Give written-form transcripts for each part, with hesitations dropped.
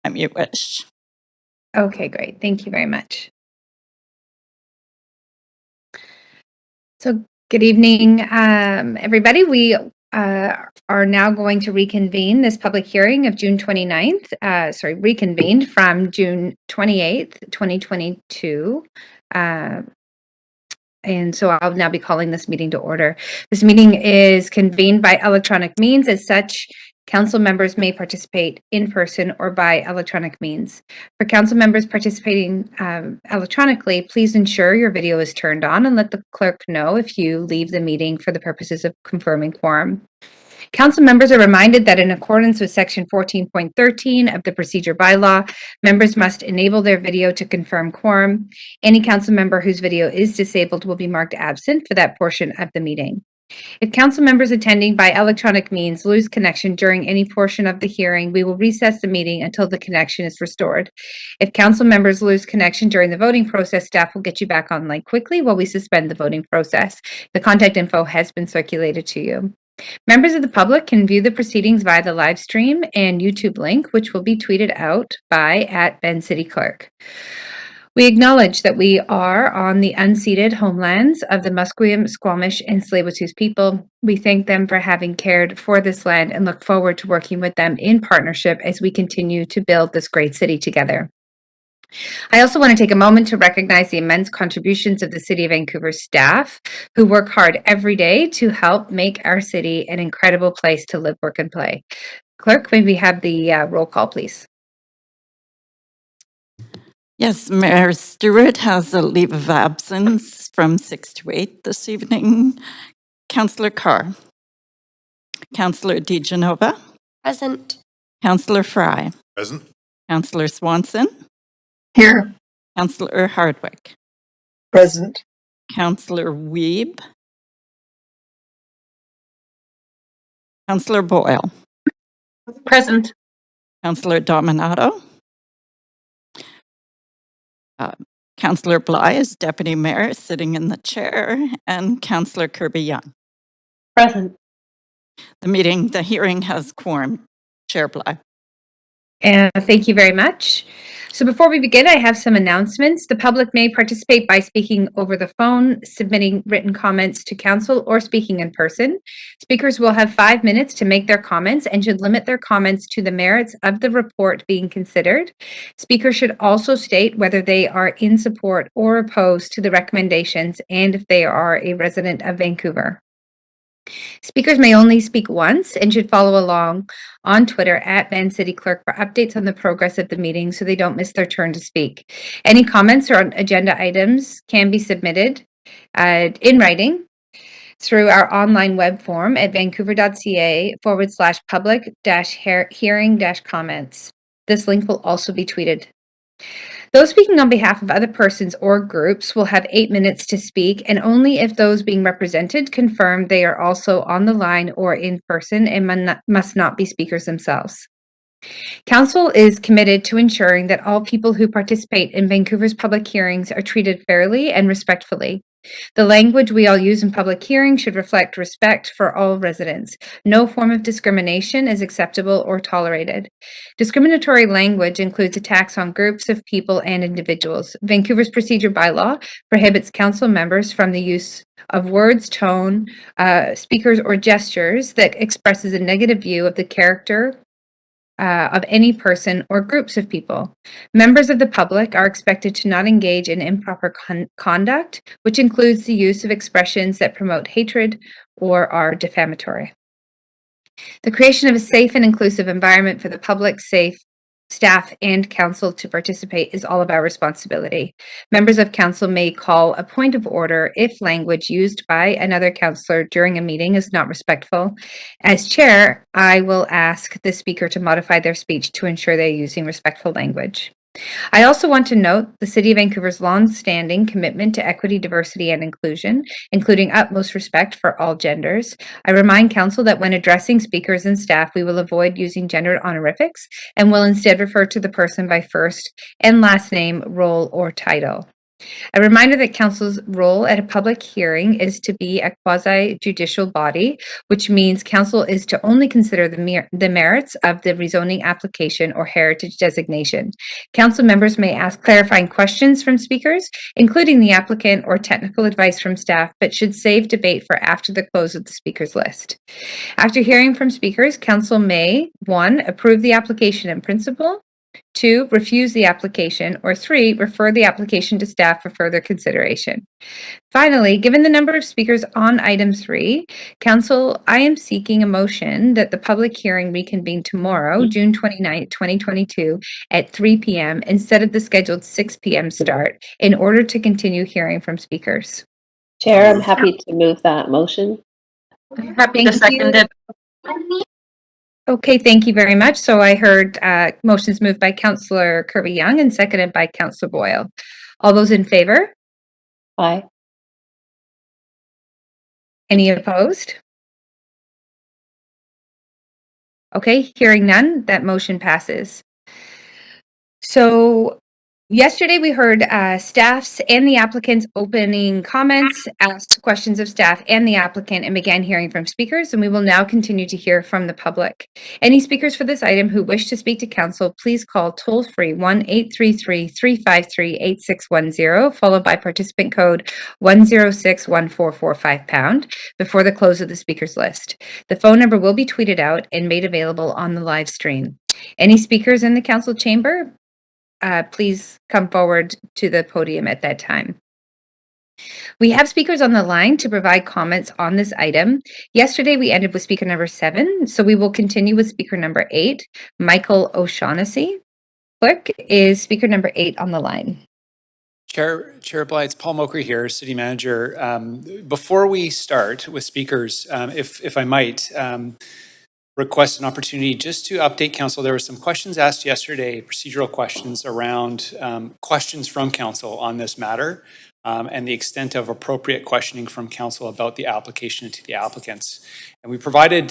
time you wish. Okay, great. Thank you very much. So good evening, everybody. We are now going to reconvene this public hearing of June 29th, reconvened from June 28th, 2022. And so I'll now be calling this meeting to order. This meeting is convened by electronic means. As such, council members may participate in person or by electronic means. For council members participating electronically, please ensure your video is turned on and let the clerk know if you leave the meeting for the purposes of confirming quorum. Council members are reminded that in accordance with section 14.13 of the procedure bylaw, members must enable their video to confirm quorum. Any council member whose video is disabled will be marked absent for that portion of the meeting. If council members attending by electronic means lose connection during any portion of the hearing, we will recess the meeting until the connection is restored. If council members lose connection during the voting process, staff will get you back online quickly while we suspend the voting process. The contact info has been circulated to you. Members of the public can view the proceedings via the live stream and YouTube link, which will be tweeted out by @BenCityClerk. We acknowledge that we are on the unceded homelands of the Musqueam, Squamish, and Tsleil-Waututh people. We thank them for having cared for this land and look forward to working with them in partnership as we continue to build this great city together. I also want to take a moment to recognize the immense contributions of the City of Vancouver staff who work hard every day to help make our city an incredible place to live, work, and play. Clerk, may we have the roll call, please? Yes, Mayor Stewart has a leave of absence from 6 to 8 this evening. Councillor Carr. Councillor DiGenova. Present. Councillor Fry. Present. Councillor Swanson. Here. Councillor Hardwick. Present. Councillor Wiebe. Councillor Boyle. Present. Councillor Dominato. Councillor Bly is Deputy Mayor sitting in the chair, and Councillor Kirby-Young. Present. The hearing has quorum. Chair Bly. And thank you very much. So before we begin, I have some announcements. The public may participate by speaking over the phone, submitting written comments to council, or speaking in person. Speakers will have 5 minutes to make their comments and should limit their comments to the merits of the report being considered. Speakers should also state whether they are in support or opposed to the recommendations and if they are a resident of Vancouver. Speakers may only speak once and should follow along on Twitter @BenCityClerk for updates on the progress of the meeting so they don't miss their turn to speak. Any comments or agenda items can be submitted in writing through our online web form at vancouver.ca/public-hearing-comments. This link will also be tweeted. Those speaking on behalf of other persons or groups will have 8 minutes to speak, and only if those being represented confirm they are also on the line or in person and must not be speakers themselves. Council is committed to ensuring that all people who participate in Vancouver's public hearings are treated fairly and respectfully. The language we all use in public hearings should reflect respect for all residents. No form of discrimination is acceptable or tolerated. Discriminatory language includes attacks on groups of people and individuals. Vancouver's procedure bylaw prohibits council members from the use of words, tone, speakers, or gestures that expresses a negative view of the character of any person or groups of people. Members of the public are expected to not engage in improper conduct, which includes the use of expressions that promote hatred or are defamatory. The creation of a safe and inclusive environment for the public, staff, and council to participate is all of our responsibility. Members of council may call a point of order if language used by another councillor during a meeting is not respectful. As chair, I will ask the speaker to modify their speech to ensure they're using respectful language. I also want to note the City of Vancouver's long-standing commitment to equity, diversity, and inclusion, including utmost respect for all genders. I remind Council that when addressing speakers and staff, we will avoid using gendered honorifics and will instead refer to the person by first and last name, role, or title. A reminder that council's role at a public hearing is to be a quasi-judicial body, which means council is to only consider the merits of the rezoning application or heritage designation. Council members may ask clarifying questions from speakers, including the applicant or technical advice from staff, but should save debate for after the close of the speakers list. After hearing from speakers, council may 1. Approve the application in principle, 2. Refuse the application, or 3. Refer the application to staff for further consideration. Finally, given the number of speakers on item 3, Council, I am seeking a motion that the public hearing reconvene tomorrow, June 29th, 2022 at 3 p.m. instead of the scheduled 6 p.m. start in order to continue hearing from speakers. Chair, I'm happy to move that motion. Happy to second it. Okay, thank you very much. So I heard motions moved by Councillor Kirby-Young and seconded by Councillor Boyle. All those in favor? Aye. Any opposed? Okay, hearing none, that motion passes. So yesterday we heard staff's and the applicant's opening comments, asked questions of staff and the applicant, and began hearing from speakers, and we will now continue to hear from the public. Any speakers for this item who wish to speak to council, please call toll-free 1-833-353-8610, followed by participant code 1061445# before the close of the speakers list. The phone number will be tweeted out and made available on the live stream. Any speakers in the council chamber, please come forward to the podium at that time. We have speakers on the line to provide comments on this item. Yesterday, we ended with speaker number 7, so we will continue with speaker number 8, Michael O'Shaughnessy. Clerk, is speaker number 8 on the line? Chair Blythe, Paul Mokry here, City Manager. Before we start with speakers, if I might, request an opportunity just to update council. There were some questions asked yesterday, procedural questions around questions from council on this matter and the extent of appropriate questioning from council about the application to the applicants. And we provided,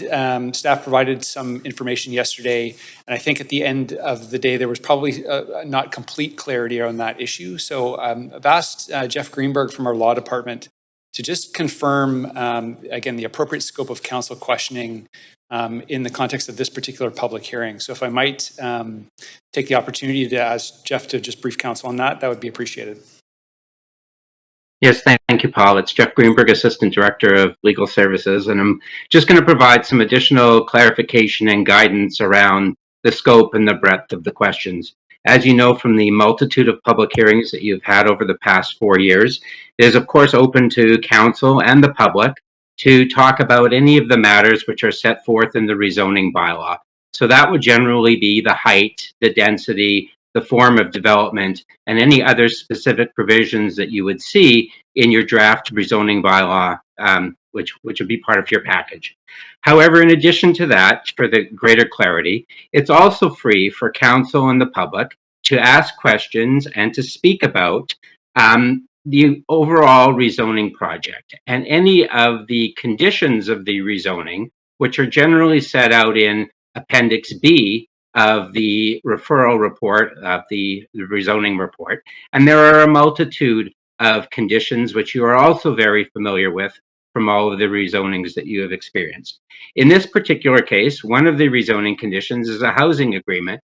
staff provided some information yesterday, and I think at the end of the day, there was probably not complete clarity on that issue. So I've asked Jeff Greenberg from our law department to just confirm, again, the appropriate scope of council questioning in the context of this particular public hearing. So if I might take the opportunity to ask Jeff to just brief council on that, that would be appreciated. Yes, thank you, Paul. It's Jeff Greenberg, Assistant Director of Legal Services, and I'm just going to provide some additional clarification and guidance around the scope and the breadth of the questions. As you know from the multitude of public hearings that you've had over the past 4 years, it is of course open to council and the public to talk about any of the matters which are set forth in the rezoning bylaw. So that would generally be the height, the density, the form of development, and any other specific provisions that you would see in your draft rezoning bylaw, which would be part of your package. However, in addition to that, for the greater clarity, it's also free for council and the public to ask questions and to speak about the overall rezoning project and any of the conditions of the rezoning, which are generally set out in Appendix B of the referral report, of the rezoning report. And there are a multitude of conditions which you are also very familiar with from all of the rezonings that you have experienced. In this particular case, one of the rezoning conditions is a housing agreement.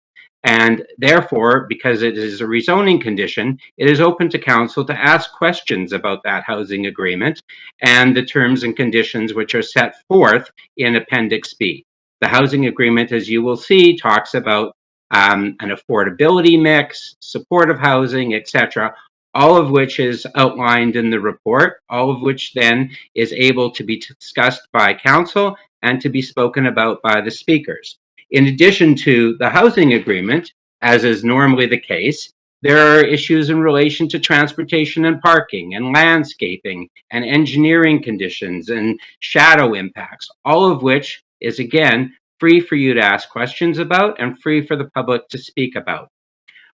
And therefore, because it is a rezoning condition, it is open to council to ask questions about that housing agreement and the terms and conditions which are set forth in Appendix B. The housing agreement, as you will see, talks about an affordability mix, supportive housing, etc., all of which is outlined in the report, all of which then is able to be discussed by council and to be spoken about by the speakers. In addition to the housing agreement, as is normally the case, there are issues in relation to transportation and parking and landscaping and engineering conditions and shadow impacts, all of which is, again, free for you to ask questions about and free for the public to speak about.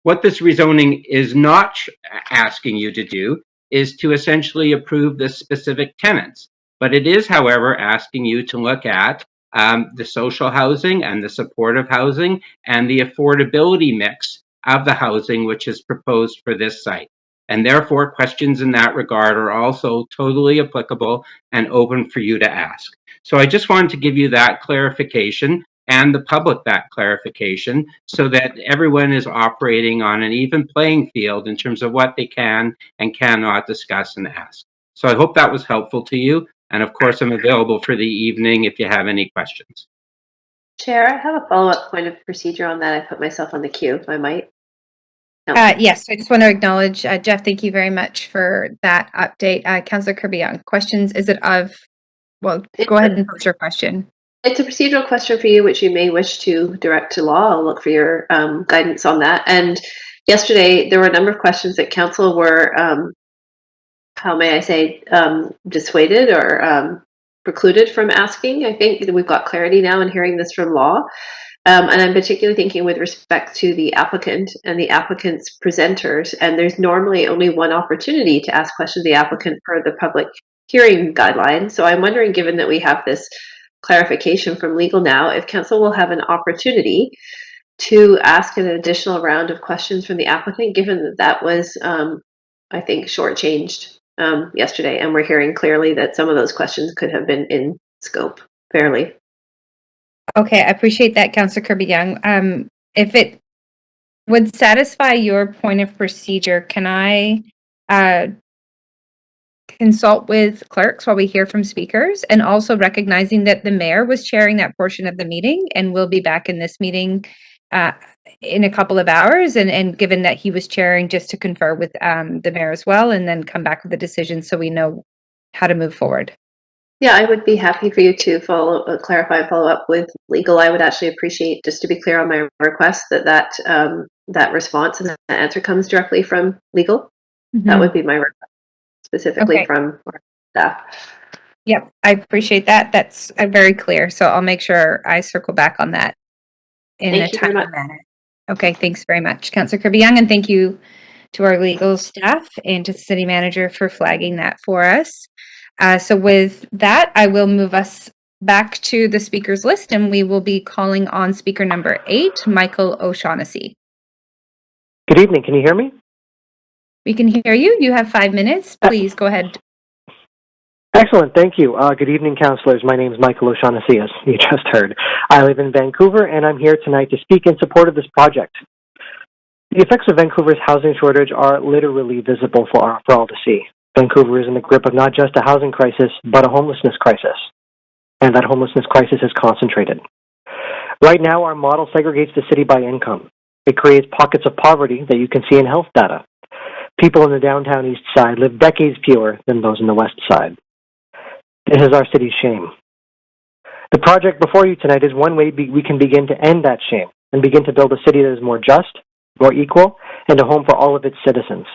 What this rezoning is not asking you to do is to essentially approve the specific tenants, but it is, however, asking you to look at the social housing and the supportive housing and the affordability mix of the housing which is proposed for this site. And therefore, questions in that regard are also totally applicable and open for you to ask. So I just wanted to give you that clarification and the public that clarification so that everyone is operating on an even playing field in terms of what they can and cannot discuss and ask. So I hope that was helpful to you. And of course, I'm available for the evening if you have any questions. Chair, I have a follow-up point of procedure on that. I put myself on the queue, if I might. No. Yes, I just want to acknowledge, Jeff, thank you very much for that update. Councillor Kirby-Young, questions, is it of, well, go ahead and pose your question. It's a procedural question for you, which you may wish to direct to law. I'll look for your guidance on that. And yesterday, there were a number of questions that council were, how may I say, dissuaded or precluded from asking. I think that we've got clarity now in hearing this from law. And I'm particularly thinking with respect to the applicant and the applicant's presenters. And there's normally only one opportunity to ask questions of the applicant per the public hearing guidelines. So I'm wondering, given that we have this clarification from legal now, if council will have an opportunity to ask an additional round of questions from the applicant, given that that was, I think, shortchanged yesterday. And we're hearing clearly that some of those questions could have been in scope fairly. Okay, I appreciate that, Councillor Kirby-Young. If it would satisfy your point of procedure, can I consult with clerks while we hear from speakers, and also recognizing that the mayor was chairing that portion of the meeting and will be back in this meeting in a couple of hours, and given that he was chairing, just to confer with the mayor as well, and then come back with a decision so we know how to move forward. Yeah, I would be happy for you to clarify and follow up with legal. I would actually appreciate, just to be clear on my request, that response and that answer comes directly from legal. Mm-hmm. That would be my request, specifically from our staff. Yep, I appreciate that. That's very clear. So I'll make sure I circle back on that in a timely manner. Okay, thanks very much, Councillor Kirby-Young, and thank you to our legal staff and to the city manager for flagging that for us. So with that, I will move us back to the speakers list, and we will be calling on speaker number 8, Michael O'Shaughnessy. Good evening. Can you hear me? We can hear you. You have 5 minutes. Please go ahead. Excellent. Thank you. Good evening, councillors. My name is Michael O'Shaughnessy, as you just heard. I live in Vancouver, and I'm here tonight to speak in support of this project. The effects of Vancouver's housing shortage are literally visible for all to see. Vancouver is in the grip of not just a housing crisis, but a homelessness crisis. And that homelessness crisis is concentrated. Right now, our model segregates the city by income. It creates pockets of poverty that you can see in health data. People in the downtown east side live decades fewer than those in the west side. This is our city's shame. The project before you tonight is one way we can begin to end that shame and begin to build a city that is more just, more equal, and a home for all of its citizens.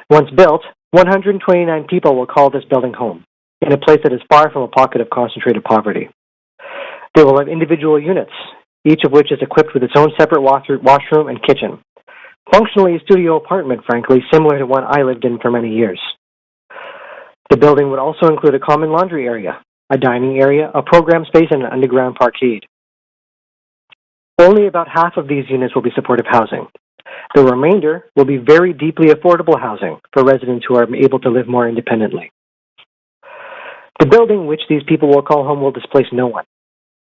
Once built, 129 people will call this building home, in a place that is far from a pocket of concentrated poverty. They will have individual units, each of which is equipped with its own separate washroom and kitchen. Functionally a studio apartment, frankly, similar to one I lived in for many years. The building would also include a common laundry area, a dining area, a program space, and an underground parkade. Only about half of these units will be supportive housing. The remainder will be very deeply affordable housing for residents who are able to live more independently. The building which these people will call home will displace no one.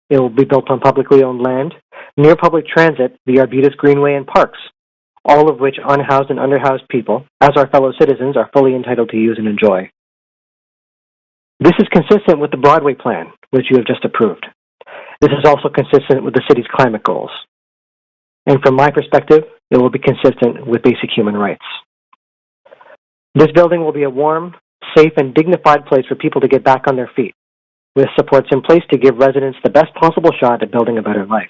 It will be built on publicly owned land, near public transit, the Arbutus Greenway, and parks, all of which unhoused and underhoused people, as our fellow citizens, are fully entitled to use and enjoy. This is consistent with the Broadway plan, which you have just approved. This is also consistent with the city's climate goals. And from my perspective, it will be consistent with basic human rights. This building will be a warm, safe, and dignified place for people to get back on their feet, with supports in place to give residents the best possible shot at building a better life.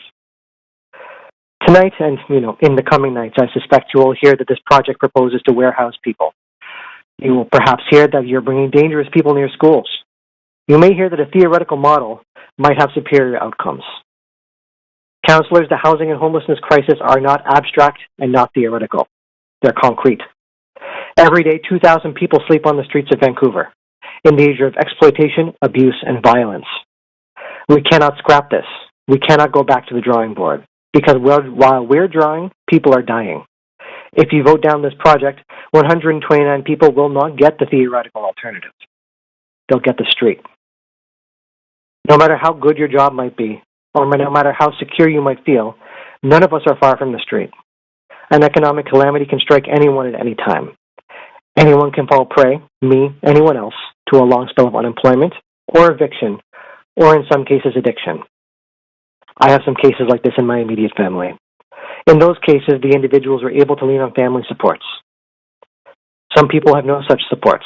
Tonight, and in the coming nights, I suspect you will hear that this project proposes to warehouse people. You will perhaps hear that you're bringing dangerous people near schools. You may hear that a theoretical model might have superior outcomes. Councillors, the housing and homelessness crisis are not abstract and not theoretical. They're concrete. Every day, 2,000 people sleep on the streets of Vancouver, in danger of exploitation, abuse, and violence. We cannot scrap this. We cannot go back to the drawing board, because while we're drawing, people are dying. If you vote down this project, 129 people will not get the theoretical alternative. They'll get the street. No matter how good your job might be, or no matter how secure you might feel, none of us are far from the street. An economic calamity can strike anyone at any time. Anyone can fall prey, me, anyone else, to a long spell of unemployment, or eviction, or in some cases addiction. I have some cases like this in my immediate family. In those cases, the individuals were able to lean on family supports. Some people have no such supports.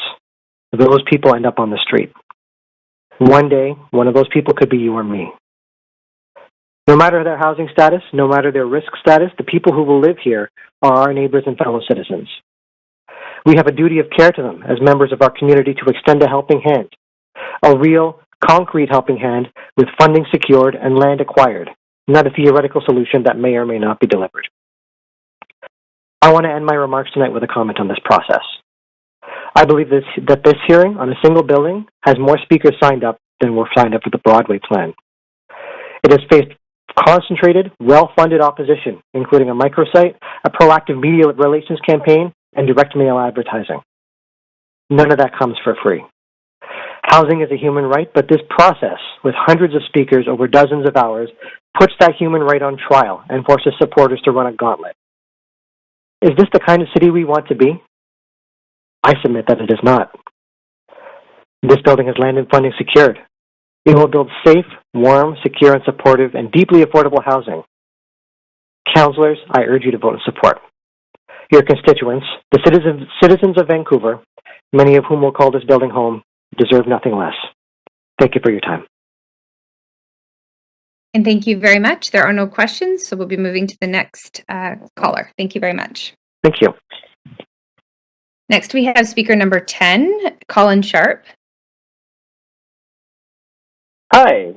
Those people end up on the street. One day, one of those people could be you or me. No matter their housing status, no matter their risk status, the people who will live here are our neighbors and fellow citizens. We have a duty of care to them as members of our community to extend a helping hand, a real, concrete helping hand with funding secured and land acquired, not a theoretical solution that may or may not be delivered. I want to end my remarks tonight with a comment on this process. I believe that this hearing on a single building has more speakers signed up than were signed up for the Broadway plan. It has faced concentrated, well-funded opposition, including a microsite, a proactive media relations campaign, and direct mail advertising. None of that comes for free. Housing is a human right, but this process, with hundreds of speakers over dozens of hours, puts that human right on trial and forces supporters to run a gauntlet. Is this the kind of city we want to be? I submit that it is not. This building has land and funding secured. It will build safe, warm, secure, and supportive, and deeply affordable housing. Councillors, I urge you to vote in support. Your constituents, the citizens of Vancouver, many of whom will call this building home, deserve nothing less. Thank you for your time. And thank you very much. There are no questions, so we'll be moving to the next caller. Thank you very much. Thank you. Next, we have speaker number 10, Colin Sharp. Hi.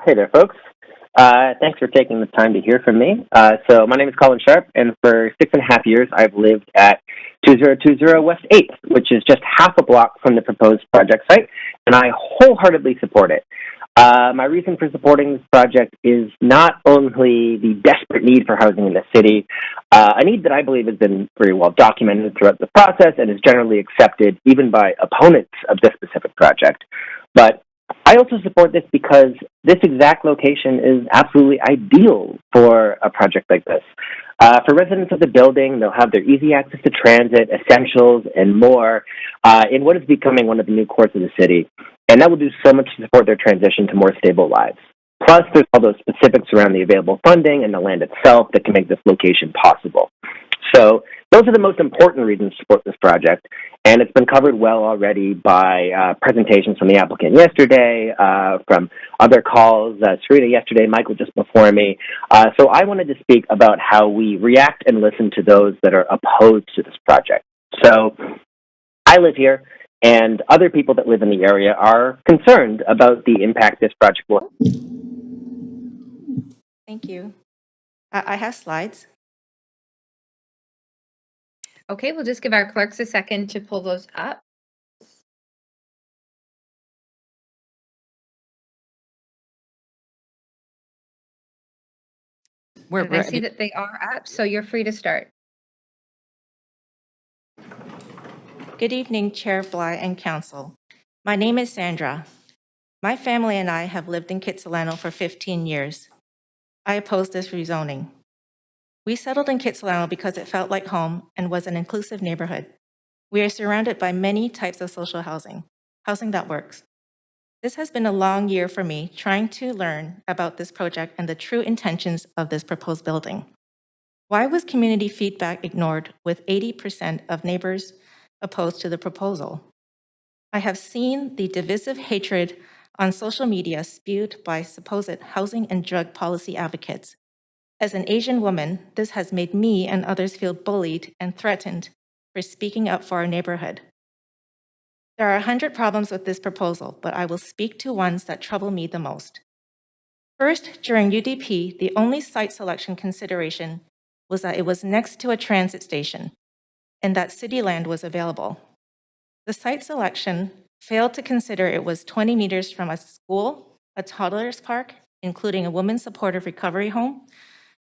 Hey there, folks. Thanks for taking the time to hear from me. So my name is Colin Sharp, and for 6.5 years, I've lived at 2020 West 8th, which is just half a block from the proposed project site, and I wholeheartedly support it. My reason for supporting this project is not only the desperate need for housing in the city, a need that I believe has been very well documented throughout the process and is generally accepted even by opponents of this specific project, but I also support this because this exact location is absolutely ideal for a project like this. For residents of the building, they'll have their easy access to transit, essentials, and more in what is becoming one of the new cores of the city. And that will do so much to support their transition to more stable lives. Plus, there's all those specifics around the available funding and the land itself that can make this location possible. So those are the most important reasons to support this project, and it's been covered well already by presentations from the applicant yesterday, from other calls, Serena yesterday, Michael just before me. So I wanted to speak about how we react and listen to those that are opposed to this project. So I live here, and other people that live in the area are concerned about the impact this project will have. Thank you. I have slides. Okay, we'll just give our clerks a second to pull those up. We're And I see ready. that they are up, so you're free to start. Good evening, Chair Bly and Council. My name is Sandra. My family and I have lived in Kitsilano for 15 years. I oppose this rezoning. We settled in Kitsilano because it felt like home and was an inclusive neighborhood. We are surrounded by many types of social housing that works. This has been a long year for me trying to learn about this project and the true intentions of this proposed building. Why was community feedback ignored with 80% of neighbors opposed to the proposal? I have seen the divisive hatred on social media spewed by supposed housing and drug policy advocates. As an Asian woman, this has made me and others feel bullied and threatened for speaking up for our neighborhood. There are 100 problems with this proposal, but I will speak to ones that trouble me the most. First, during UDP, the only site selection consideration was that it was next to a transit station and that city land was available. The site selection failed to consider it was 20 meters from a school, a toddler's park, including a women's supportive recovery home.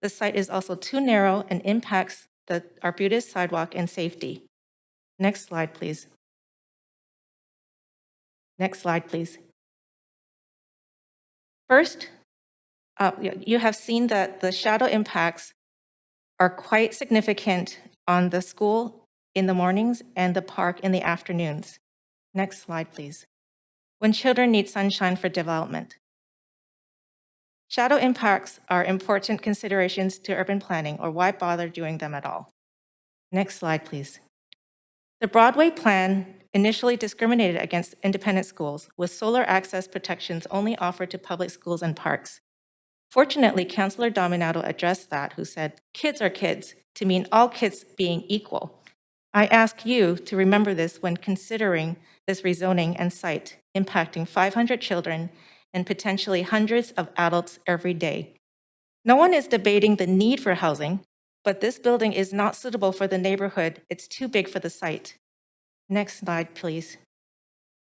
The site is also too narrow and impacts the Arbutus sidewalk and safety. Next slide, please. Next slide, please. First, you have seen that the shadow impacts are quite significant on the school in the mornings and the park in the afternoons. Next slide, please. When children need sunshine for development. Shadow impacts are important considerations to urban planning, or why bother doing them at all? Next slide, please. The Broadway plan initially discriminated against independent schools, with solar access protections only offered to public schools and parks. Fortunately, Councillor Dominato addressed that, who said, kids are kids, to mean all kids being equal. I ask you to remember this when considering this rezoning and site impacting 500 children and potentially hundreds of adults every day. No one is debating the need for housing, but this building is not suitable for the neighborhood. It's too big for the site. Next slide, please.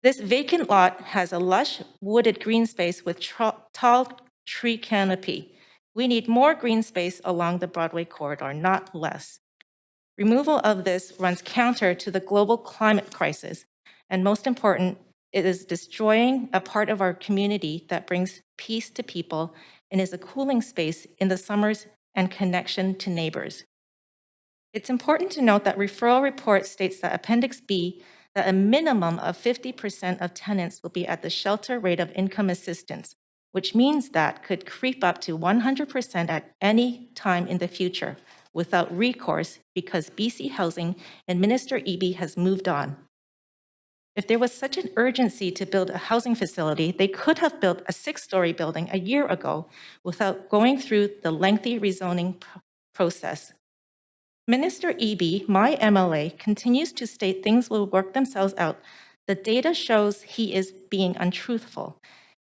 This vacant lot has a lush wooded green space with tall tree canopy. We need more green space along the Broadway corridor, not less. Removal of this runs counter to the global climate crisis, and most important, it is destroying a part of our community that brings peace to people and is a cooling space in the summers and connection to neighbors. It's important to note that referral report states that Appendix B, that a minimum of 50% of tenants will be at the shelter rate of income assistance, which means that could creep up to 100% at any time in the future without recourse because BC Housing and Minister Eby has moved on. If there was such an urgency to build a housing facility, they could have built a 6-story building a year ago without going through the lengthy rezoning process. Minister Eby, my MLA, continues to state things will work themselves out. The data shows he is being untruthful.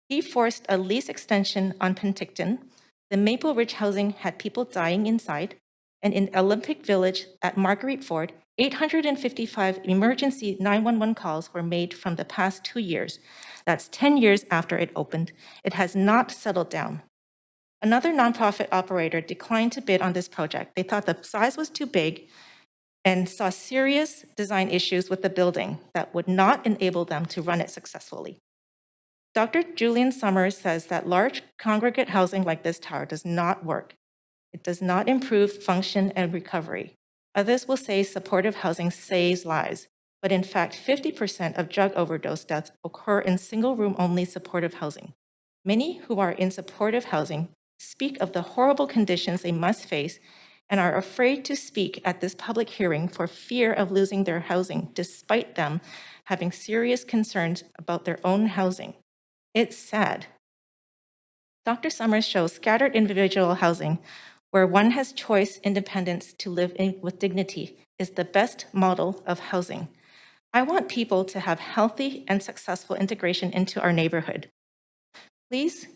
He forced a lease extension on Penticton. The Maple Ridge housing had people dying inside. And in Olympic Village at Marguerite Ford, 855 emergency 911 calls were made from the past 2 years. That's 10 years after it opened. It has not settled down. Another nonprofit operator declined to bid on this project. They thought the size was too big and saw serious design issues with the building that would not enable them to run it successfully. Dr. Julian Summers says that large congregate housing like this tower does not work. It does not improve function and recovery. Others will say supportive housing saves lives, but in fact, 50% of drug overdose deaths occur in single-room only supportive housing. Many who are in supportive housing speak of the horrible conditions they must face and are afraid to speak at this public hearing for fear of losing their housing, despite them having serious concerns about their own housing. It's sad. Dr. Summers shows scattered individual housing where one has choice independence to live with dignity is the best model of housing. I want people to have healthy and successful integration into our neighborhood. Please,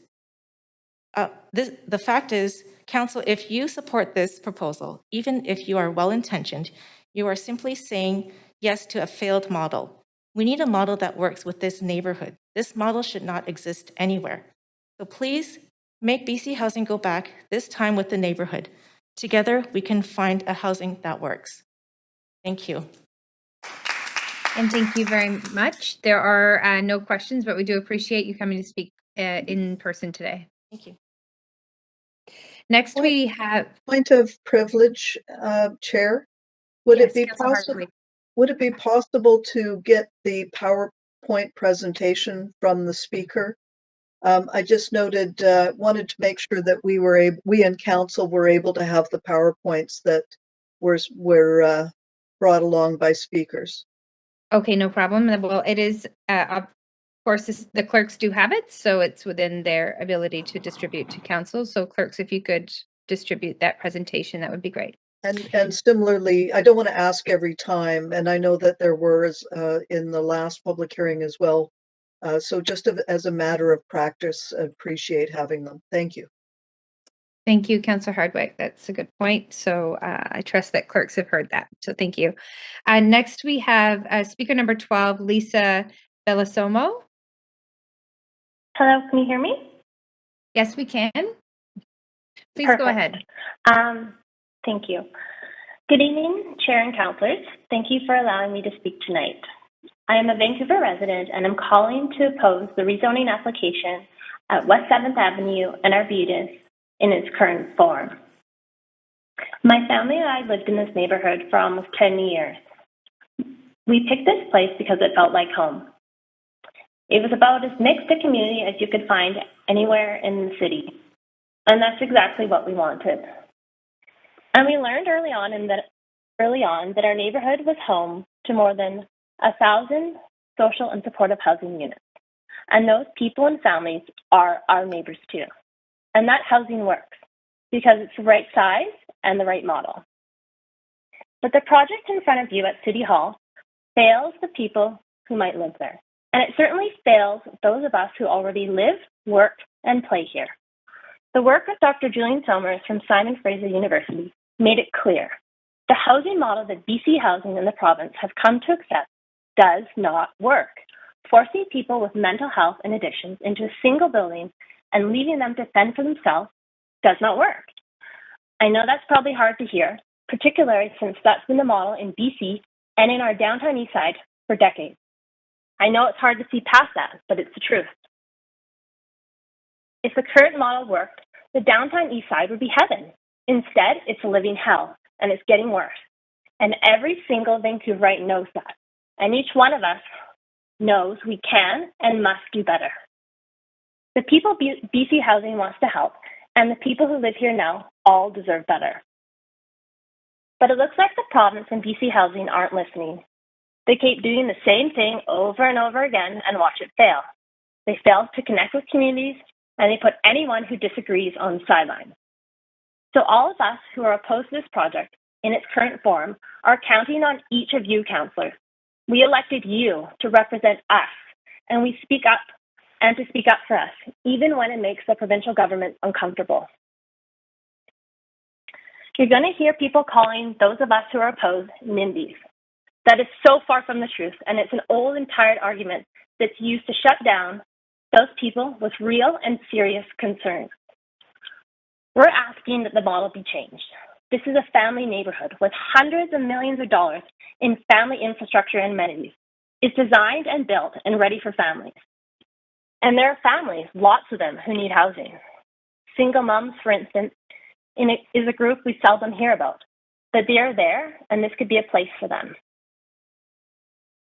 the fact is, Council, if you support this proposal, even if you are well-intentioned, you are simply saying yes to a failed model. We need a model that works with this neighborhood. This model should not exist anywhere. So please make BC Housing go back, this time with the neighborhood. Together, we can find a housing that works. Thank you. And thank you very much. There are no questions, but we do appreciate you coming to speak in person today. Thank you. Next, we have Point of privilege, Chair. Would yes, it be Councillor possible? Hardwick. Would it be possible to get the PowerPoint presentation from the speaker? I just noted, wanted to make sure that we in council were able to have the PowerPoints that were brought along by speakers. Okay, no problem. Well, it is, of course, the clerks do have it, so it's within their ability to distribute to council. So clerks, if you could distribute that presentation, that would be great. And similarly, I don't want to ask every time, and I know that there were in the last public hearing as well. So just as a matter of practice, I appreciate having them. Thank you. Thank you, Councillor Hardwick. That's a good point. So I trust that clerks have heard that. So thank you. Next, we have speaker number 12, Lisa Bellasomo. Hello, can you hear me? Yes, we can. Please Perfect. go ahead. Thank you. Good evening, Chair and Councillors. Thank you for allowing me to speak tonight. I am a Vancouver resident and I'm calling to oppose the rezoning application at West 7th Avenue and Arbutus in its current form. My family and I lived in this neighborhood for almost 10 years. We picked this place because it felt like home. It was about as mixed a community as you could find anywhere in the city. And that's exactly what we wanted. And we learned early on that our neighborhood was home to more than 1,000 social and supportive housing units. And those people and families are our neighbors too. And that housing works because it's the right size and the right model. But the project in front of you at City Hall fails the people who might live there. And it certainly fails those of us who already live, work, and play here. The work of Dr. Julian Somers from Simon Fraser University made it clear. The housing model that BC Housing and the province have come to accept does not work. Forcing people with mental health and addictions into a single building and leaving them to fend for themselves does not work. I know that's probably hard to hear, particularly since that's been the model in BC and in our downtown east side for decades. I know it's hard to see past that, but it's the truth. If the current model worked, the downtown east side would be heaven. Instead, it's a living hell, and it's getting worse. And every single Vancouverite knows that. And each one of us knows we can and must do better. The people BC Housing wants to help, and the people who live here now all deserve better. But it looks like the province and BC Housing aren't listening. They keep doing the same thing over and over again and watch it fail. They fail to connect with communities, and they put anyone who disagrees on the sidelines. So all of us who are opposed to this project in its current form are counting on each of you, councillors. We elected you to represent us, and we speak up and to speak up for us, even when it makes the provincial government uncomfortable. You're going to hear people calling those of us who are opposed NIMBYs. That is so far from the truth, and it's an old and tired argument that's used to shut down those people with real and serious concerns. We're asking that the model be changed. This is a family neighborhood with hundreds of millions of dollars in family infrastructure and amenities. It's designed and built and ready for families. And there are families, lots of them, who need housing. Single moms, for instance, is a group we seldom hear about, but they are there, and this could be a place for them.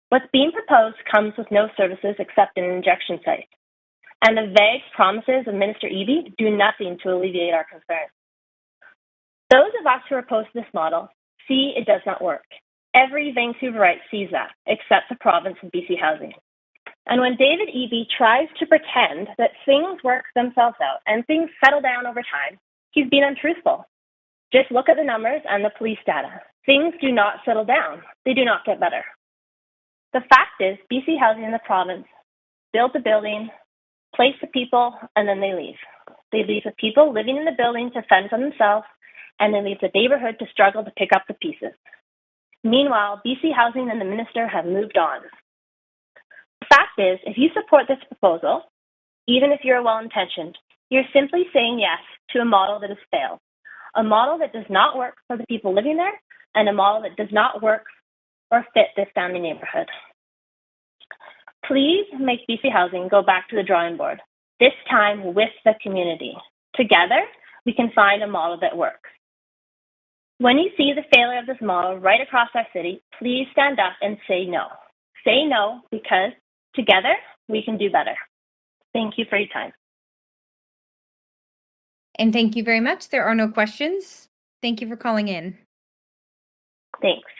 What's being proposed comes with no services except an injection site. And the vague promises of Minister Eby do nothing to alleviate our concerns. Those of us who are opposed to this model see it does not work. Every Vancouverite sees that, except the province and BC Housing. And when David Eby tries to pretend that things work themselves out and things settle down over time, he's being untruthful. Just look at the numbers and the police data. Things do not settle down. They do not get better. The fact is, BC Housing and the province build the building, place the people, and then they leave. They leave the people living in the building to fend for themselves, and they leave the neighborhood to struggle to pick up the pieces. Meanwhile, BC Housing and the minister have moved on. The fact is, if you support this proposal, even if you're well-intentioned, you're simply saying yes to a model that has failed, a model that does not work for the people living there, and a model that does not work or fit this family neighborhood. Please make BC Housing go back to the drawing board, this time with the community. Together, we can find a model that works. When you see the failure of this model right across our city, please stand up and say no. Say no because together we can do better. Thank you for your time. And thank you very much. There are no questions. Thank you for calling in. Thanks.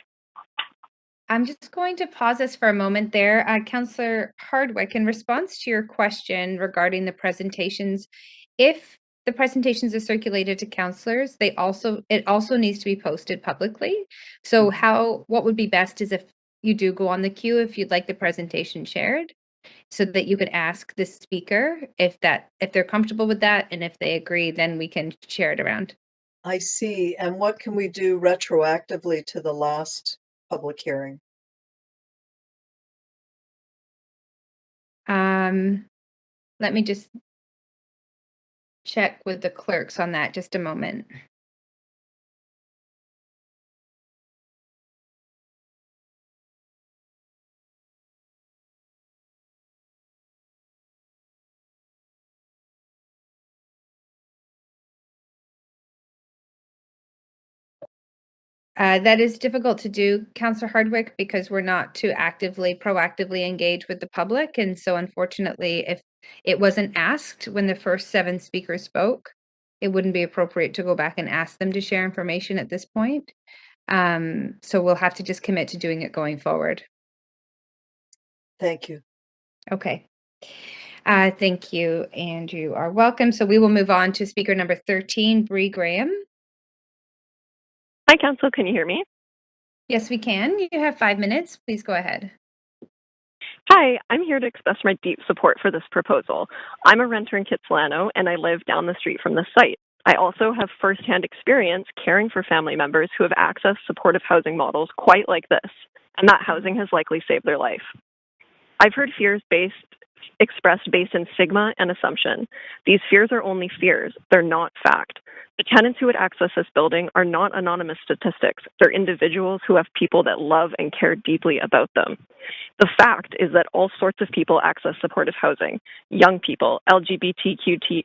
I'm just going to pause us for a moment there. Councillor Hardwick, in response to your question regarding the presentations, if the presentations are circulated to councillors, it also needs to be posted publicly. So what would be best is if you do go on the queue if you'd like the presentation shared, so that you could ask the speaker if they're comfortable with that, and if they agree, then we can share it around. I see. And what can we do retroactively to the last public hearing? Let me just check with the clerks on that just a moment. That is difficult to do, Councillor Hardwick, because we're not too proactively engaged with the public. And so unfortunately, if it wasn't asked when the first 7 speakers spoke, it wouldn't be appropriate to go back and ask them to share information at this point. So we'll have to just commit to doing it going forward. Thank you. Okay. Thank you, and you are welcome. So we will move on to speaker number 13, Bree Graham. Hi, Council. Can you hear me? Yes, we can. You have 5 minutes. Please go ahead. Hi, I'm here to express my deep support for this proposal. I'm a renter in Kitsilano, and I live down the street from the site. I also have firsthand experience caring for family members who have accessed supportive housing models quite like this, and that housing has likely saved their life. I've heard fears expressed based in stigma and assumption. These fears are only fears. They're not fact. The tenants who would access this building are not anonymous statistics. They're individuals who have people that love and care deeply about them. The fact is that all sorts of people access supportive housing. Young people, LGBTQ2A+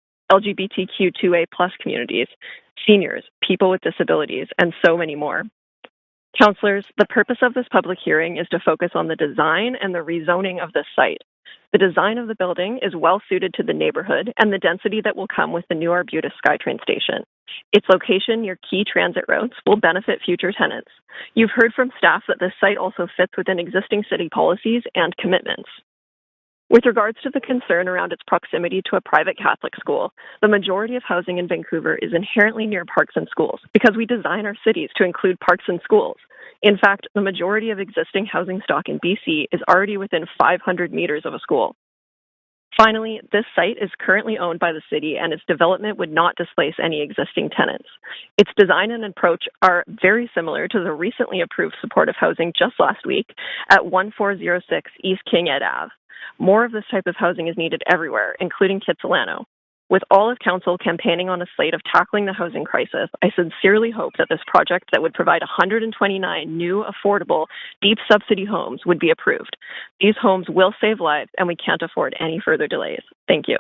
communities, seniors, people with disabilities, and so many more. Councillors, the purpose of this public hearing is to focus on the design and the rezoning of this site. The design of the building is well suited to the neighborhood and the density that will come with the new Arbutus SkyTrain station. Its location near key transit routes will benefit future tenants. You've heard from staff that this site also fits within existing city policies and commitments. With regards to the concern around its proximity to a private Catholic school, the majority of housing in Vancouver is inherently near parks and schools because we design our cities to include parks and schools. In fact, the majority of existing housing stock in BC is already within 500 meters of a school. Finally, this site is currently owned by the city and its development would not displace any existing tenants. Its design and approach are very similar to the recently approved supportive housing just last week at 1406 East King Ed Ave. More of this type of housing is needed everywhere, including Kitsilano. With all of Council campaigning on a slate of tackling the housing crisis, I sincerely hope that this project that would provide 129 new, affordable, deep subsidy homes would be approved. These homes will save lives, and we can't afford any further delays. Thank you.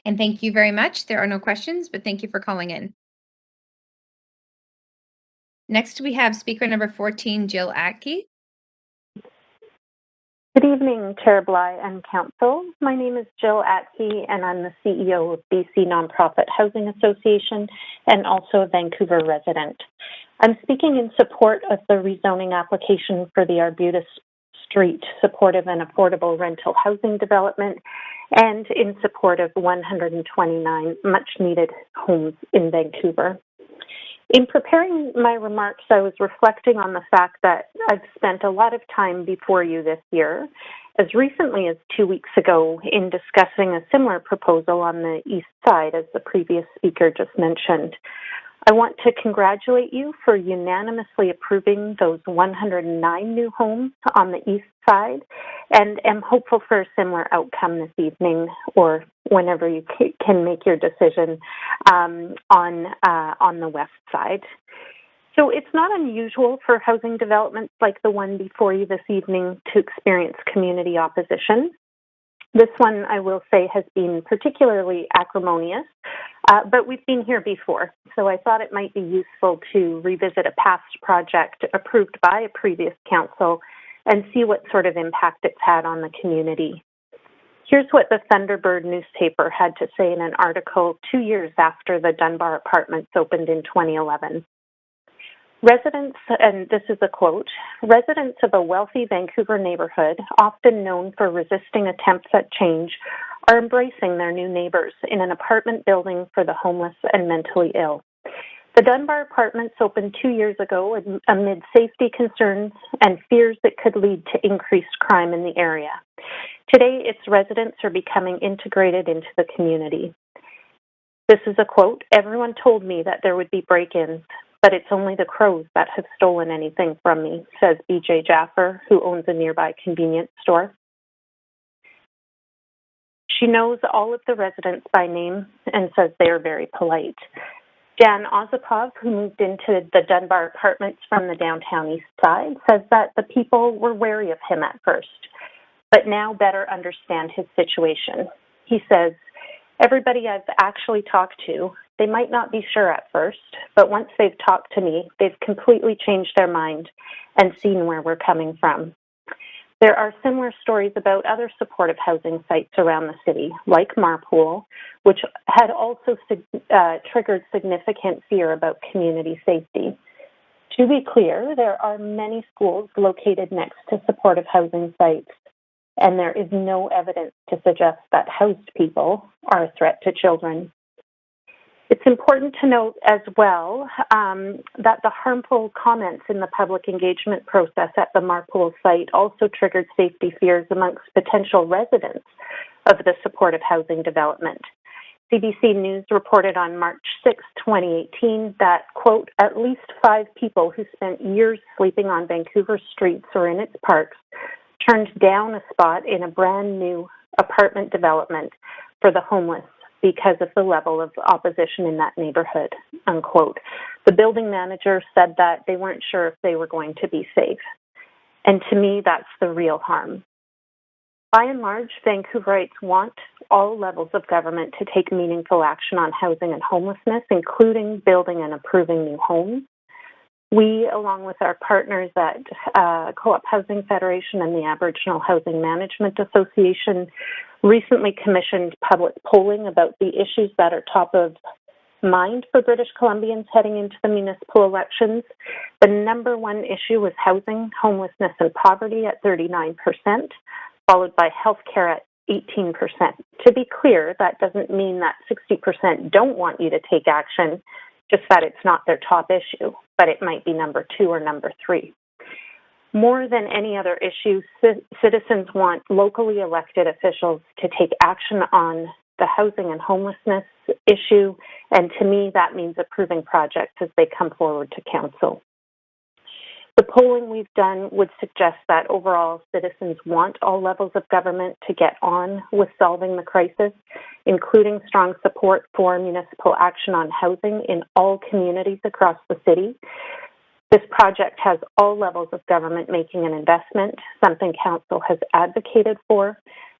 And thank you very much. There are no questions, but thank you for calling in. Next, we have speaker number 14, Jill Atke. Good evening, Chair Bly and Council. My name is Jill Atke, and I'm the CEO of BC Nonprofit Housing Association and also a Vancouver resident. I'm speaking in support of the rezoning application for the Arbutus Street supportive and affordable rental housing development and in support of 129 much-needed homes in Vancouver. In preparing my remarks, I was reflecting on the fact that I've spent a lot of time before you this year, as recently as 2 weeks ago, in discussing a similar proposal on the east side, as the previous speaker just mentioned. I want to congratulate you for unanimously approving those 109 new homes on the east side, and am hopeful for a similar outcome this evening or whenever you can make your decision on the west side. So it's not unusual for housing developments like the one before you this evening to experience community opposition. This one, I will say, has been particularly acrimonious, but we've been here before, so I thought it might be useful to revisit a past project approved by a previous council and see what sort of impact it's had on the community. Here's what the Thunderbird newspaper had to say in an article 2 years after the Dunbar Apartments opened in 2011. Residents, and this is a quote, residents of a wealthy Vancouver neighborhood, often known for resisting attempts at change, are embracing their new neighbors in an apartment building for the homeless and mentally ill. The Dunbar Apartments opened 2 years ago amid safety concerns and fears that could lead to increased crime in the area. Today, its residents are becoming integrated into the community. This is a quote, everyone told me that there would be break-ins, but it's only the crows that have stolen anything from me, says BJ Jaffer, who owns a nearby convenience store. She knows all of the residents by name and says they are very polite. Dan Ozapov, who moved into the Dunbar Apartments from the downtown east side, says that the people were wary of him at first, but now better understand his situation. He says, everybody I've actually talked to They might not be sure at first, but once they've talked to me, they've completely changed their mind and seen where we're coming from. There are similar stories about other supportive housing sites around the city, like Marpool, which had also triggered significant fear about community safety. To be clear, there are many schools located next to supportive housing sites, and there is no evidence to suggest that housed people are a threat to children. It's important to note as well that the harmful comments in the public engagement process at the Marpool site also triggered safety fears amongst potential residents of the supportive housing development. CBC News reported on March 6, 2018 that, quote, at least 5 people who spent years sleeping on Vancouver streets or in its parks turned down a spot in a brand new apartment development for the homeless because of the level of opposition in that neighborhood, unquote. The building manager said that they weren't sure if they were going to be safe. And to me, that's the real harm. By and large, Vancouverites want all levels of government to take meaningful action on housing and homelessness, including building and approving new homes. We, along with our partners at Co-op Housing Federation and the Aboriginal Housing Management Association, recently commissioned public polling about the issues that are top of mind for British Columbians heading into the municipal elections. The number one issue was housing, homelessness, and poverty at 39%, followed by healthcare at 18%. To be clear, that doesn't mean that 60% don't want you to take action, just that it's not their top issue, but it might be number 2 or number 3. More than any other issue, citizens want locally elected officials to take action on the housing and homelessness issue, and to me that means approving projects as they come forward to council. The polling we've done would suggest that overall citizens want all levels of government to get on with solving the crisis, including strong support for municipal action on housing in all communities across the city. This project has all levels of government making an investment, something Council has advocated for.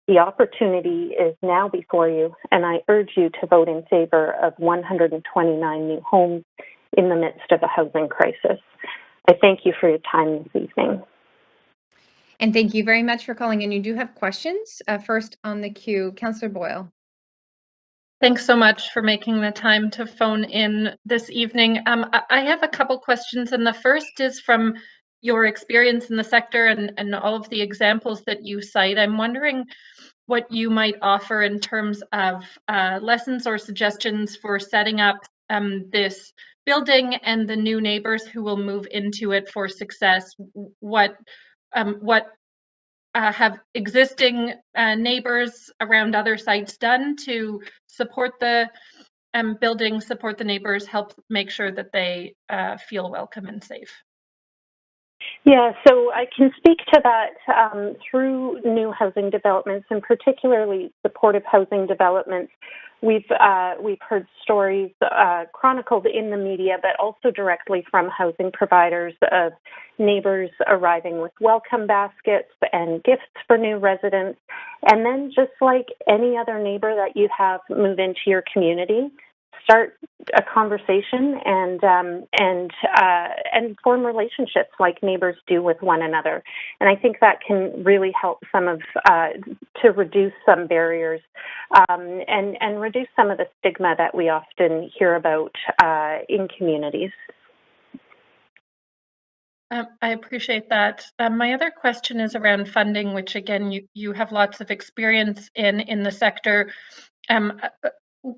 The opportunity is now before you, and I urge you to vote in favor of 129 new homes in the midst of a housing crisis. I thank you for your time this evening. And thank you very much for calling in. You do have questions. First on the queue, Councillor Boyle. Thanks so much for making the time to phone in this evening. I have a couple questions, and the first is from your experience in the sector and all of the examples that you cite. I'm wondering what you might offer in terms of lessons or suggestions for setting up this building and the new neighbors who will move into it for success. What have existing neighbors around other sites done to support the building, support the neighbors, help make sure that they feel welcome and safe? Yeah, so I can speak to that through new housing developments, and particularly supportive housing developments. We've heard stories chronicled in the media, but also directly from housing providers of neighbors arriving with welcome baskets and gifts for new residents. And then just like any other neighbor that you have move into your community, start a conversation and form relationships like neighbors do with one another. And I think that can really help to reduce some barriers and reduce some of the stigma that we often hear about in communities. I appreciate that. My other question is around funding, which again, you have lots of experience in the sector.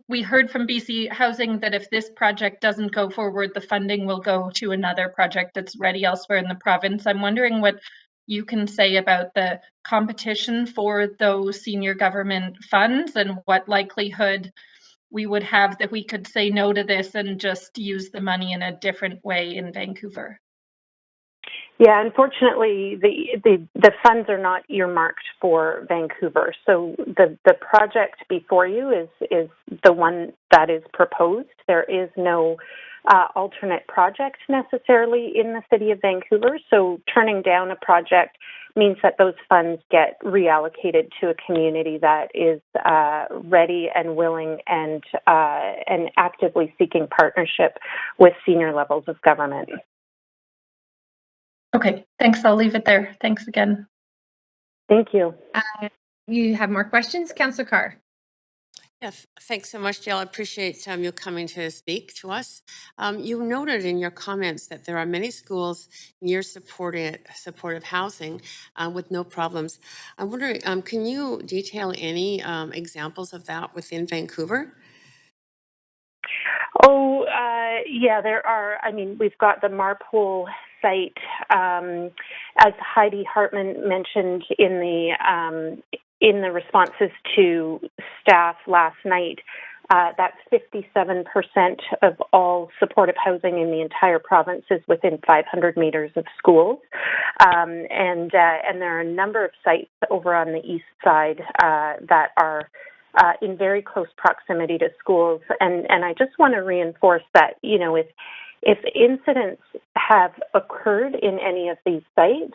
We heard from BC Housing that if this project doesn't go forward, the funding will go to another project that's ready elsewhere in the province. I'm wondering what you can say about the competition for those senior government funds and what likelihood we would have that we could say no to this and just use the money in a different way in Vancouver. Yeah, unfortunately, the funds are not earmarked for Vancouver. So the project before you is the one that is proposed. There is no alternate project necessarily in the city of Vancouver. So turning down a project means that those funds get reallocated to a community that is ready and willing and actively seeking partnership with senior levels of government. Okay, thanks. I'll leave it there. Thanks again. Thank you. You have more questions? Councillor Carr. Yeah, thanks so much, Jill. I appreciate you coming to speak to us. You noted in your comments that there are many schools near supportive housing with no problems. I'm wondering, can you detail any examples of that within Vancouver? Oh, yeah, there are. I mean, we've got the Marpole site, as Heidi Hartman mentioned in the responses to staff last night. That's 57% of all supportive housing in the entire province is within 500 meters of schools, and there are a number of sites over on the east side that are in very close proximity to schools. And I just want to reinforce that, you know, if incidents have occurred in any of these sites,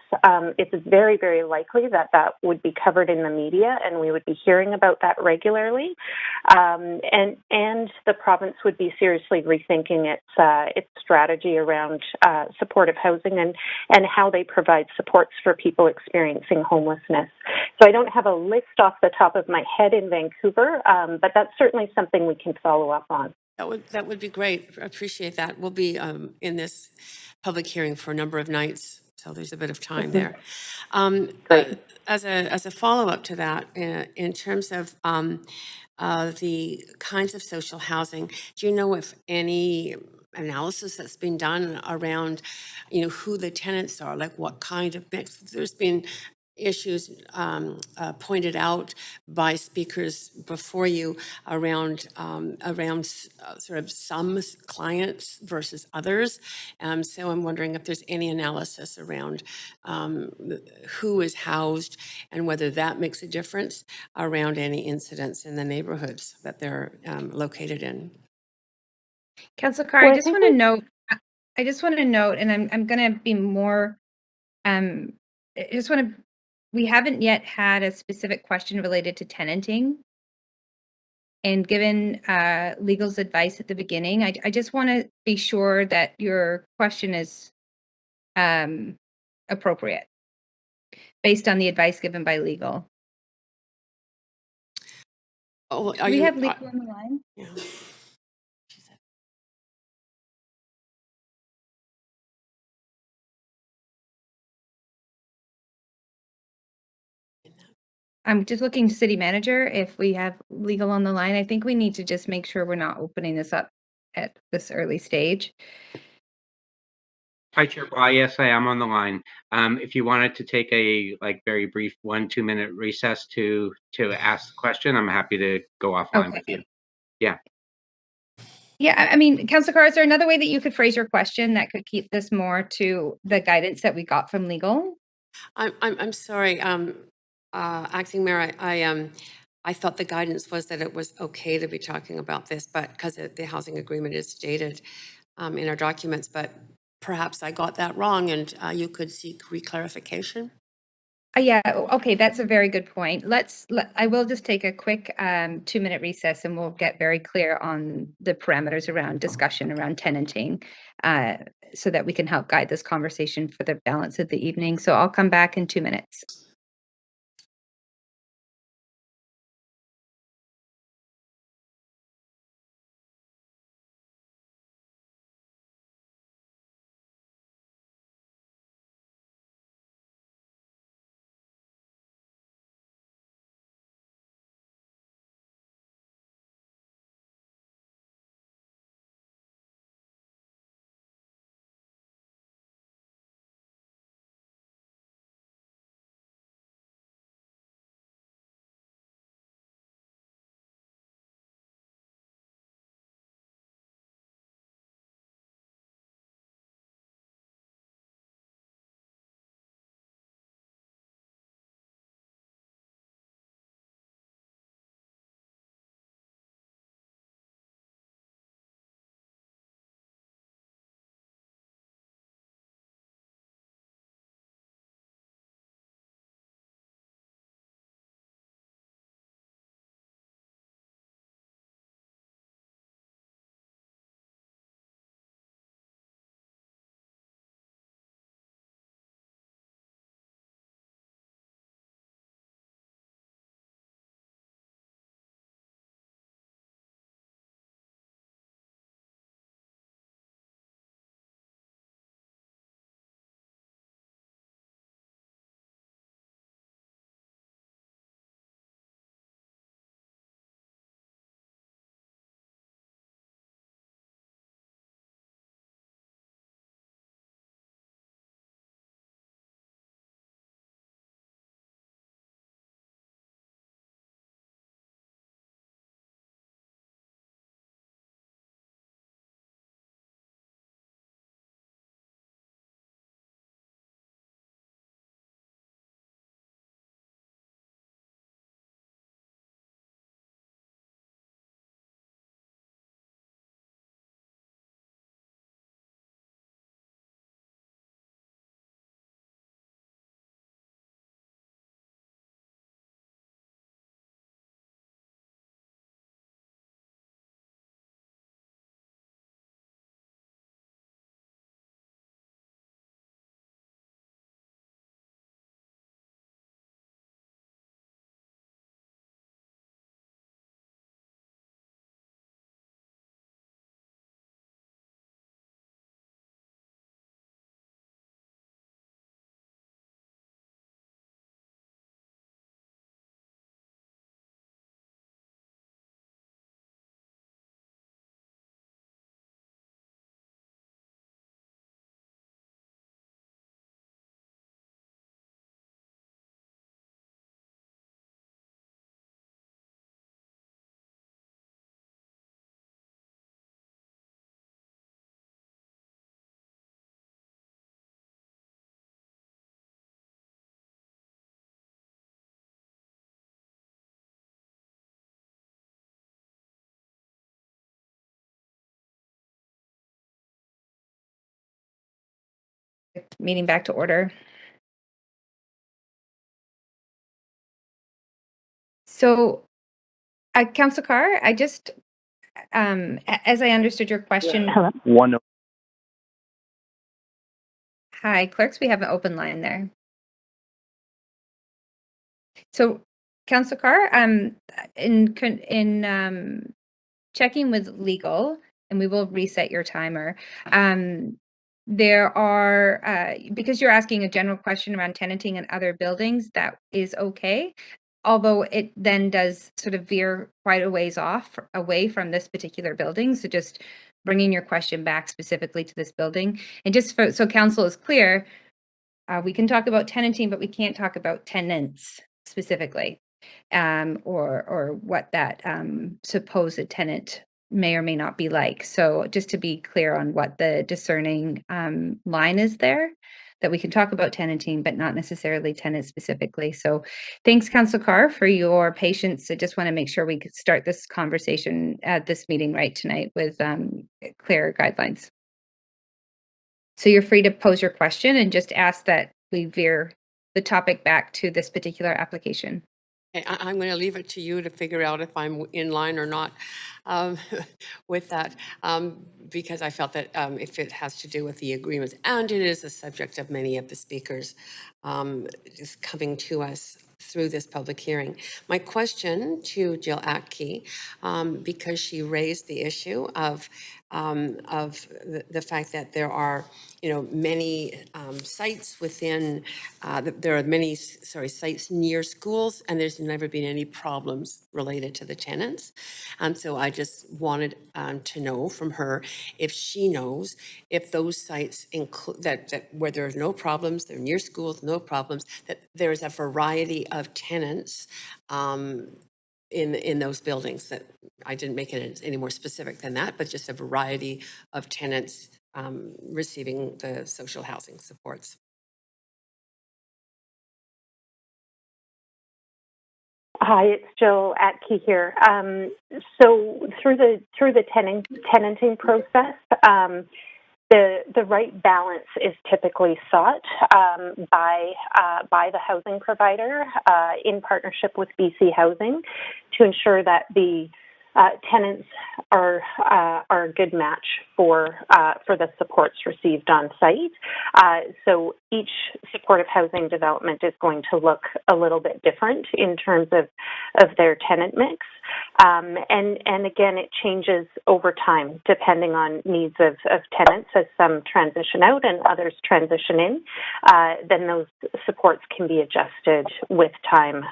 it's very, very likely that that would be covered in the media and we would be hearing about that regularly. And the province would be seriously rethinking its strategy around supportive housing and how they provide supports for people experiencing homelessness. So I don't have a list off the top of my head in Vancouver, but that's certainly something we can follow up on. That would be great. I appreciate that. We'll be in this public hearing for a number of nights, so there's a bit of time there. As a follow-up to that, in terms of the kinds of social housing, do you know if any analysis that's been done around, you know, who the tenants are, like what kind of mix? There's been issues pointed out by speakers before you around sort of some clients versus others. So I'm wondering if there's any analysis around who is housed and whether that makes a difference around any incidents in the neighborhoods that they're located in. Councillor Carr, Well, I just want to note, and I'm going to be more, I just want to, we haven't yet had a specific question related to tenanting. And given legal's advice at the beginning, I just want to be sure that your question is appropriate based on the advice given by legal. Oh, Do we have legal on the line? Yeah. I'm just looking to city manager if we have legal on the line. I think we need to just make sure we're not opening this up at this early stage. Hi, Chair Bly. Yes, I am on the line. If you wanted to take a very brief 1-2 minute recess to ask the question, I'm happy to go offline with you. Yeah. Yeah, I mean, Councillor Carr, is there another way that you could phrase your question that could keep this more to the guidance that we got from legal? I'm sorry, Acting Mayor, I thought the guidance was that it was okay to be talking about this, but because the housing agreement is stated in our documents, but perhaps I got that wrong and you could seek reclarification. Yeah, okay, that's a very good point. I will just take a quick 2-minute recess and we'll get very clear on the parameters around discussion around tenanting so that we can help guide this conversation for the balance of the evening. So I'll come back in 2 minutes. Meeting back to order. So, Councillor Carr, I just, as I understood your question. Hello. Hi, clerks, we have an open line there. So, Councillor Carr, in checking with legal, and we will reset your timer. There are, because you're asking a general question around tenanting in other buildings, that is okay. Although it then does sort of veer quite a ways away from this particular building. So just bringing your question back specifically to this building. And just so council is clear, we can talk about tenanting, but we can't talk about tenants specifically, or what that supposed tenant may or may not be like. So just to be clear on what the discerning line is there, that we can talk about tenanting, but not necessarily tenants specifically. So thanks, Councillor Carr, for your patience. I just want to make sure we could start this conversation at this meeting right tonight with clear guidelines. So you're free to pose your question and just ask that we veer the topic back to this particular application. I'm going to leave it to you to figure out if I'm in line or not with that, because I felt that if it has to do with the agreements, and it is a subject of many of the speakers just coming to us through this public hearing. My question to Jill Atke, because she raised the issue of the fact that there are, many sites within, there are many, sites near schools, and there's never been any problems related to the tenants. And so I just wanted to know from her if she knows if those sites include that where there's no problems, they're near schools, no problems, that there's a variety of tenants in those buildings. That I didn't make it any more specific than that, but just a variety of tenants receiving the social housing supports. Hi, it's Jill Atke here. So through the tenanting process, the right balance is typically sought by the housing provider in partnership with BC Housing to ensure that the tenants are a good match for the supports received on site. So each supportive housing development is going to look a little bit different in terms of their tenant mix. And again, it changes over time depending on needs of tenants. As some transition out and others transition in, then those supports can be adjusted with time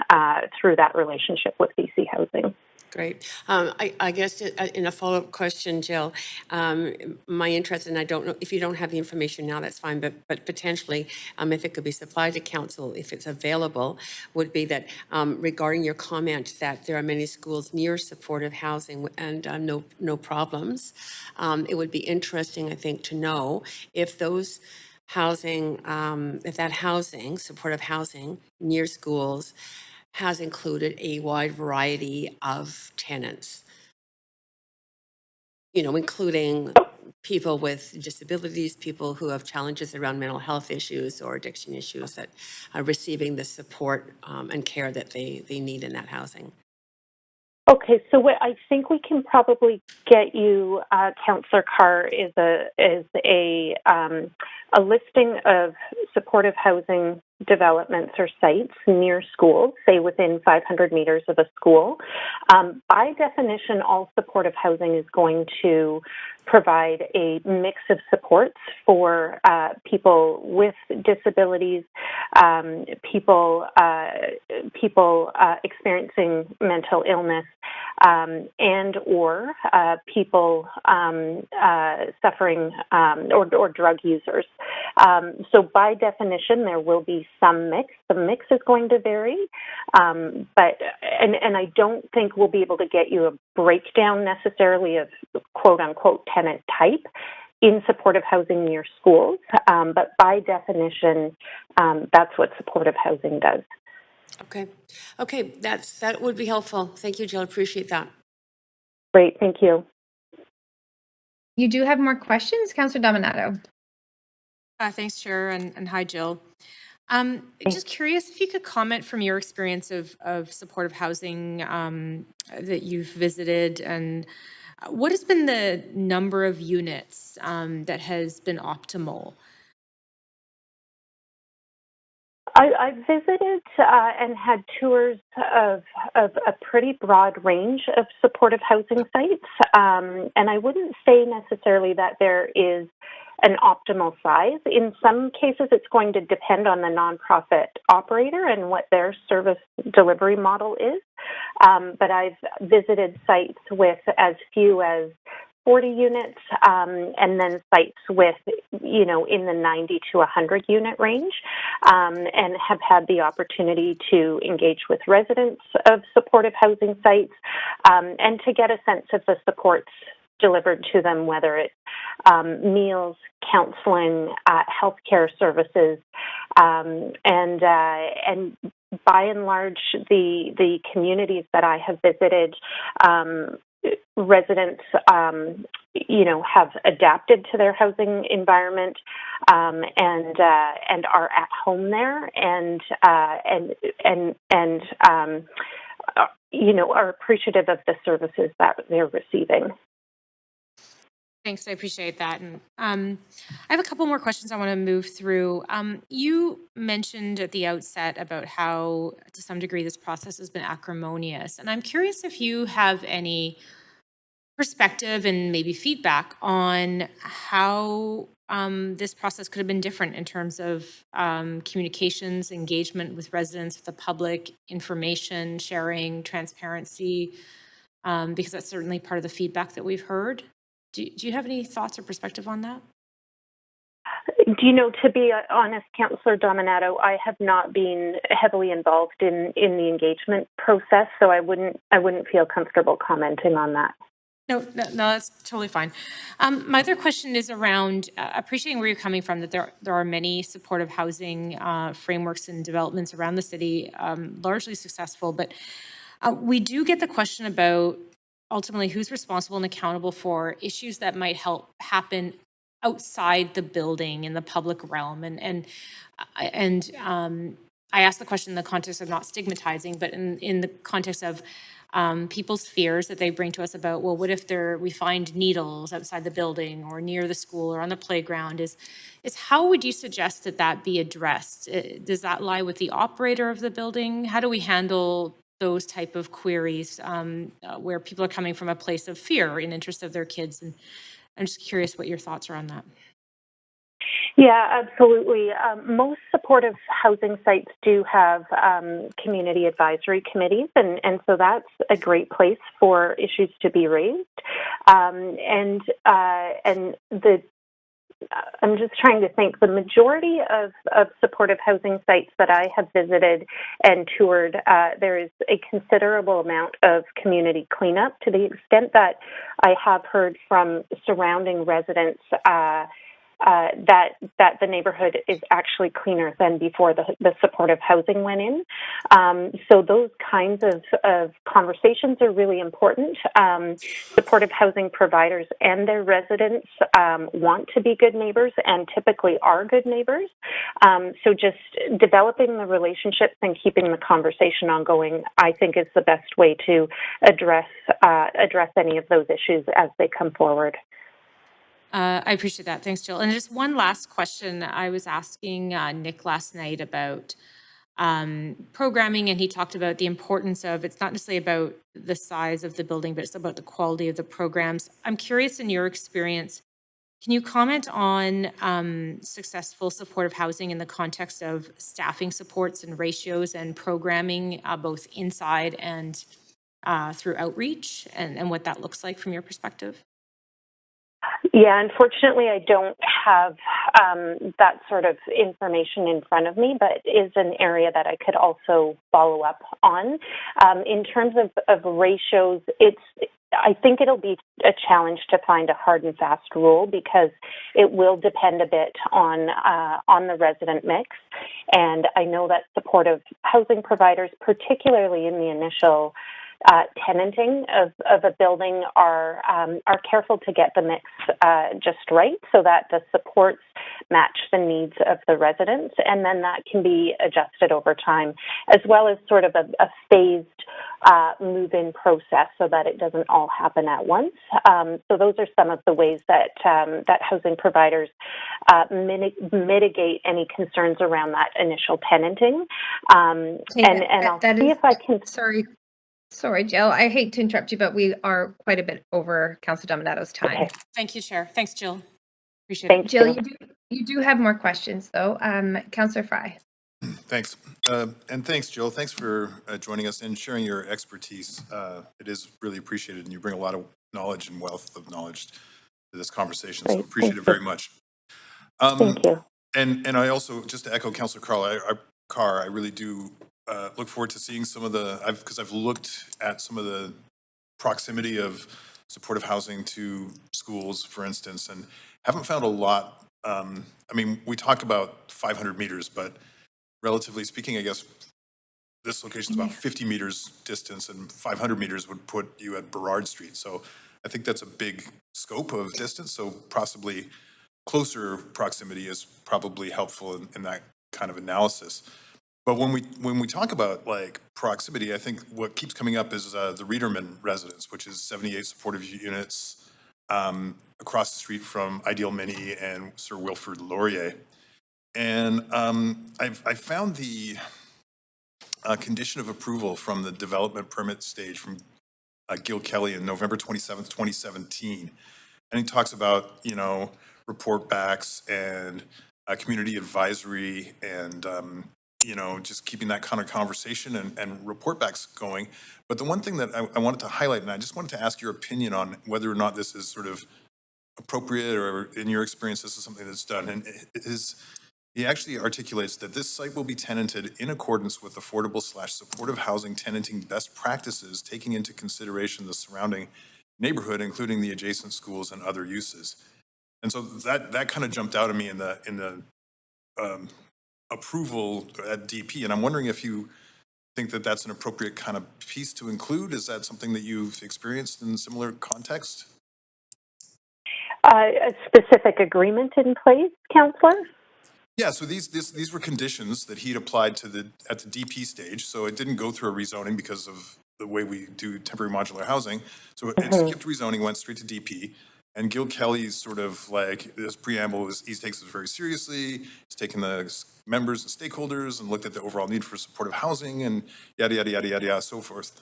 through that relationship with BC Housing. Great. I guess in a follow-up question, Jill, my interest, and I don't know if you don't have the information now, that's fine, but potentially, if it could be supplied to council, if it's available, would be that regarding your comment that there are many schools near supportive housing and no problems, it would be interesting, I think, to know if those housing, if that housing, supportive housing near schools, has included a wide variety of tenants, including people with disabilities, people who have challenges around mental health issues or addiction issues that are receiving the support and care that they need in that housing. Okay, so what I think we can probably get you, Councillor Carr, is a listing of supportive housing developments or sites near schools, say within 500 meters of a school. By definition, all supportive housing is going to provide a mix of supports for people with disabilities, people experiencing mental illness, and or people suffering or drug users. So by definition, there will be some mix. The mix is going to vary, but I don't think we'll be able to get you a breakdown necessarily of quote unquote tenant type in supportive housing near schools, but by definition, that's what supportive housing does. Okay, that would be helpful. Thank you, Jill. Appreciate that. Great, thank you. You do have more questions, Councillor Dominato? Thanks, Chair, and hi, Jill. Just curious if you could comment from your experience of supportive housing that you've visited, and what has been the number of units that has been optimal? I visited and had tours of a pretty broad range of supportive housing sites, and I wouldn't say necessarily that there is an optimal size. In some cases, it's going to depend on the nonprofit operator and what their service delivery model is, but I've visited sites with as few as 40 units, and then sites with, in the 90 to 100 unit range, and have had the opportunity to engage with residents of supportive housing sites, and to get a sense of the supports delivered to them, whether it's meals, counseling, healthcare services, and by and large, the communities that I have visited, residents, have adapted to their housing environment, and are at home there, and are appreciative of the services that they're receiving. Thanks, I appreciate that. And I have a couple more questions I want to move through. You mentioned at the outset about how, to some degree, this process has been acrimonious. And I'm curious if you have any perspective and maybe feedback on how this process could have been different in terms of communications, engagement with residents, with the public, information sharing, transparency, because that's certainly part of the feedback that we've heard. Do you have any thoughts or perspective on that? To be honest, Councillor Dominato, I have not been heavily involved in the engagement process, so I wouldn't feel comfortable commenting on that. No, that's totally fine. My other question is around appreciating where you're coming from, that there are many supportive housing frameworks and developments around the city, largely successful, but we do get the question about ultimately who's responsible and accountable for issues that might happen outside the building in the public realm. And I asked the question in the context of not stigmatizing, but in the context of people's fears that they bring to us about, well, what if we find needles outside the building or near the school or on the playground? Is how would you suggest that be addressed? Does that lie with the operator of the building? How do we handle those type of queries where people are coming from a place of fear in interest of their kids? And I'm just curious what your thoughts are on that. Yeah, absolutely. Most supportive housing sites do have community advisory committees, and so that's a great place for issues to be raised. I'm just trying to think. The majority of supportive housing sites that I have visited and toured, there is a considerable amount of community cleanup, to the extent that I have heard from surrounding residents that the neighborhood is actually cleaner than before the supportive housing went in. So those kinds of conversations are really important. Supportive housing providers and their residents want to be good neighbors and typically are good neighbors. So just developing the relationships and keeping the conversation ongoing, I think, is the best way to address any of those issues as they come forward. I appreciate that. Thanks, Jill. And just one last question. I was asking Nick last night about programming, and he talked about the importance of, it's not necessarily about the size of the building, but it's about the quality of the programs. I'm curious, in your experience, can you comment on successful supportive housing in the context of staffing supports and ratios and programming, both inside and through outreach, and what that looks like from your perspective? Yeah, unfortunately, I don't have that sort of information in front of me, but is an area that I could also follow up on. In terms of ratios, I think it'll be a challenge to find a hard and fast rule, because it will depend a bit on the resident mix. And I know that supportive housing providers, particularly in the initial tenanting of a building are careful to get the mix just right so that the supports match the needs of the residents, and then that can be adjusted over time, as well as sort of a phased move-in process so that it doesn't all happen at once. So those are some of the ways that that housing providers mitigate any concerns around that initial tenanting. And I'll see if I can. Sorry, Jill. I hate to interrupt you, but we are quite a bit over Councillor Dominato's time. Okay. Thank you, Chair. Thanks, Jill. Appreciate Thank it. Jill, you. you do have more questions, though. Councillor Fry. Thanks. And thanks, Jill. Thanks for joining us and sharing your expertise. It is really appreciated, and you bring a lot of knowledge and wealth of knowledge to this conversation, so Great. appreciate it very much. Thank you. And I also, just to echo Councillor Carr, I really do look forward to seeing some of the, because I've looked at some of the proximity of supportive housing to schools, for instance, and haven't found a lot. I mean, we talk about 500 meters, but relatively speaking, I guess this location is about 50 meters distance, and 500 meters would put you at Burrard Street. So I think that's a big scope of distance. So possibly closer proximity is probably helpful in that kind of analysis. But when we talk about like proximity, I think what keeps coming up is the Reederman residence, which is 78 supportive units across the street from Ideal Mini and Sir Wilfrid Laurier. And I found the condition of approval from the development permit stage from Gil Kelly in November 27th, 2017. And he talks about, you know, report backs and community advisory and, you know, just keeping that kind of conversation and report backs going. But the one thing that I wanted to highlight, and I just wanted to ask your opinion on whether or not this is sort of appropriate or in your experience, this is something that's done. And he actually articulates that this site will be tenanted in accordance with affordable/supportive housing tenanting best practices, taking into consideration the surrounding neighborhood, including the adjacent schools and other uses. And so that kind of jumped out at me in the approval at DP. And I'm wondering if you think that that's an appropriate kind of piece to include. Is that something that you've experienced in similar context? A specific agreement in place, Councillor? Yeah, so these were conditions that he'd applied at the DP stage. So it didn't go through a rezoning because of the way we do temporary modular housing. So it skipped rezoning, went straight to DP. And Gil Kelly's sort of like, this preamble is, he takes this very seriously. He's taken the members and stakeholders and looked at the overall need for supportive housing and yada, yada, yada, yada, yada, so forth.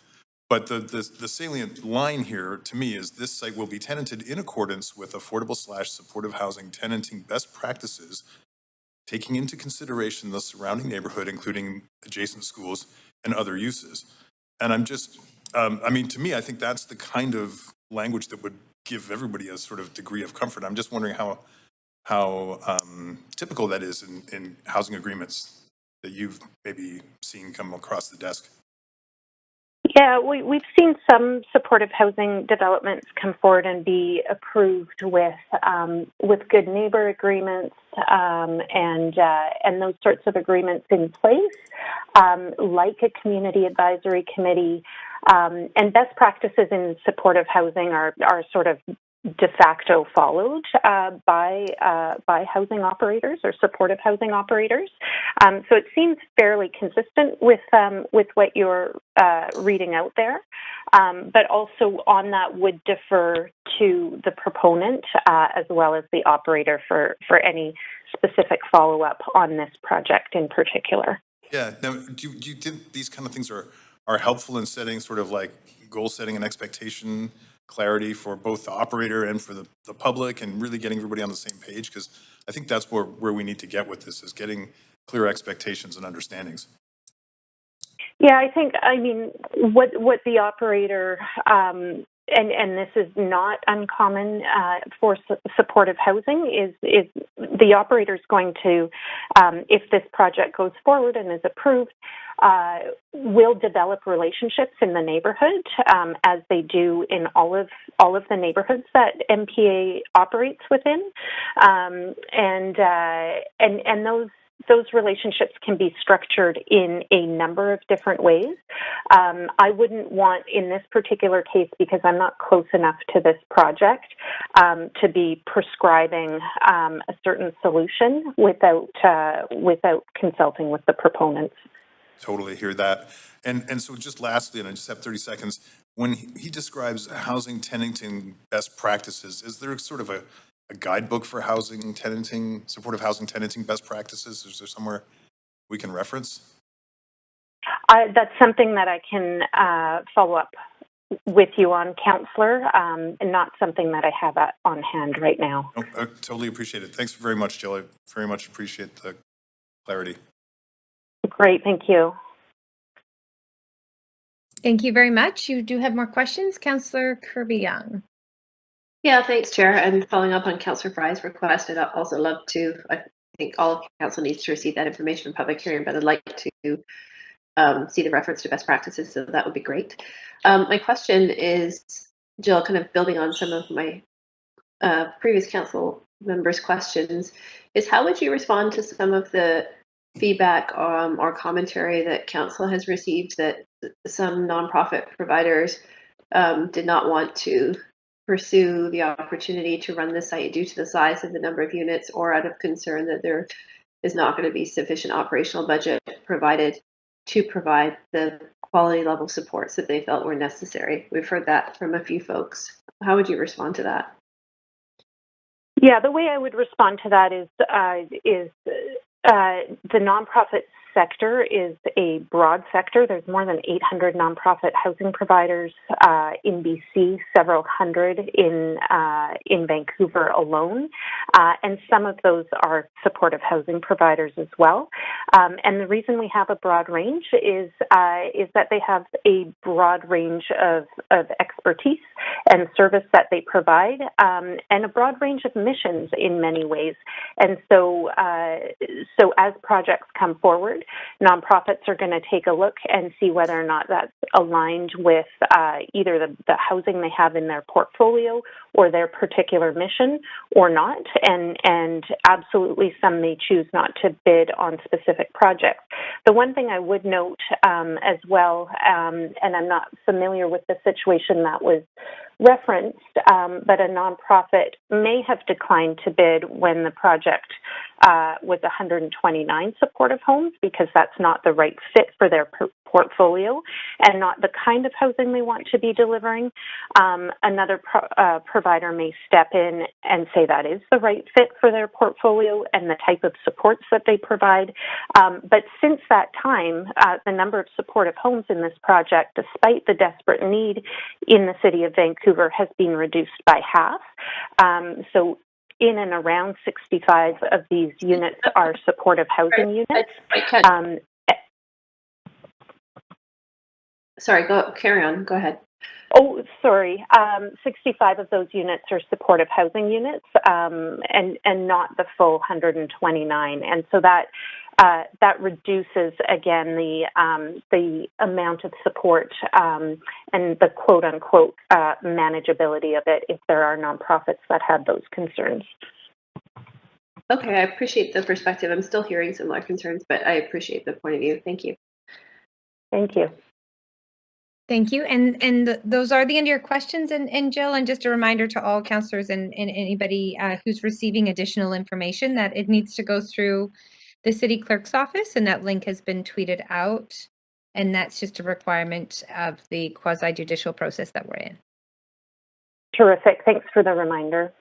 But the salient line here to me is this site will be tenanted in accordance with affordable/supportive housing tenanting best practices, taking into consideration the surrounding neighborhood, including adjacent schools and other uses. And I'm just, I mean, to me, I think that's the kind of language that would give everybody a sort of degree of comfort. I'm just wondering how typical that is in housing agreements that you've maybe seen come across the desk. Yeah, we've seen some supportive housing developments come forward and be approved with good neighbor agreements and those sorts of agreements in place, like a community advisory committee. And best practices in supportive housing are sort of de facto followed by housing operators or supportive housing operators. So it seems fairly consistent with what you're reading out there, but also on that would defer to the proponent as well as the operator for any specific follow-up on this project in particular. Yeah. Now, do you think these kind of things are helpful in setting sort of like goal setting and expectation clarity for both the operator and for the public and really getting everybody on the same page? Because I think that's where we need to get with this, is getting clear expectations and understandings. Yeah, I mean, what the operator, and this is not uncommon for supportive housing, is the operator is going to, if this project goes forward and is approved, will develop relationships in the neighborhood, as they do in all of the neighborhoods that MPA operates within, and those relationships can be structured in a number of different ways. I wouldn't want, in this particular case, because I'm not close enough to this project, to be prescribing a certain solution without consulting with the proponents. Totally hear that. And so just lastly, and I just have 30 seconds, when he describes housing tenanting best practices, is there sort of a guidebook for housing tenanting, supportive housing tenanting best practices? Is there somewhere we can reference? That's something that I can follow up with you on, Councillor, and not something that I have on hand right now. Oh, I totally appreciate it. Thanks very much, Jill. I very much appreciate the clarity. Great, thank you. Thank you very much. You do have more questions, Councillor Kirby-Young. Yeah, thanks, Chair. And following up on Councillor Fry's request, I'd also love to, I think all of council needs to receive that information in public hearing, but I'd like to see the reference to best practices, so that would be great. My question is, Jill, kind of building on some of my previous council members' questions, is how would you respond to some of the feedback or commentary that council has received that some nonprofit providers did not want to pursue the opportunity to run the site due to the size of the number of units, or out of concern that there is not going to be sufficient operational budget provided to provide the quality level supports that they felt were necessary? We've heard that from a few folks. How would you respond to that? Yeah, the way I would respond to that is the nonprofit sector is a broad sector. There's more than 800 nonprofit housing providers in BC, several hundred in Vancouver alone, and some of those are supportive housing providers as well. And the reason we have a broad range is that they have a broad range of expertise and service that they provide, and a broad range of missions in many ways. And so as projects come forward, nonprofits are going to take a look and see whether or not that's aligned with either the housing they have in their portfolio or their particular mission or not. And absolutely some may choose not to bid on specific projects. The one thing I would note as well, and I'm not familiar with the situation that was referenced, but a nonprofit may have declined to bid when the project was 129 supportive homes, because that's not the right fit for their portfolio and not the kind of housing they want to be delivering. Another provider may step in and say that is the right fit for their portfolio and the type of supports that they provide. But since that time, the number of supportive homes in this project, despite the desperate need in the city of Vancouver, has been reduced by half. So in and around 65 of these units are supportive housing units. Sorry, carry on. Go ahead. Oh, sorry. 65 of those units are supportive housing units, and not the full 129. And so that reduces again the amount of support and the quote unquote manageability of it if there are nonprofits that have those concerns. Okay, I appreciate the perspective. I'm still hearing similar concerns, but I appreciate the point of view. Thank you. Thank you. Thank you. And those are the end of your questions. And Jill, and just a reminder to all councillors and anybody who's receiving additional information that it needs to go through the city clerk's office, and that link has been tweeted out. And that's just a requirement of the quasi-judicial process that we're in. Terrific. Thanks for the reminder.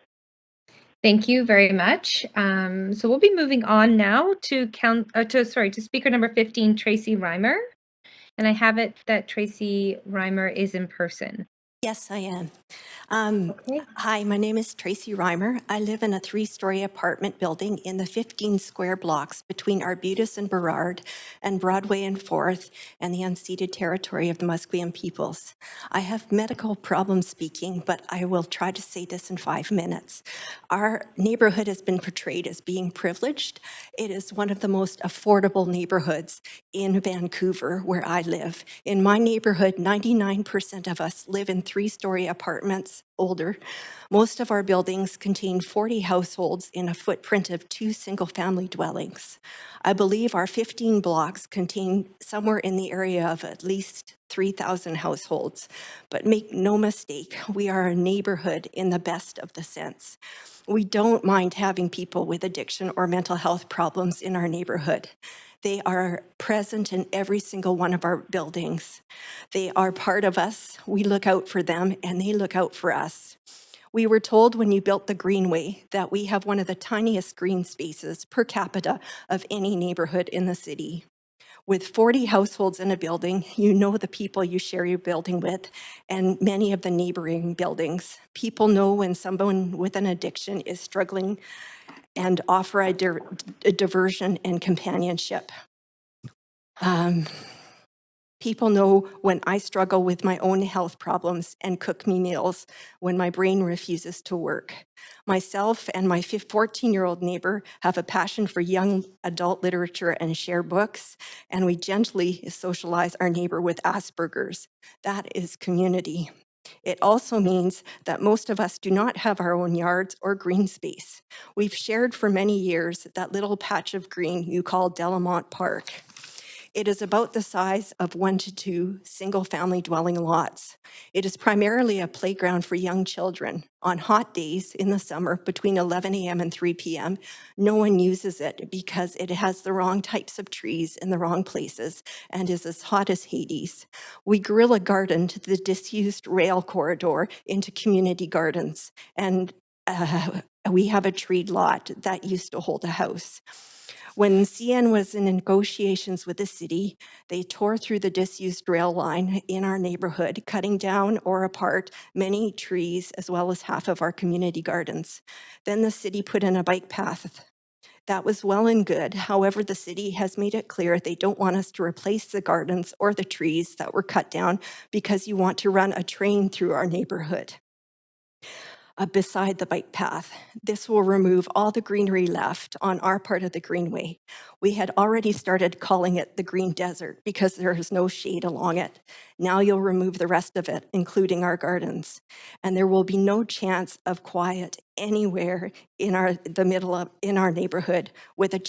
Thank you very much. So we'll be moving on now to speaker number 15, Tracy Reimer. And I have it that Tracy Reimer is in person. Yes, I am. Hi, my name is Tracy Reimer. I live in a 3-story apartment building in the 15 square blocks between Arbutus and Burrard and Broadway and 4th and the unceded territory of the Musqueam peoples. I have medical problems speaking, but I will try to say this in 5 minutes. Our neighborhood has been portrayed as being privileged. It is one of the most affordable neighborhoods in Vancouver where I live. In my neighborhood, 99% of us live in 3-story apartments older. Most of our buildings contain 40 households in a footprint of 2 single-family dwellings. I believe our 15 blocks contain somewhere in the area of at least 3,000 households. But make no mistake, we are a neighborhood in the best of the sense. We don't mind having people with addiction or mental health problems in our neighborhood. They are present in every single one of our buildings. They are part of us. We look out for them, and they look out for us. We were told when you built the Greenway that we have one of the tiniest green spaces per capita of any neighborhood in the city. With 40 households in a building, you know the people you share your building with and many of the neighboring buildings. People know when someone with an addiction is struggling and offer a diversion and companionship. People know when I struggle with my own health problems and cook me meals when my brain refuses to work. Myself and my 14-year-old neighbor have a passion for young adult literature and share books, and we gently socialize our neighbor with Asperger's. That is community. It also means that most of us do not have our own yards or green space. We've shared for many years that little patch of green you call Delamont Park. It is about the size of 1 to 2 single-family dwelling lots. It is primarily a playground for young children. On hot days in the summer, between 11 a.m. and 3 p.m., no one uses it because it has the wrong types of trees in the wrong places and is as hot as Hades. We guerrilla gardened the disused rail corridor into community gardens, and we have a treed lot that used to hold a house. When CN was in negotiations with the city, they tore through the disused rail line in our neighborhood, cutting down or apart many trees as well as half of our community gardens. Then the city put in a bike path. That was well and good. However, the city has made it clear they don't want us to replace the gardens or the trees that were cut down because you want to run a train through our neighborhood. Beside the bike path. This will remove all the greenery left on our part of the Greenway. We had already started calling it the Green Desert because there is no shade along it. Now you'll remove the rest of it, including our gardens. And there will be no chance of quiet anywhere in our neighborhood with a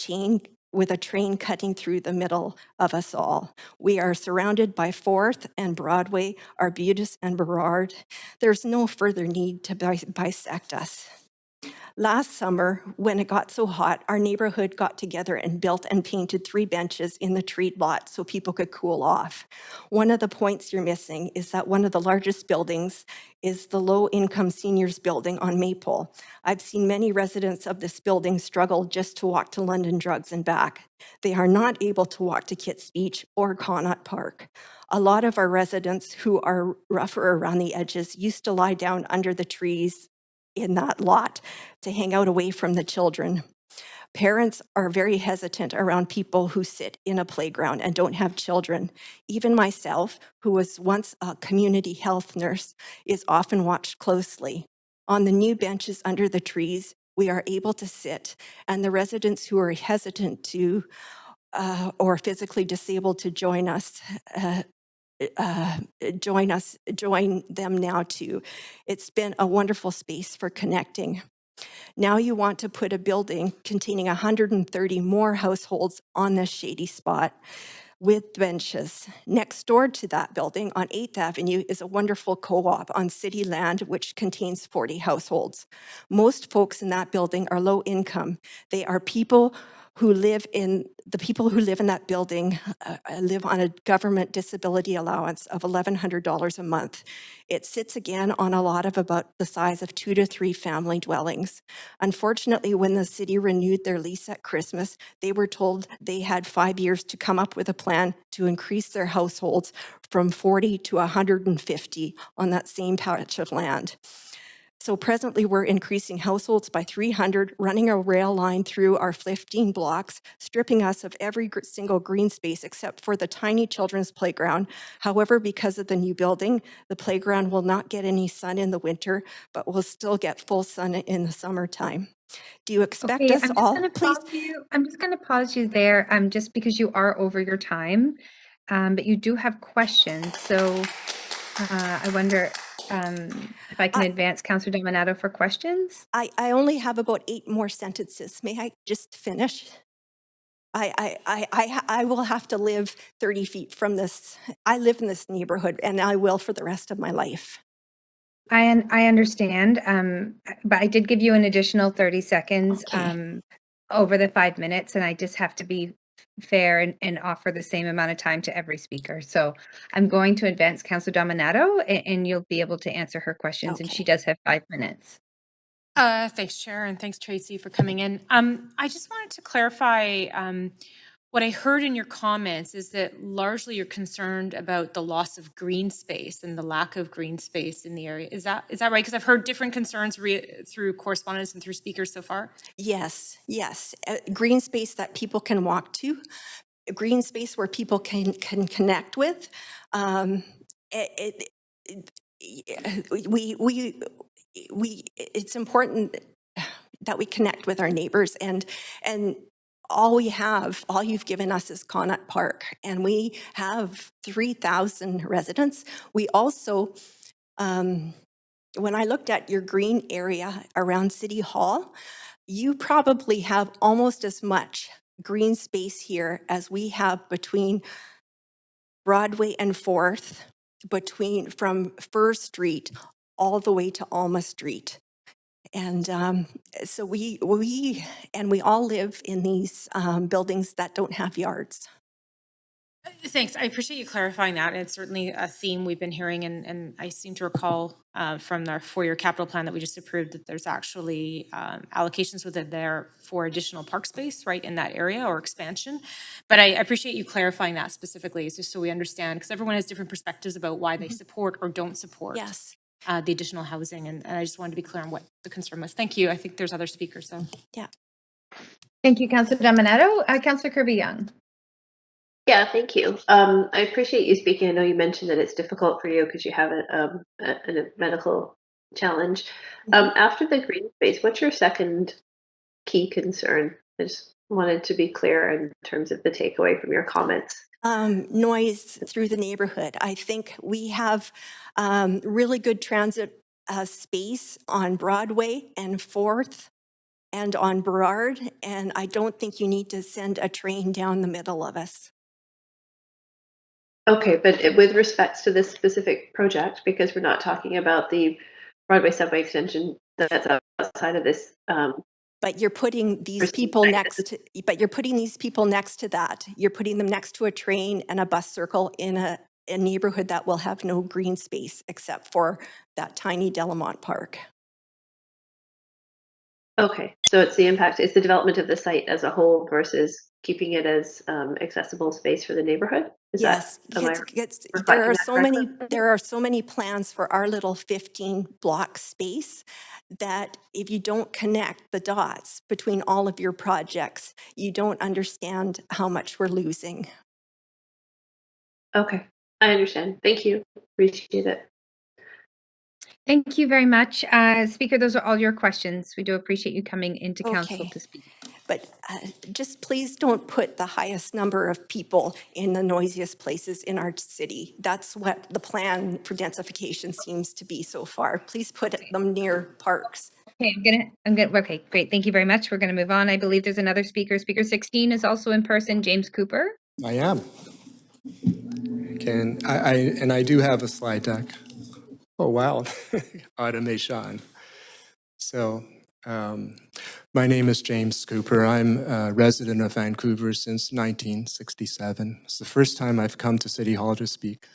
train cutting through the middle of us all. We are surrounded by 4th and Broadway, Arbutus and Burrard. There's no further need to bisect us. Last summer, when it got so hot, our neighborhood got together and built and painted 3 benches in the treed lot so people could cool off. One of the points you're missing is that one of the largest buildings is the low-income seniors building on Maple. I've seen many residents of this building struggle just to walk to London Drugs and back. They are not able to walk to Kitts Beach or Connaught Park. A lot of our residents who are rougher around the edges used to lie down under the trees in that lot to hang out away from the children. Parents are very hesitant around people who sit in a playground and don't have children. Even myself, who was once a community health nurse, is often watched closely. On the new benches under the trees, we are able to sit, and the residents who are hesitant to or physically disabled to join them now too. It's been a wonderful space for connecting. Now you want to put a building containing 130 more households on this shady spot with benches. Next door to that building on 8th Avenue is a wonderful co-op on city land which contains 40 households. Most folks in that building are low income. They are people who live in that building live on a government disability allowance of $1,100 a month. It sits again on a lot of about the size of 2 to 3 family dwellings. Unfortunately, when the city renewed their lease at Christmas, they were told they had 5 years to come up with a plan to increase their households from 40 to 150 on that same patch of land. So presently, we're increasing households by 300, running a rail line through our 15 blocks, stripping us of every single green space except for the tiny children's playground. However, because of the new building, the playground will not get any sun in the winter, but will still get full sun in the summertime. Do you expect us all? I'm just going to pause you there, just because you are over your time, but you do have questions. So I wonder If I can advance Councillor Dominato for questions. I only have about 8 more sentences. May I just finish? I will have to live 30 feet from this. I live in this neighborhood and I will for the rest of my life. I understand, but I did give you an additional 30 seconds over the 5 minutes, and I just have to be fair and offer the same amount of time to every speaker. So I'm going to advance Councillor Dominato, and you'll be able to answer her questions, and she does have 5 minutes. Thanks, Chair, and thanks, Tracy, for coming in. I just wanted to clarify what I heard in your comments is that largely you're concerned about the loss of green space and the lack of green space in the area. Is that right? Because I've heard different concerns through correspondence and through speakers so far. Yes, yes. Green space that people can walk to, green space where people can connect with. It's important that we connect with our neighbors, and all you've given us is Connaught Park, and we have 3,000 residents. We also, when I looked at your green area around City Hall, you probably have almost as much green space here as we have between Broadway and 4th, from Fur Street all the way to Alma Street. And so we all live in these buildings that don't have yards. Thanks. I appreciate you clarifying that. It's certainly a theme we've been hearing, and I seem to recall from our 4-year capital plan that we just approved that there's actually allocations within there for additional park space right in that area or expansion. But I appreciate you clarifying that specifically, just so we understand, because everyone has different perspectives about why they support or don't support the additional housing, and I just wanted to be clear on what the concern was. Thank you. I think there's other speakers, so. Yeah. Thank you, Councillor Dominato. Councillor Kirby-Young. Yeah, thank you. I appreciate you speaking. I know you mentioned that it's difficult for you because you have a medical challenge. After the green space, what's your second key concern? I just wanted to be clear in terms of the takeaway from your comments. Noise through the neighborhood. I think we have really good transit space on Broadway and 4th and on Burrard, and I don't think you need to send a train down the middle of us. Okay, but with respects to this specific project, because we're not talking about the Broadway subway extension that's outside of this. But you're putting these people next to. But you're putting these people next to that. You're putting them next to a train and a bus circle in a neighborhood that will have no green space except for that tiny Delamont Park. Okay, so it's the impact, it's the development of the site as a whole versus keeping it as accessible space for the neighborhood? Yes, there are so many plans for our little 15-block space that if you don't connect the dots between all of your projects, you don't understand how much we're losing. Okay, I understand. Thank you. Appreciate it. Thank you very much. Speaker, those are all your questions. We do appreciate you coming into council to speak. But just please don't put the highest number of people in the noisiest places in our city. That's what the plan for densification seems to be so far. Please put them near parks. Okay, okay, great. Thank you very much. We're gonna move on. I believe there's another speaker. Speaker 16 is also in person, James Cooper. I am. I do have a slide deck. Oh, wow. Automation. So, my name is James Cooper. I'm a resident of Vancouver since 1967. It's the first time I've come to City Hall to speak.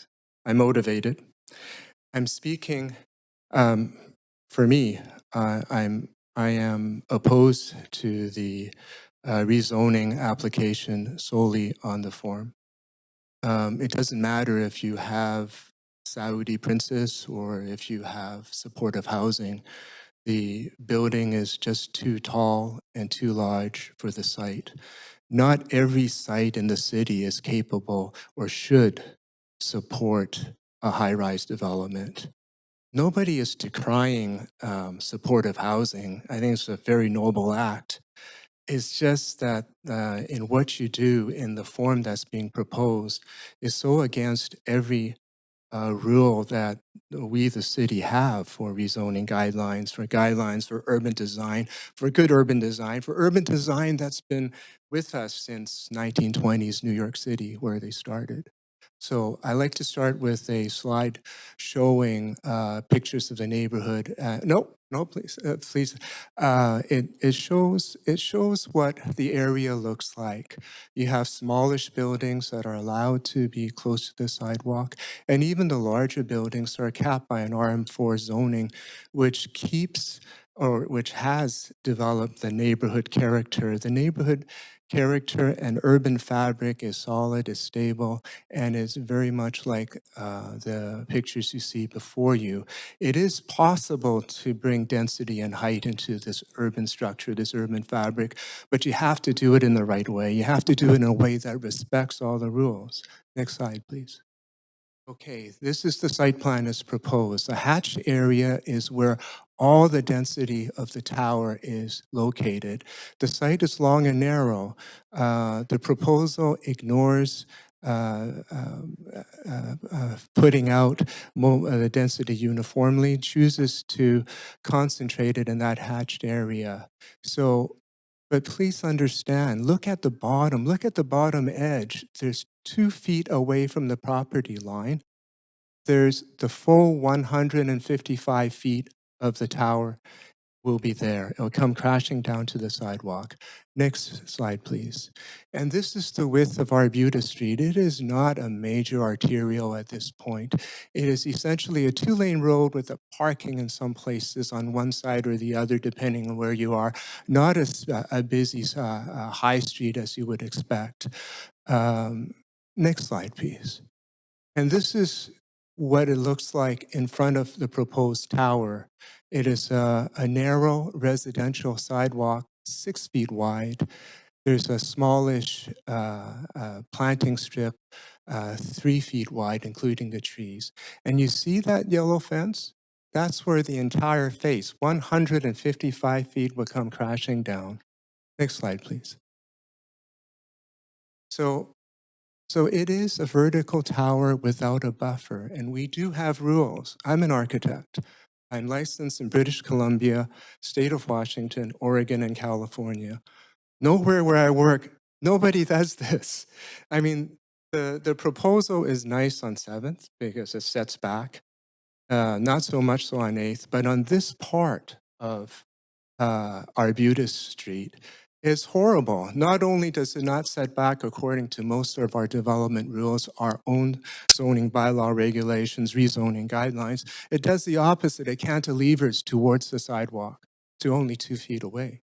I'm motivated. I'm speaking, for me, I am opposed to the rezoning application solely on the form. It doesn't matter if you have Saudi princess or if you have supportive housing. The building is just too tall and too large for the site. Not every site in the city is capable or should support a high-rise development. Nobody is decrying supportive housing. I think it's a very noble act. It's just that in what you do in the form that's being proposed is so against every rule that we, the city, have for rezoning guidelines, for urban design, for good urban design, for urban design that's been with us since 1920s New York City, where they started. So I like to start with a slide showing pictures of the neighborhood. No, please, please. It shows what the area looks like. You have smallish buildings that are allowed to be close to the sidewalk, and even the larger buildings are capped by an RM4 zoning, which keeps or which has developed the neighborhood character. The neighborhood character and urban fabric is solid, is stable, and is very much like the pictures you see before you. It is possible to bring density and height into this urban structure, this urban fabric, but you have to do it in the right way. You have to do it in a way that respects all the rules. Next slide, please. Okay, this is the site plan as proposed. The hatched area is where all the density of the tower is located. The site is long and narrow. The proposal ignores putting out the density uniformly, chooses to concentrate it in that hatched area. So, but please understand, look at the bottom edge. There's 2 feet away from the property line. There's the full 155 feet of the tower will be there. It'll come crashing down to the sidewalk. Next slide, please. And this is the width of Arbutus Street. It is not a major arterial at this point. It is essentially a 2-lane road with a parking in some places on one side or the other, depending on where you are. Not a busy high street as you would expect. Next slide, please. And this is what it looks like in front of the proposed tower. It is a narrow residential sidewalk, 6 feet wide. There's a smallish planting strip, 3 feet wide, including the trees. And you see that yellow fence? That's where the entire face, 155 feet, will come crashing down. Next slide, please. So it is a vertical tower without a buffer, and we do have rules. I'm an architect. I'm licensed in British Columbia, state of Washington, Oregon, and California. Nowhere where I work, nobody does this. I mean, the proposal is nice on 7th because it sets back, not so much so on 8th, but on this part of Arbutus Street, is horrible. Not only does it not set back according to most of our development rules, our own zoning bylaw regulations, rezoning guidelines, it does the opposite. It cantilevers towards the sidewalk to only 2 feet away.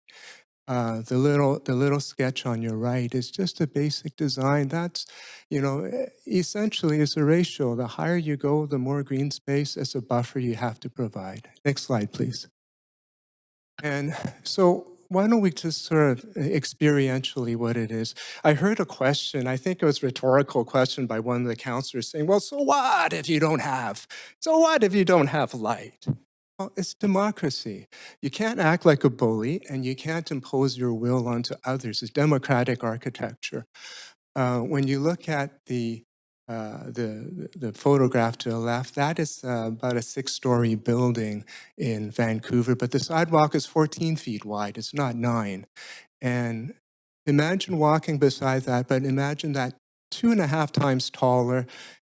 The little sketch on your right is just a basic design. That's, essentially it's a ratio. The higher you go, the more green space as a buffer you have to provide. Next slide, please. And so why don't we just sort of experientially what it is? I heard a question, I think it was a rhetorical question by one of the counselors saying, well, so what if you don't have light? Well, it's democracy. You can't act like a bully and you can't impose your will onto others. It's democratic architecture. When you look at the photograph to the left, that is about a 6-story building in Vancouver, but the sidewalk is 14 feet wide. It's not 9. And imagine walking beside that, but imagine that 2.5 times taller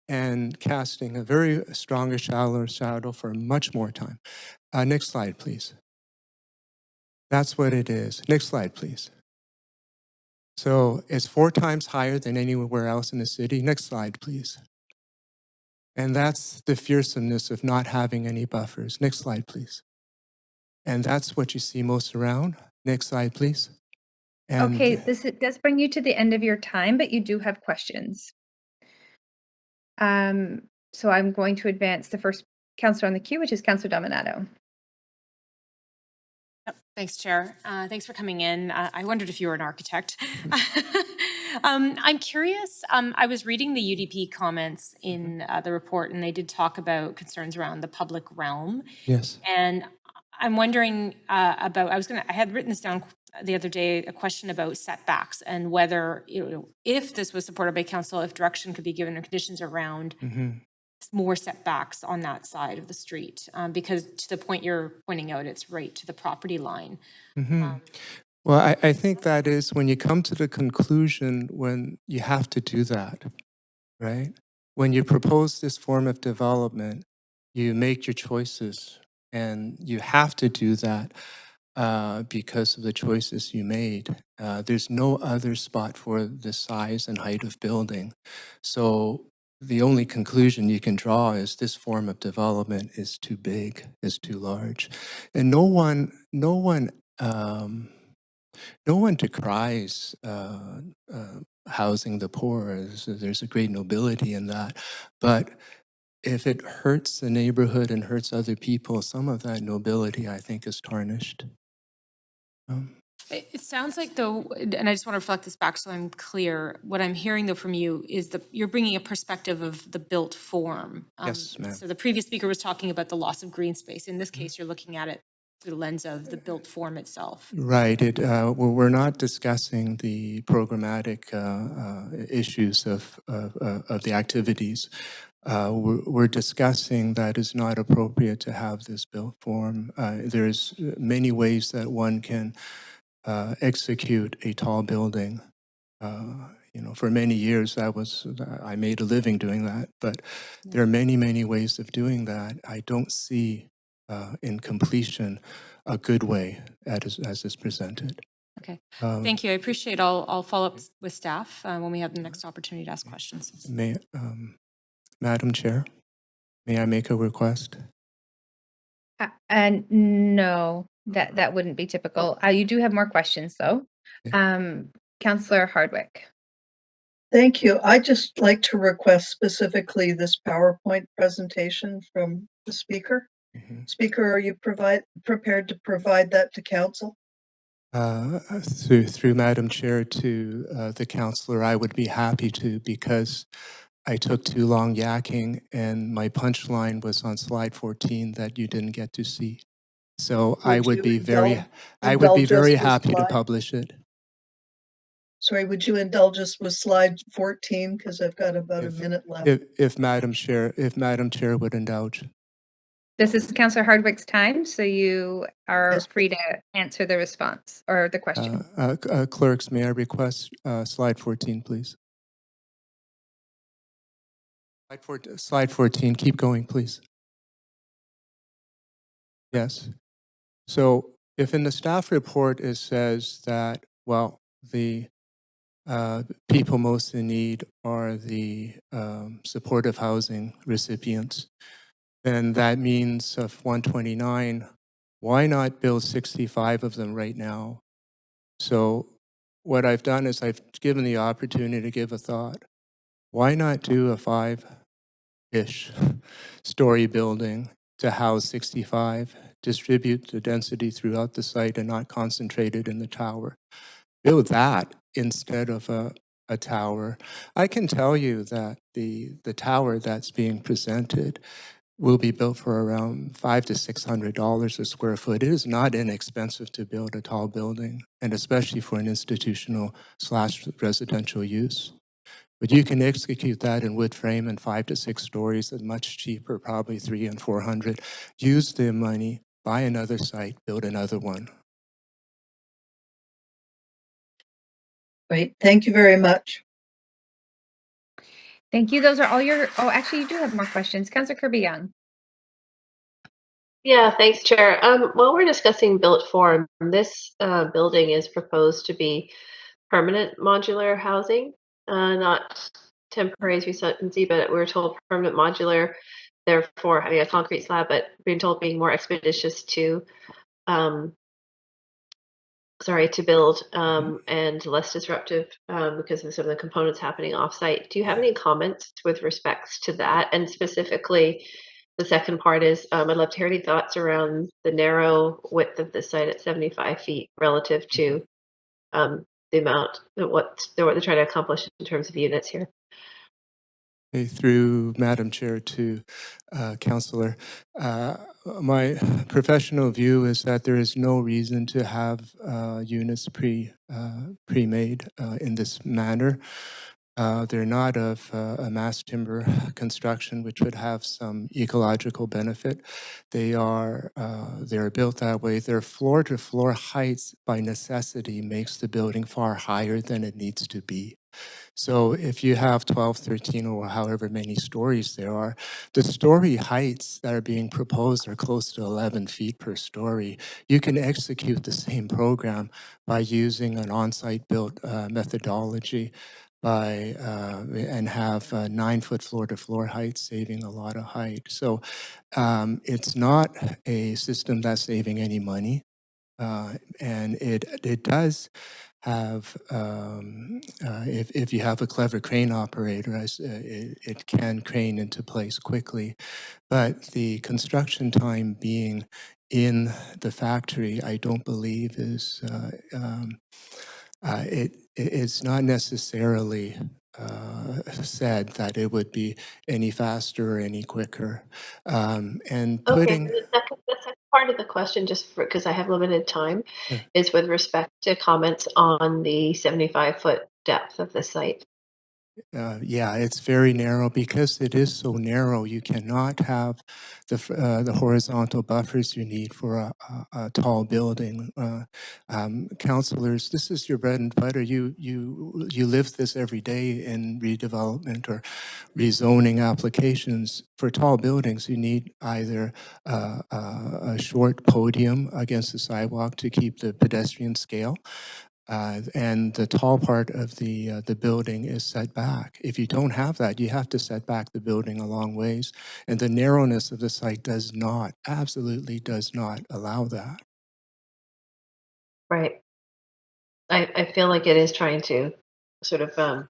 and casting a very stronger shadow for much more time. Next slide, please. That's what it is. Next slide, please. So it's 4 times higher than anywhere else in the city. Next slide, please. And that's the fearsomeness of not having any buffers. Next slide, please. And that's what you see most around. Next slide, please. And Okay, it does bring you to the end of your time, but you do have questions. So I'm going to advance the first counselor on the queue, which is Counselor Dominato. Yep, thanks, Chair. Thanks for coming in. I wondered if you were an architect. I'm curious. I was reading the UDP comments in the report, and they did talk about concerns around the public realm. Yes. And I'm wondering about. I had written this down the other day, a question about setbacks and whether, if this was supported by council, if direction could be given or conditions around more setbacks on that side of the street, because to the point you're pointing out, it's right to the property line. Well, I think that is when you come to the conclusion when you have to do that, right? When you propose this form of development, you make your choices, and you have to do that because of the choices you made. There's no other spot for the size and height of building. So the only conclusion you can draw is this form of development is too big, is too large. And no one decries housing the poor. There's a great nobility in that. But if it hurts the neighborhood and hurts other people, some of that nobility, I think, is tarnished. It sounds like, though, and I just want to reflect this back so I'm clear, what I'm hearing, though, from you is you're bringing a perspective of the built form. Yes, ma'am. So the previous speaker was talking about the loss of green space. In this case, you're looking at it through the lens of the built form itself. Right. We're not discussing the programmatic issues of the activities. We're discussing that it's not appropriate to have this built form. There's many ways that one can execute a tall building. For many years, I made a living doing that. But there are many, many ways of doing that. I don't see in completion a good way as is presented. Okay. Thank you. I appreciate it. I'll follow up with staff when we have the next opportunity to ask questions. Madam Chair, may I make a request? And no, that wouldn't be typical. You do have more questions, though. Councillor Hardwick. Thank you. I'd just like to request specifically this PowerPoint presentation from the speaker. Speaker, are you prepared to provide that to council? Through Madam Chair to the councillor, I would be happy to, because I took too long yakking and my punchline was on slide 14 that you didn't get to see. So I would be very happy to publish it. Sorry, would you indulge us with slide 14? Because I've got about a minute left. If Madam Chair would indulge. This is Councillor Hardwick's time, so you are free to answer the response or the question. Clerks, may I request slide 14, please? Slide 14, keep going, please. Yes. So if in the staff report it says that, well, the people most in need are the supportive housing recipients, then that means of 129, why not build 65 of them right now? So what I've done is I've given the opportunity to give a thought. Why not do a 5-ish story building to house 65, distribute the density throughout the site and not concentrate it in the tower? Build that instead of a tower. I can tell you that the tower that's being presented will be built for around $500 to $600 a square foot. It is not inexpensive to build a tall building, and especially for an institutional/residential use. But you can execute that in wood frame and 5 to 6 stories at much cheaper, probably $300 and $400. Use the money, buy another site, build another one. Great, thank you very much. Thank you. Those are all your, actually you do have more questions. Councillor Kirby-Young. Yeah, thanks, Chair. While we're discussing built form, this building is proposed to be permanent modular housing, not temporary as we see, but we were told permanent modular, therefore having a concrete slab, but being told being more expeditious to build and less disruptive because of some of the components happening off-site. Do you have any comments with respects to that? And specifically, the second part is I'd love to hear any thoughts around the narrow width of the site at 75 feet relative to the amount of what they're trying to accomplish in terms of units here. Through Madam Chair to Councillor, my professional view is that there is no reason to have units pre-made in this manner. They're not of a mass timber construction, which would have some ecological benefit. They're built that way. Their floor-to-floor heights, by necessity, makes the building far higher than it needs to be. So if you have 12, 13, or however many stories there are, the story heights that are being proposed are close to 11 feet per story. You can execute the same program by using an on-site built methodology and have 9-foot floor-to-floor height, saving a lot of height. So it's not a system that's saving any money. And it does have, if you have a clever crane operator, it can crane into place quickly. But the construction time being in the factory, I don't believe it's not necessarily said that it would be any faster or any quicker. And Okay, putting... the second part of the question, just because I have limited time, Sure. is with respect to comments on the 75-foot depth of the site. Yeah, it's very narrow. Because it is so narrow, you cannot have the horizontal buffers you need for a tall building. Councillors, this is your bread and butter. You live this every day in redevelopment or rezoning applications. For tall buildings, you need either a short podium against the sidewalk to keep the pedestrian scale, and the tall part of the building is set back. If you don't have that, you have to set back the building a long ways, and the narrowness of the site does not, absolutely does not allow that. Right. I feel like it is trying to sort of,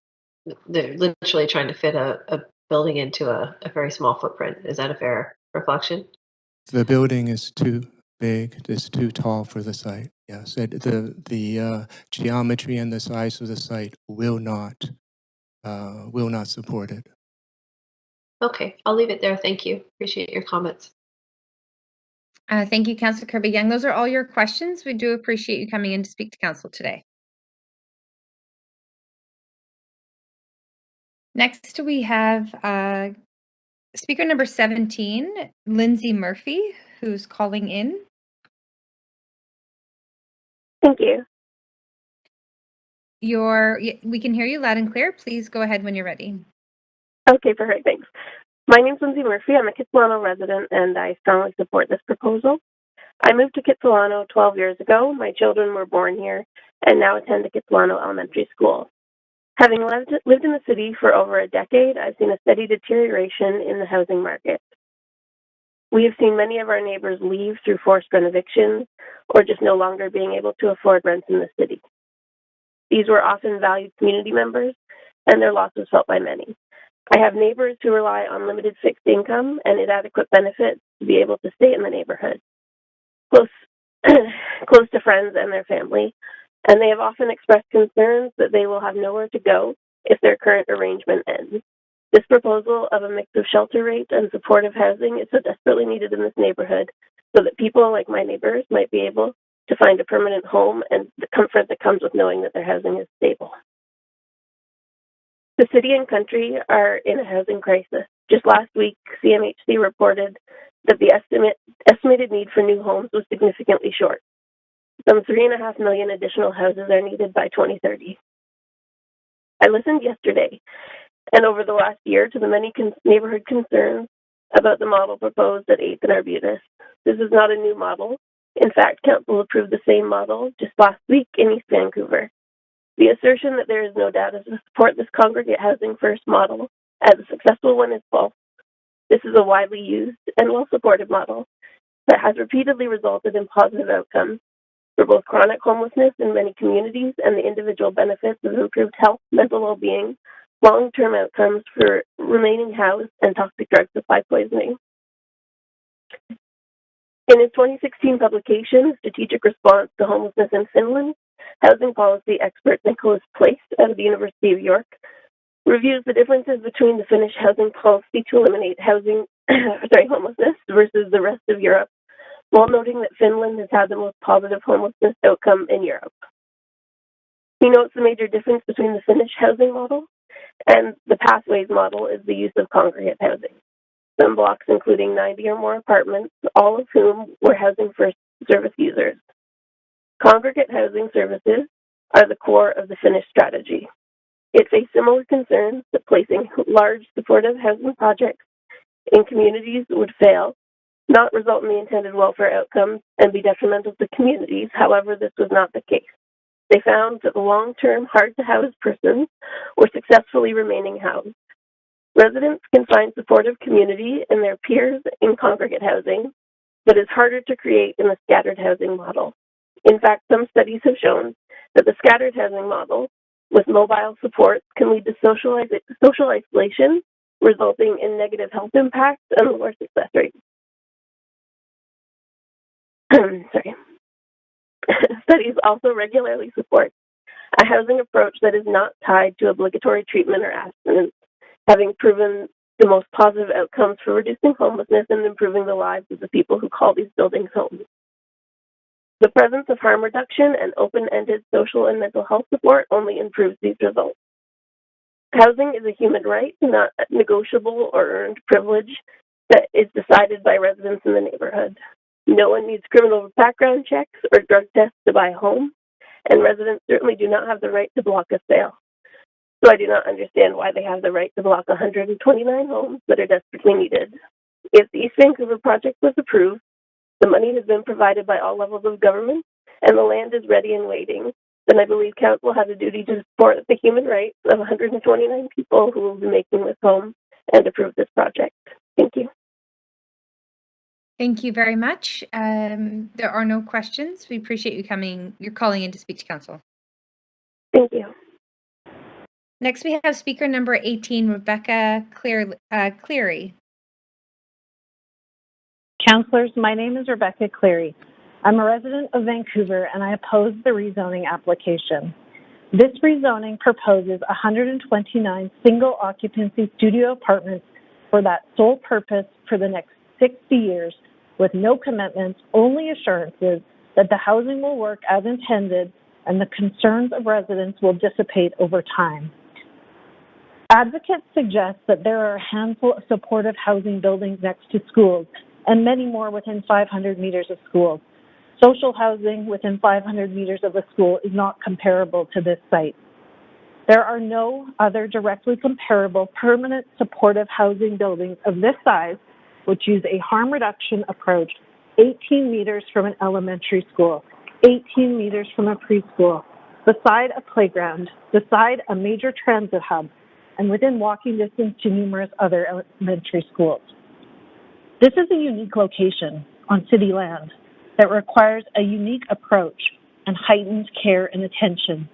they're literally trying to fit a building into a very small footprint. Is that a fair reflection? The building is too big, it's too tall for the site. Yes, the geometry and the size of the site will not support it. Okay, I'll leave it there. Thank you. Appreciate your comments. Thank you, Councillor Kirby-Young. Those are all your questions. We do appreciate you coming in to speak to Council today. Next, we have speaker number 17, Lindsay Murphy, who's calling in. Thank you. We can hear you loud and clear. Please go ahead when you're ready. Okay, perfect. Thanks. My name's Lindsay Murphy. I'm a Kitsilano resident, and I strongly support this proposal. I moved to Kitsilano 12 years ago. My children were born here and now attend the Kitsilano Elementary School. Having lived in the city for over a decade, I've seen a steady deterioration in the housing market. We have seen many of our neighbors leave through forced rent evictions or just no longer being able to afford rents in the city. These were often valued community members, and their loss was felt by many. I have neighbors who rely on limited fixed income and inadequate benefits to be able to stay in the neighborhood, close to friends and their family, and they have often expressed concerns that they will have nowhere to go if their current arrangement ends. This proposal of a mix of shelter rate and supportive housing is so desperately needed in this neighborhood so that people like my neighbors might be able to find a permanent home and the comfort that comes with knowing that their housing is stable. The city and country are in a housing crisis. Just last week, CMHC reported that the estimated need for new homes was significantly short. Some 3.5 million additional houses are needed by 2030. I listened yesterday and over the last year to the many neighborhood concerns about the model proposed at 8th and Arbutus. This is not a new model. In fact, Council approved the same model just last week in East Vancouver. The assertion that there is no data to support this congregate housing first model as a successful one is false. This is a widely used and well-supported model that has repeatedly resulted in positive outcomes for both chronic homelessness in many communities and the individual benefits of improved health, mental well-being, long-term outcomes for remaining housed, and toxic drug supply poisoning. In his 2016 publication, Strategic Response to Homelessness in Finland, housing policy expert Nicholas Place out of the University of York reviews the differences between the Finnish housing policy to eliminate homelessness versus the rest of Europe, while noting that Finland has had the most positive homelessness outcome in Europe. He notes the major difference between the Finnish housing model And the pathways model is the use of congregate housing. Some blocks including 90 or more apartments, all of whom were housing first service users. Congregate housing services are the core of the Finnish strategy. It faced similar concerns that placing large supportive housing projects in communities would fail, not result in the intended welfare outcomes, and be detrimental to communities. However, this was not the case. They found that the long-term, hard-to-house persons were successfully remaining housed. Residents can find supportive community in their peers in congregate housing that is harder to create in the scattered housing model. In fact, some studies have shown that the scattered housing model with mobile supports can lead to social isolation, resulting in negative health impacts and lower success rates. Sorry. Studies also regularly support a housing approach that is not tied to obligatory treatment or abstinence, having proven the most positive outcomes for reducing homelessness and improving the lives of the people who call these buildings homes. The presence of harm reduction and open-ended social and mental health support only improves these results. Housing is a human right, not a negotiable or earned privilege that is decided by residents in the neighborhood. No one needs criminal background checks or drug tests to buy a home, and residents certainly do not have the right to block a sale. So I do not understand why they have the right to block 129 homes that are desperately needed. If the East Vancouver project was approved, the money has been provided by all levels of government, and the land is ready and waiting, then I believe Council has a duty to support the human rights of 129 people who will be making this home and approve this project. Thank you. Thank you very much. There are no questions. We appreciate you coming. You're calling in to speak to Council. Thank you. Next, we have speaker number 18, Rebecca Cleary. Councillors, my name is Rebecca Cleary. I'm a resident of Vancouver and I oppose the rezoning application. This rezoning proposes 129 single occupancy studio apartments for that sole purpose for the next 60 years with no commitments, only assurances that the housing will work as intended and the concerns of residents will dissipate over time. Advocates suggest that there are a handful of supportive housing buildings next to schools and many more within 500 meters of schools. Social housing within 500 meters of a school is not comparable to this site. There are no other directly comparable permanent supportive housing buildings of this size which use a harm reduction approach 18 meters from an elementary school, 18 meters from a preschool, beside a playground, beside a major transit hub, and within walking distance to numerous other elementary schools. This is a unique location on city land that requires a unique approach and heightened care and attention.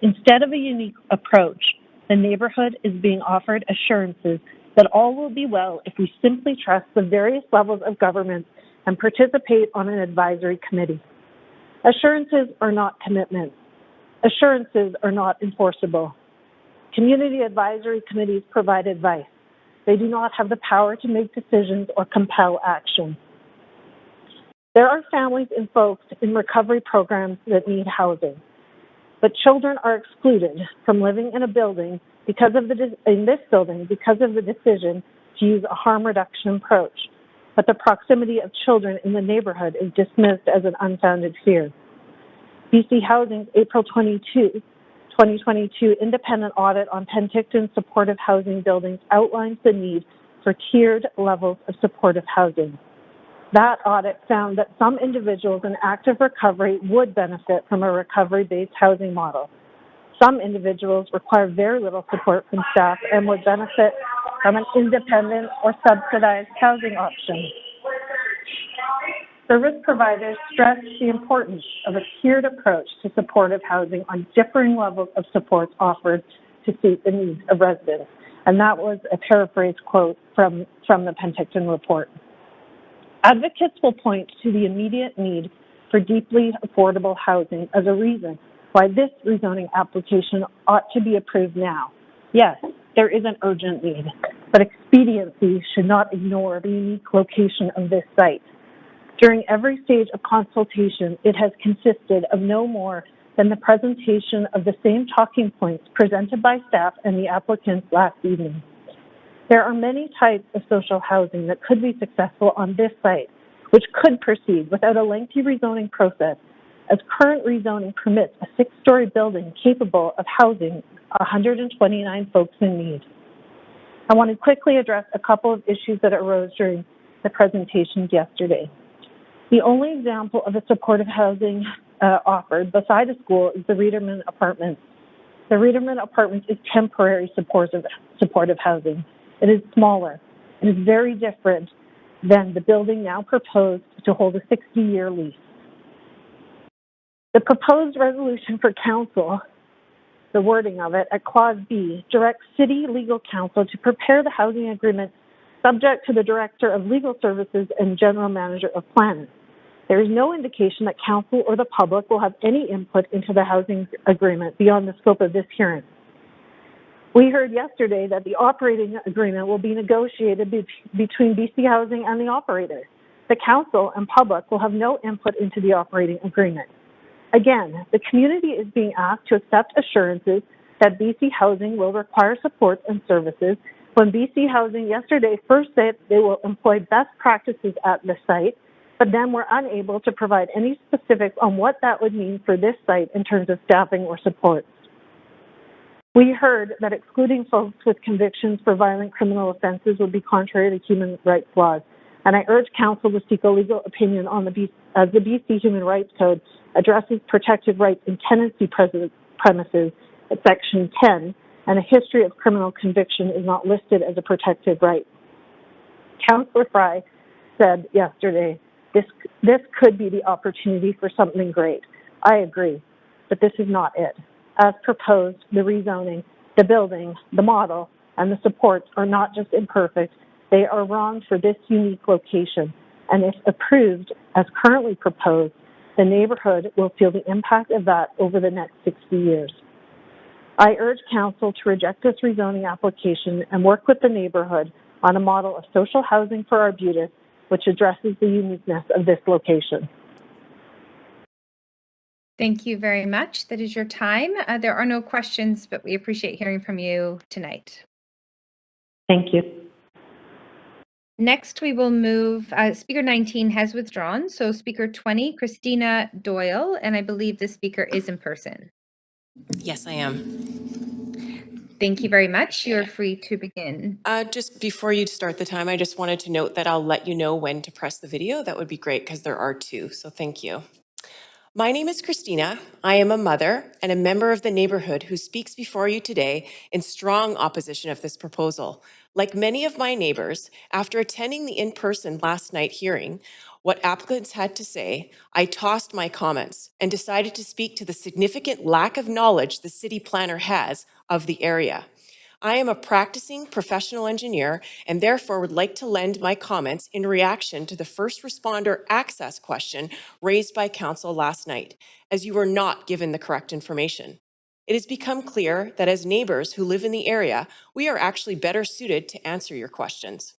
Instead of a unique approach, the neighborhood is being offered assurances that all will be well if we simply trust the various levels of government and participate on an advisory committee. Assurances are not commitments. Assurances are not enforceable. Community advisory committees provide advice. They do not have the power to make decisions or compel action. There are families and folks in recovery programs that need housing, but children are excluded from living in a building because of the decision to use a harm reduction approach. But the proximity of children in the neighborhood is dismissed as an unfounded fear. BC Housing's April 2022 independent audit on Penticton supportive housing buildings outlines the need for tiered levels of supportive housing. That audit found that some individuals in active recovery would benefit from a recovery-based housing model. Some individuals require very little support from staff and would benefit from an independent or subsidized housing option. Service providers stress the importance of a tiered approach to supportive housing on differing levels of supports offered to suit the needs of residents. And that was a paraphrase quote from the Penticton report. Advocates will point to the immediate need for deeply affordable housing as a reason why this rezoning application ought to be approved now. Yes, there is an urgent need, but expediency should not ignore the unique location of this site. During every stage of consultation, it has consisted of no more than the presentation of the same talking points presented by staff and the applicants last evening. There are many types of social housing that could be successful on this site, which could proceed without a lengthy rezoning process, as current rezoning permits a 6-story building capable of housing 129 folks in need. I want to quickly address a couple of issues that arose during the presentations yesterday. The only example of a supportive housing offered beside a school is the Reederman Apartments. The Reederman Apartments is temporary supportive housing. It is smaller. It is very different than the building now proposed to hold a 60-year lease. The proposed resolution for council, the wording of it at Clause B, directs City Legal Counsel to prepare the housing agreement subject to the Director of Legal Services and General Manager of Planning. There is no indication that council or the public will have any input into the housing agreement beyond the scope of this hearing. We heard yesterday that the operating agreement will be negotiated between BC Housing and the operator. The council and public will have no input into the operating agreement. Again, the community is being asked to accept assurances that BC Housing will require support and services when BC Housing yesterday first said they will employ best practices at the site, but then were unable to provide any specifics on what that would mean for this site in terms of staffing or support. We heard that excluding folks with convictions for violent criminal offenses would be contrary to human rights laws, and I urge council to seek a legal opinion on the BC Human Rights Code addresses protected rights in tenancy premises at Section 10, and a history of criminal conviction is not listed as a protected right. Councillor Fry said yesterday, this could be the opportunity for something great. I agree, but this is not it. As proposed, the rezoning, the building, the model, and the supports are not just imperfect, they are wrong for this unique location. And if approved as currently proposed, the neighborhood will feel the impact of that over the next 60 years. I urge council to reject this rezoning application and work with the neighborhood on a model of social housing for Arbutus, which addresses the uniqueness of this location. Thank you very much. That is your time. There are no questions, but we appreciate hearing from you tonight. Thank you. Next, we will move, Speaker 19 has withdrawn, so Speaker 20, Christina Doyle, and I believe the speaker is in person. Yes, I am. Thank you very much. You're free to begin. Just before you start the time, I just wanted to note that I'll let you know when to press the video. That would be great because there are two, so thank you. My name is Christina. I am a mother and a member of the neighborhood who speaks before you today in strong opposition of this proposal. Like many of my neighbors, after attending the in-person last night hearing, what applicants had to say, I tossed my comments and decided to speak to the significant lack of knowledge the city planner has of the area. I am a practicing professional engineer and therefore would like to lend my comments in reaction to the first responder access question raised by council last night, as you were not given the correct information. It has become clear that as neighbors who live in the area, we are actually better suited to answer your questions.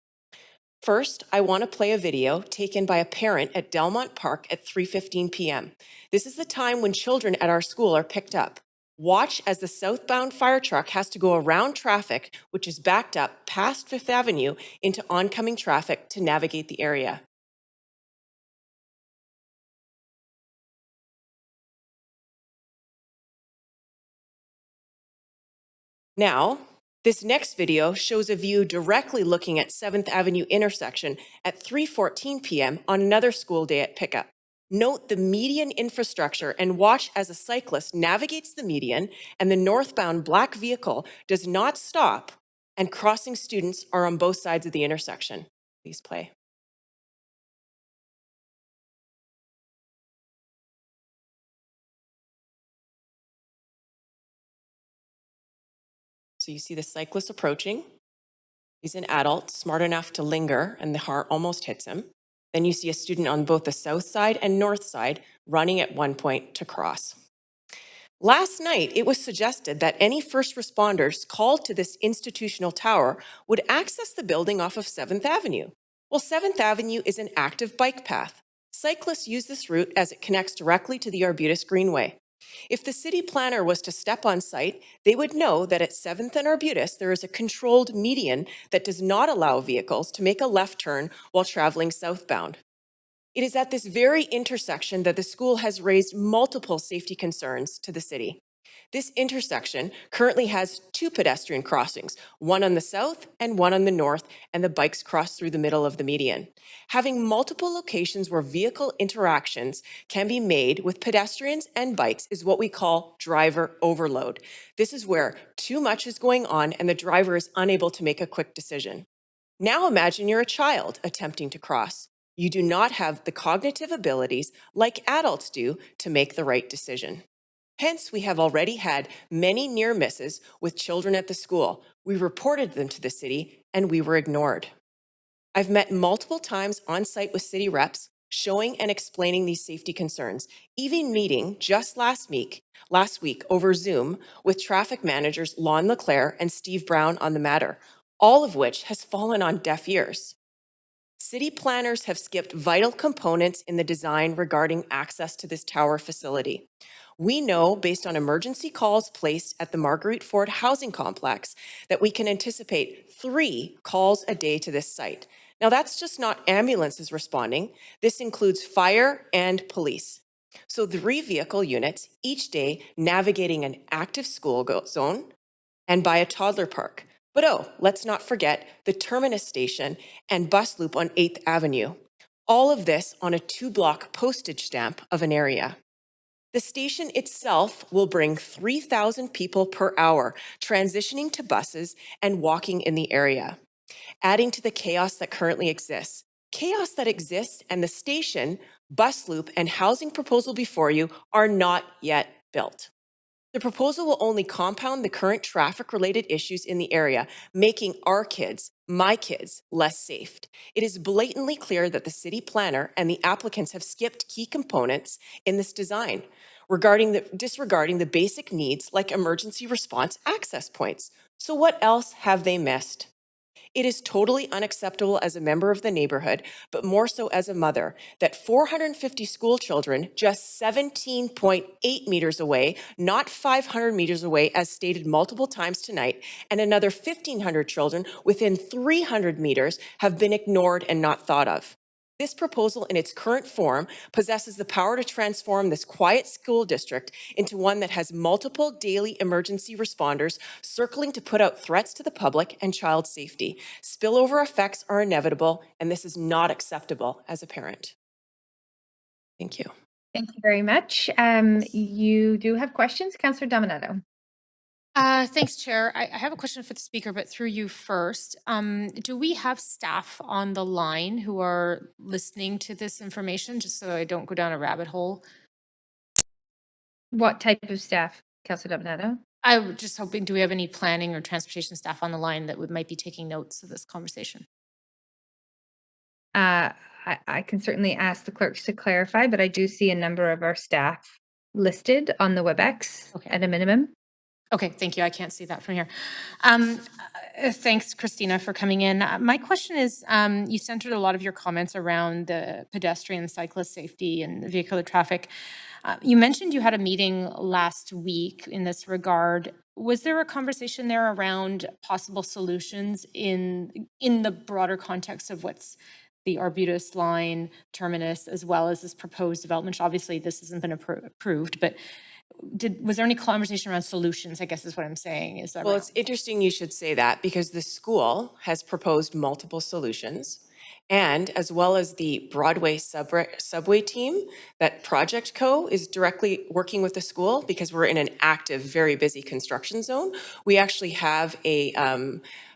First, I want to play a video taken by a parent at Delmont Park at 3:15 p.m. This is the time when children at our school are picked up. Watch as the southbound fire truck has to go around traffic, which is backed up past Fifth Avenue into oncoming traffic to navigate the area. Now, this next video shows a view directly looking at 7th Avenue intersection at 3:14 p.m. on another school day at pickup. Note the median infrastructure and watch as a cyclist navigates the median and the northbound black vehicle does not stop and crossing students are on both sides of the intersection. Please play. So you see the cyclist approaching. He's an adult, smart enough to linger, and the car almost hits him. Then you see a student on both the south side and north side running at one point to cross. Last night, it was suggested that any first responders called to this institutional tower would access the building off of 7th Avenue. Well, 7th Avenue is an active bike path. Cyclists use this route as it connects directly to the Arbutus Greenway. If the city planner was to step on site, they would know that at 7th and Arbutus, there is a controlled median that does not allow vehicles to make a left turn while traveling southbound. It is at this very intersection that the school has raised multiple safety concerns to the city. This intersection currently has 2 pedestrian crossings, one on the south and one on the north, and the bikes cross through the middle of the median. Having multiple locations where vehicle interactions can be made with pedestrians and bikes is what we call driver overload. This is where too much is going on and the driver is unable to make a quick decision. Now imagine you're a child attempting to cross. You do not have the cognitive abilities like adults do to make the right decision. Hence, we have already had many near misses with children at the school. We reported them to the city and we were ignored. I've met multiple times on site with city reps showing and explaining these safety concerns, even meeting just last week over Zoom with traffic managers Lon Leclerc and Steve Brown on the matter, all of which has fallen on deaf ears. City planners have skipped vital components in the design regarding access to this tower facility. We know, based on emergency calls placed at the Marguerite Ford housing complex, that we can anticipate 3 calls a day to this site. Now, that's just not ambulances responding. This includes fire and police. So 3 vehicle units each day navigating an active school zone and by a toddler park. But let's not forget the terminus station and bus loop on 8th Avenue. All of this on a 2-block postage stamp of an area. The station itself will bring 3,000 people per hour transitioning to buses and walking in the area, adding to the chaos that currently exists. Chaos that exists and the station, bus loop, and housing proposal before you are not yet built. The proposal will only compound the current traffic-related issues in the area, making our kids, my kids, less safe. It is blatantly clear that the city planner and the applicants have skipped key components in this design, disregarding the basic needs like emergency response access points. So what else have they missed? It is totally unacceptable as a member of the neighborhood, but more so as a mother, that 450 school children just 17.8 meters away, not 500 meters away as stated multiple times tonight, and another 1,500 children within 300 meters have been ignored and not thought of. This proposal in its current form possesses the power to transform this quiet school district into one that has multiple daily emergency responders circling to put out threats to the public and child safety. Spillover effects are inevitable, and this is not acceptable as a parent. Thank you. Thank you very much. You do have questions, Councillor Dominato. Thanks, Chair. I have a question for the speaker, but through you first. Do we have staff on the line who are listening to this information, just so I don't go down a rabbit hole? What type of staff, Councillor Dominato? I was just hoping, do we have any planning or transportation staff on the line that might be taking notes of this conversation? I can certainly ask the clerks to clarify, but I do see a number of our staff listed on the WebEx at a minimum. Okay, thank you. I can't see that from here. Thanks, Christina, for coming in. My question is, you centered a lot of your comments around the pedestrian cyclist safety and vehicular traffic. You mentioned you had a meeting last week in this regard. Was there a conversation there around possible solutions in the broader context of what's the Arbutus line terminus, as well as this proposed development? Obviously, this hasn't been approved, but was there any conversation around solutions, I guess is what I'm saying? Is that Well, right? it's interesting you should say that because the school has proposed multiple solutions. And as well as the Broadway subway team, that Project Co is directly working with the school because we're in an active, very busy construction zone. We actually have a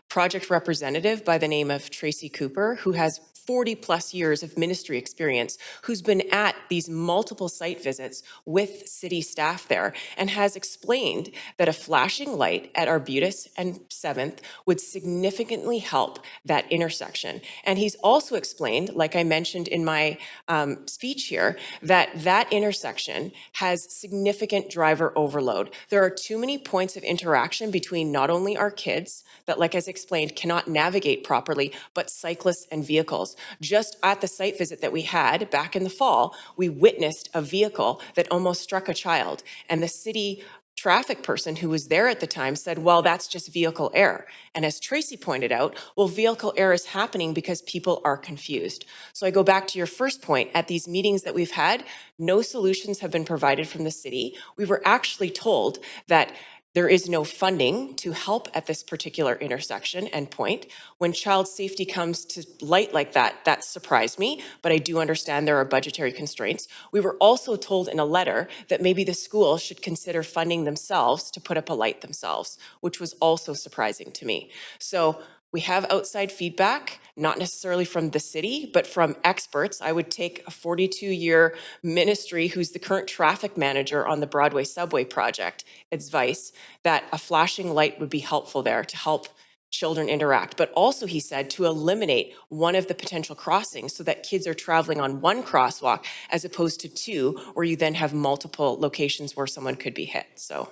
project representative by the name of Tracy Cooper, who has 40 plus years of ministry experience, who's been at these multiple site visits with city staff there and has explained that a flashing light at Arbutus and 7th would significantly help that intersection. And he's also explained, like I mentioned in my speech here, that intersection has significant driver overload. There are too many points of interaction between not only our kids that, like as explained, cannot navigate properly, but cyclists and vehicles. Just at the site visit that we had back in the fall, we witnessed a vehicle that almost struck a child, and the city traffic person who was there at the time said, well, that's just vehicle error. And as Tracy pointed out, well, vehicle error is happening because people are confused. So I go back to your first point. At these meetings that we've had, no solutions have been provided from the city. We were actually told that there is no funding to help at this particular intersection and point. When child safety comes to light like that, that surprised me, but I do understand there are budgetary constraints. We were also told in a letter that maybe the school should consider funding themselves to put up a light themselves, which was also surprising to me. So we have outside feedback, not necessarily from the city, but from experts. I would take a 42-year ministry who's the current traffic manager on the Broadway subway project advice that a flashing light would be helpful there to help children interact. But also, he said, to eliminate one of the potential crossings so that kids are traveling on one crosswalk as opposed to two, where you then have multiple locations where someone could be hit. So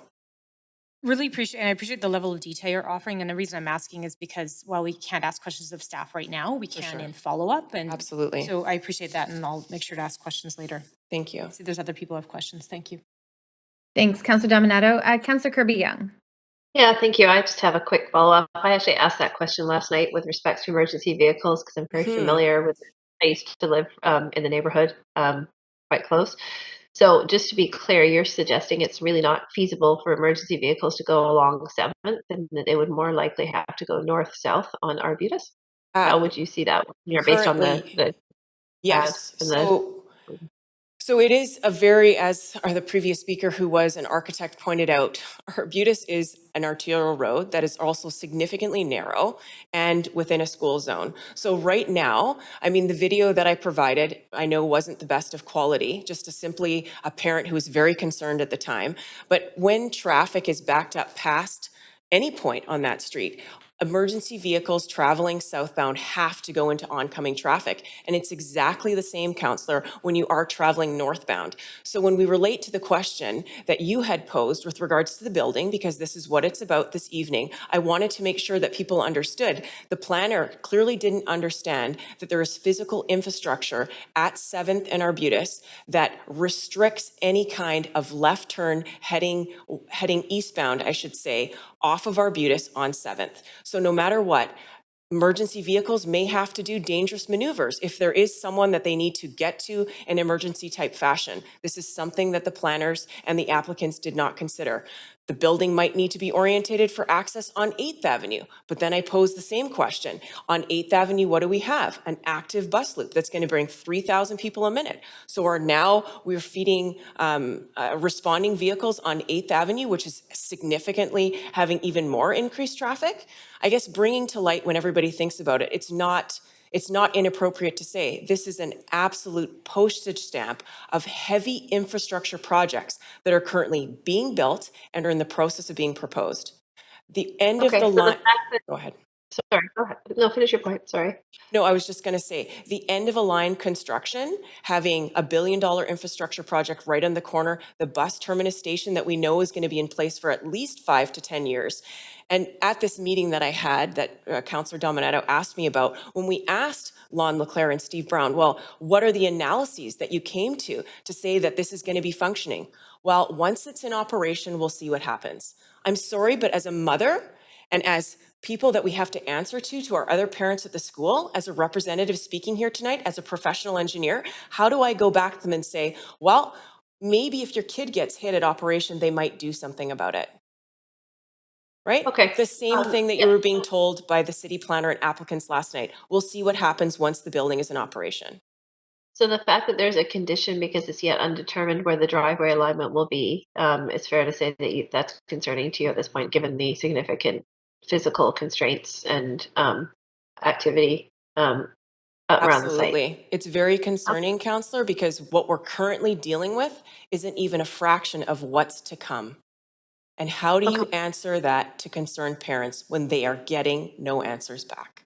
Really appreciate, and I appreciate the level of detail you're offering. And the reason I'm asking is because while we can't ask questions of staff right now, we can in follow-up. And absolutely. So I appreciate that, and I'll make sure to ask questions later. Thank you. See, there's other people who have questions. Thank you. Thanks, Councillor Dominato. Councillor Kirby-Young. Yeah, thank you. I just have a quick follow-up. I actually asked that question last night with respect to emergency vehicles because I'm very familiar with it. I used to live in the neighborhood quite close. So just to be clear, you're suggesting it's really not feasible for emergency vehicles to go along 7th and that they would more likely have to go north-south on Arbutus? How would you see that based on the yes. and the So it is a very, as the previous speaker who was an architect pointed out, Arbutus is an arterial road that is also significantly narrow and within a school zone. So right now, I mean, the video that I provided, I know wasn't the best of quality, just simply a parent who was very concerned at the time. But when traffic is backed up past any point on that street, emergency vehicles traveling southbound have to go into oncoming traffic. And it's exactly the same, Councillor, when you are traveling northbound. So when we relate to the question that you had posed with regards to the building, because this is what it's about this evening, I wanted to make sure that people understood. The planner clearly didn't understand that there is physical infrastructure at 7th and Arbutus that restricts any kind of left turn heading eastbound, I should say, off of Arbutus on 7th. So no matter what, emergency vehicles may have to do dangerous maneuvers if there is someone that they need to get to in emergency type fashion. This is something that the planners and the applicants did not consider. The building might need to be orientated for access on 8th Avenue, but then I pose the same question. On 8th Avenue, what do we have? An active bus loop that's going to bring 3,000 people a minute. So we're feeding responding vehicles on 8th Avenue, which is significantly having even more increased traffic. I guess bringing to light when everybody thinks about it, it's not inappropriate to say this is an absolute postage stamp of heavy infrastructure projects that are currently being built and are in the process of being proposed. The end of the line. Go ahead. Sorry, go ahead. No, finish your point. Sorry. No, I was just going to say the end of a line construction, having $1 billion infrastructure project right on the corner, the bus terminus station that we know is going to be in place for at least 5 to 10 years. And at this meeting that I had that Councillor Dominato asked me about, when we asked Lon Leclerc and Steve Brown, well, what are the analyses that you came to say that this is going to be functioning? Well, once it's in operation, we'll see what happens. I'm sorry, but as a mother and as people that we have to answer to our other parents at the school, as a representative speaking here tonight, as a professional engineer, how do I go back to them and say, well, maybe if your kid gets hit at operation, they might do something about it? Right? Okay. The same thing that you were being told by the city planner and applicants last night. We'll see what happens once the building is in operation. So the fact that there's a condition because it's yet undetermined where the driveway alignment will be, it's fair to say that that's concerning to you at this point, given the significant physical constraints and activity around the site. Absolutely. It's very concerning, Councillor, because what we're currently dealing with isn't even a fraction of what's to come. And how do you answer that to concerned parents when they are getting no answers back?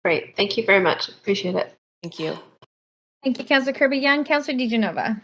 Great. Thank you very much. Appreciate it. Thank you. Thank you, Councillor Kirby-Young. Councillor DiGenova.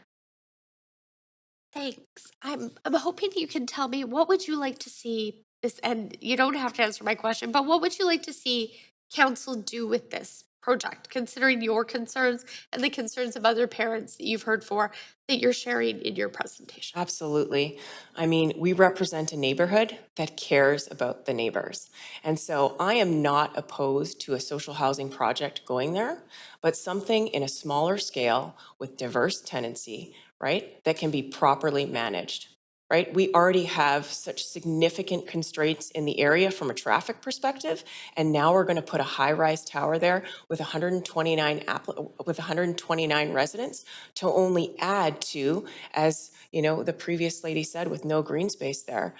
Thanks. I'm hoping you can tell me, what would you like to see this, and you don't have to answer my question, but what would you like to see council do with this project, considering your concerns and the concerns of other parents that you've heard for that you're sharing in your presentation? Absolutely. I mean, we represent a neighborhood that cares about the neighbors. And so I am not opposed to a social housing project going there, but something in a smaller scale with diverse tenancy, right, that can be properly managed. Right? We already have such significant constraints in the area from a traffic perspective, and now we're going to put a high-rise tower there with 129 residents to only add to, as you know, the previous lady said, with no green space there,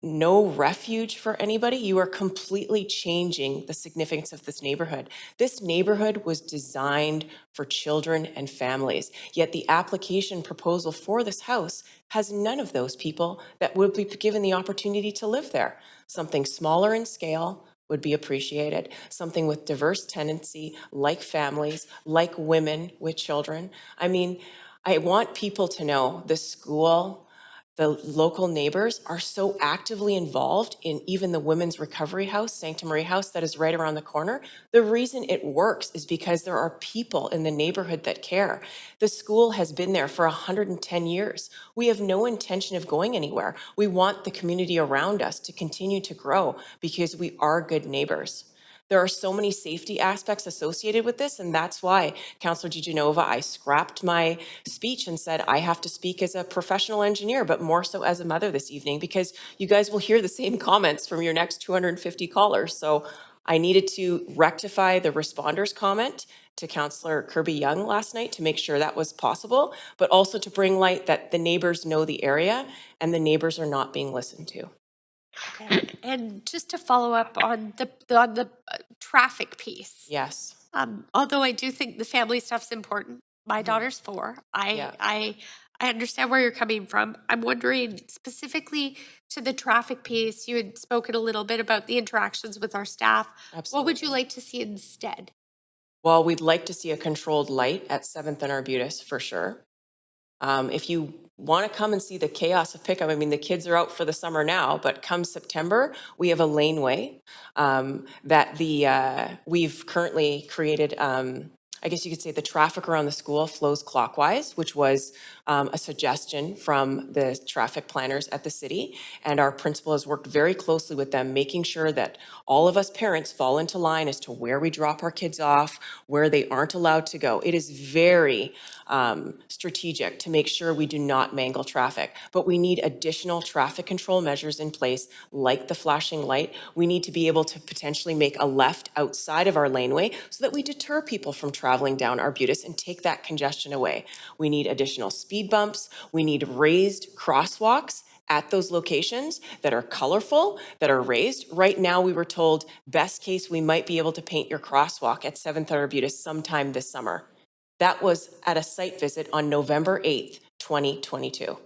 no refuge for anybody. You are completely changing the significance of this neighborhood. This neighborhood was designed for children and families, yet the application proposal for this house has none of those people that would be given the opportunity to live there. Something smaller in scale would be appreciated. Something with diverse tenancy, like families, like women with children. I mean, I want people to know the school, the local neighbors are so actively involved in even the Women's Recovery House, Sancta Maria House, that is right around the corner. The reason it works is because there are people in the neighborhood that care. The school has been there for 110 years. We have no intention of going anywhere. We want the community around us to continue to grow because we are good neighbors. There are so many safety aspects associated with this, and that's why, Councillor DiGenova, I scrapped my speech and said I have to speak as a professional engineer, but more so as a mother this evening, because you guys will hear the same comments from your next 250 callers. So I needed to rectify the responder's comment to Councillor Kirby Young last night to make sure that was possible, but also to bring light that the neighbors know the area and the neighbors are not being listened to. Okay. And just to follow up on the traffic piece. Yes. Although I do think the family stuff's important. My daughter's 4. I understand where you're coming from. I'm wondering specifically to the traffic piece, you had spoken a little bit about the interactions with our staff. Absolutely. What would you like to see instead? Well, we'd like to see a controlled light at 7th and Arbutus for sure. If you want to come and see the chaos of pickup, I mean, the kids are out for the summer now, but come September, we have a laneway that we've currently created. I guess you could say the traffic around the school flows clockwise, which was a suggestion from the traffic planners at the city. And our principal has worked very closely with them, making sure that all of us parents fall into line as to where we drop our kids off, where they aren't allowed to go. It is very strategic to make sure we do not mangle traffic, but we need additional traffic control measures in place, like the flashing light. We need to be able to potentially make a left outside of our laneway so that we deter people from traveling down Arbutus and take that congestion away. We need additional speed bumps. We need raised crosswalks at those locations that are colorful, that are raised. Right now, we were told, best case, we might be able to paint your crosswalk at 7th Arbutus sometime this summer. That was at a site visit on November 8th, 2022.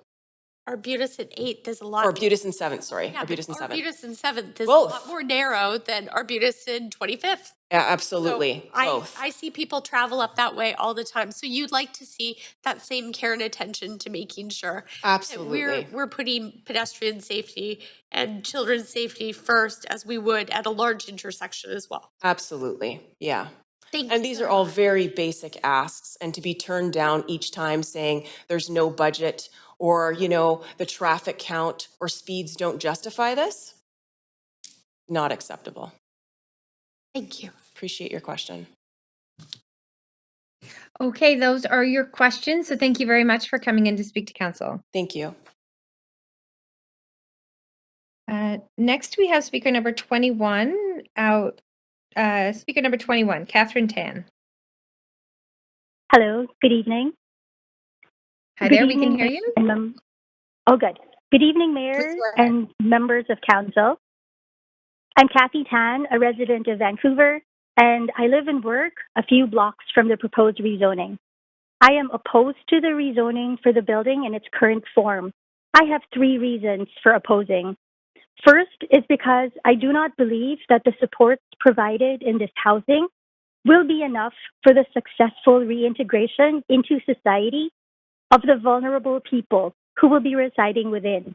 Arbutus and 8th is a lot. Arbutus and 7th, sorry. Yeah, Arbutus and 7th. Arbutus and 7th is Both. a lot more narrow than Arbutus and 25th. Yeah, absolutely. So Both. I see people travel up that way all the time. So you'd like to see that same care and attention to making sure Absolutely. that we're putting pedestrian safety and children's safety first, as we would at a large intersection as well. Absolutely. Yeah. Thank And you these very are all much. very basic asks, and to be turned down each time saying there's no budget or, you know, the traffic count or speeds don't justify this, not acceptable. Thank you. Appreciate your question. Okay, those are your questions. So thank you very much for coming in to speak to council. Thank you. Next, we have speaker number 21 out. Speaker number 21, Catherine Tan. Hello, good evening. Hi Good there, we can evening, hear you. Oh, good. Good evening, Mayor and members of Council. I'm Kathy Tan, a resident of Vancouver, and I live and work a few blocks from the proposed rezoning. I am opposed to the rezoning for the building in its current form. I have 3 reasons for opposing. First is because I do not believe that the supports provided in this housing will be enough for the successful reintegration into society of the vulnerable people who will be residing within.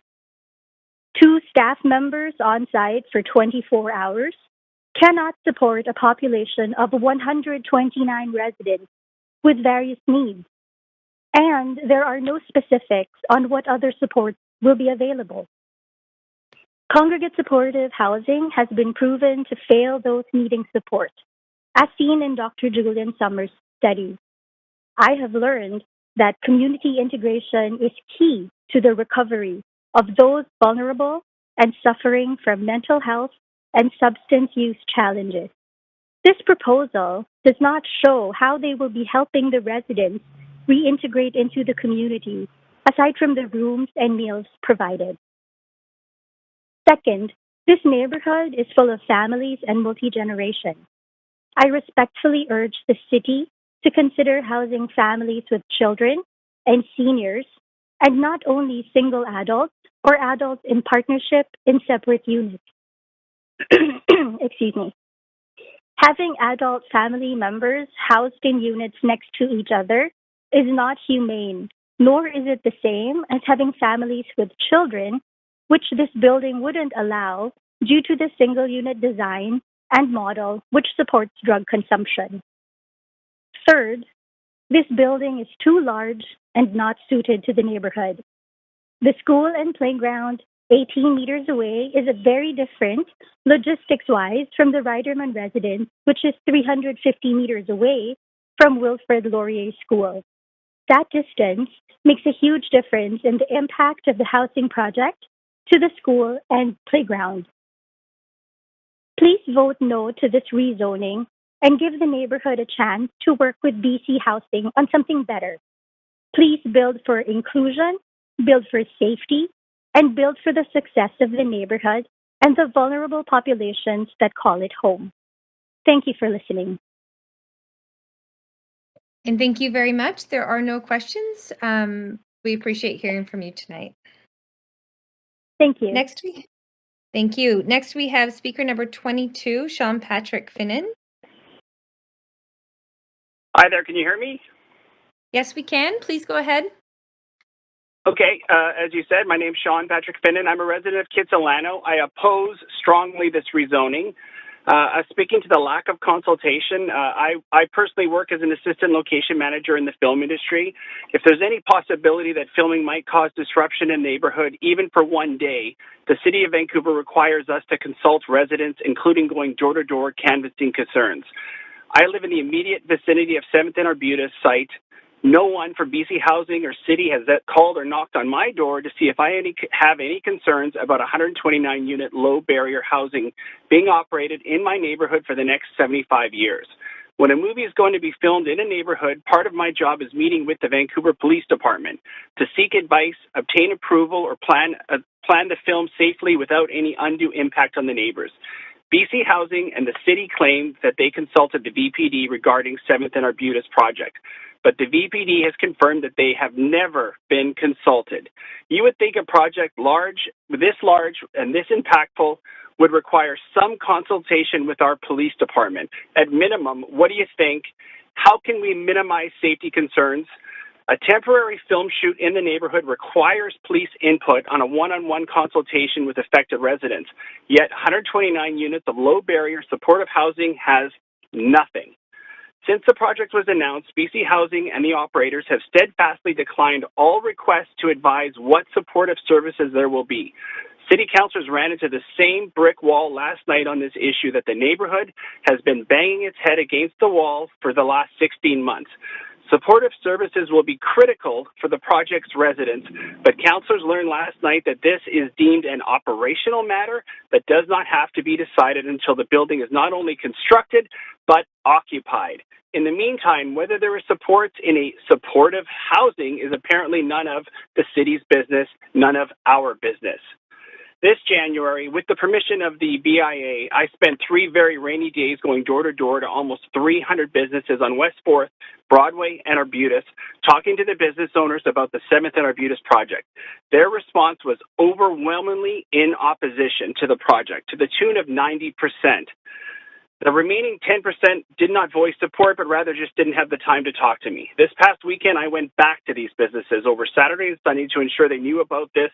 2 staff members on site for 24 hours cannot support a population of 129 residents with various needs, and there are no specifics on what other supports will be available. Congregate supportive housing has been proven to fail those needing support, as seen in Dr. Julian Summers' study. I have learned that community integration is key to the recovery of those vulnerable and suffering from mental health and substance use challenges. This proposal does not show how they will be helping the residents reintegrate into the community, aside from the rooms and meals provided. Second, this neighborhood is full of families and multi-generation. I respectfully urge the city to consider housing families with children and seniors, and not only single adults or adults in partnership in separate units. Excuse me. Having adult family members housed in units next to each other is not humane, nor is it the same as having families with children, which this building wouldn't allow due to the single unit design and model which supports drug consumption. Third, this building is too large and not suited to the neighborhood. The school and playground 18 meters away is very different logistics-wise from the Riderman residence, which is 350 meters away from Wilfrid Laurier School. That distance makes a huge difference in the impact of the housing project to the school and playground. Please vote no to this rezoning and give the neighborhood a chance to work with BC Housing on something better. Please build for inclusion, build for safety, and build for the success of the neighborhood and the vulnerable populations that call it home. Thank you for listening. And thank you very much. There are no questions. We appreciate hearing from you tonight. Thank you. Thank you. Next, we have speaker number 22, Sean Patrick Finnan. Hi there, can you hear me? Yes, we can. Please go ahead. Okay, as you said, my name's Sean Patrick Finnan. I'm a resident of Kitsilano. I oppose strongly this rezoning. Speaking to the lack of consultation, I personally work as an assistant location manager in the film industry. If there's any possibility that filming might cause disruption in the neighborhood, even for one day, the City of Vancouver requires us to consult residents, including going door-to-door canvassing concerns. I live in the immediate vicinity of 7th and Arbutus site. No one from BC Housing or City has called or knocked on my door to see if I have any concerns about 129-unit low-barrier housing being operated in my neighborhood for the next 75 years. When a movie is going to be filmed in a neighborhood, part of my job is meeting with the Vancouver Police Department to seek advice, obtain approval, or plan the film safely without any undue impact on the neighbors. BC Housing and the City claim that they consulted the VPD regarding 7th and Arbutus project, but the VPD has confirmed that they have never been consulted. You would think a project this large and this impactful would require some consultation with our police department. At minimum, what do you think? How can we minimize safety concerns? A temporary film shoot in the neighborhood requires police input on a one-on-one consultation with affected residents, yet 129 units of low-barrier supportive housing has nothing. Since the project was announced, BC Housing and the operators have steadfastly declined all requests to advise what supportive services there will be. City councilors ran into the same brick wall last night on this issue that the neighborhood has been banging its head against the wall for the last 16 months. Supportive services will be critical for the project's residents, but councillors learned last night that this is deemed an operational matter that does not have to be decided until the building is not only constructed, but occupied. In the meantime, whether there is supports in a supportive housing is apparently none of the city's business, none of our business. This January, with the permission of the BIA, I spent 3 very rainy days going door-to-door to almost 300 businesses on West 4th, Broadway, and Arbutus, talking to the business owners about the 7th and Arbutus project. Their response was overwhelmingly in opposition to the project, to the tune of 90%. The remaining 10% did not voice support, but rather just didn't have the time to talk to me. This past weekend, I went back to these businesses over Saturday and Sunday to ensure they knew about this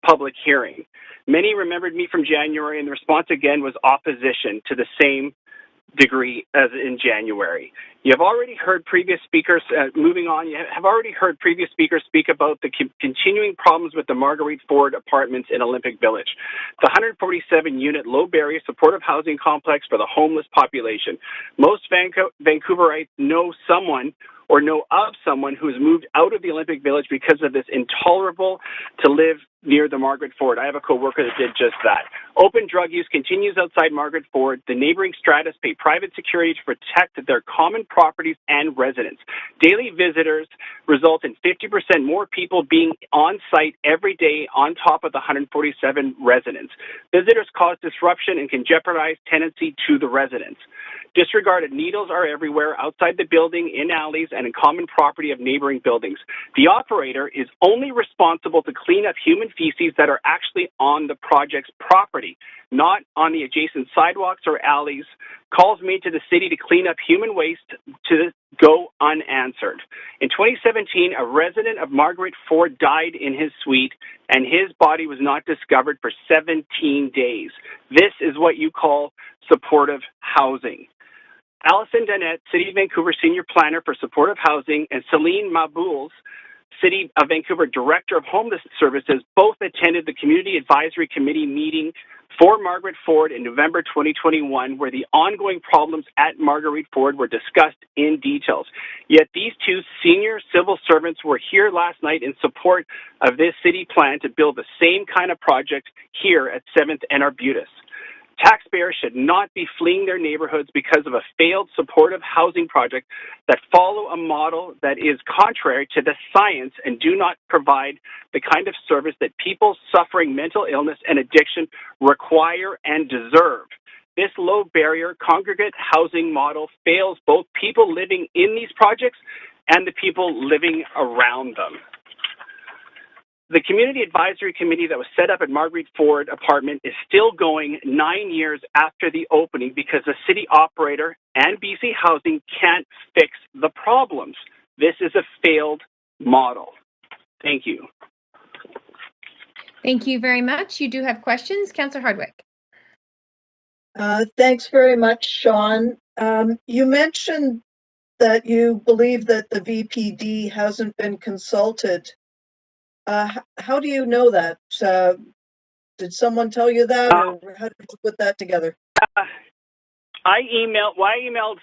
public hearing. Many remembered me from January, and the response again was opposition to the same degree as in January. You have already heard previous speakers, moving on, you have already heard previous speakers speak about the continuing problems with the Marguerite Ford apartments in Olympic Village, the 147-unit low-barrier supportive housing complex for the homeless population. Most Vancouverites know someone or know of someone who has moved out of the Olympic Village because of this intolerable to live near the Margaret Ford. I have a coworker that did just that. Open drug use continues outside Margaret Ford. The neighboring stratas pay private security to protect their common properties and residents. Daily visitors result in 50% more people being on site every day on top of the 147 residents. Visitors cause disruption and can jeopardize tenancy to the residents. Disregarded needles are everywhere outside the building, in alleys, and in common property of neighboring buildings. The operator is only responsible to clean up human feces that are actually on the project's property, not on the adjacent sidewalks or alleys. Calls made to the city to clean up human waste to go unanswered. In 2017, a resident of Margaret Ford died in his suite, and his body was not discovered for 17 days. This is what you call supportive housing. Alison Danette, City of Vancouver Senior Planner for Supportive Housing, and Celine Mabouls, City of Vancouver Director of Homeless Services, both attended the Community Advisory Committee meeting for Margaret Ford in November 2021, where the ongoing problems at Marguerite Ford were discussed in details. Yet these two senior civil servants were here last night in support of this city plan to build the same kind of project here at 7th and Arbutus. Taxpayers should not be fleeing their neighborhoods because of a failed supportive housing project that follow a model that is contrary to the science and do not provide the kind of service that people suffering mental illness and addiction require and deserve. This low-barrier congregate housing model fails both people living in these projects and the people living around them. The Community Advisory Committee that was set up at Marguerite Ford apartment is still going 9 years after the opening because the city operator and BC Housing can't fix the problems. This is a failed model. Thank you. Thank you very much. You do have questions, Councillor Hardwick. Thanks very much, Sean. You mentioned that you believe that the VPD hasn't been consulted. How do you know that? Did someone tell you that, or how did you put that together? I emailed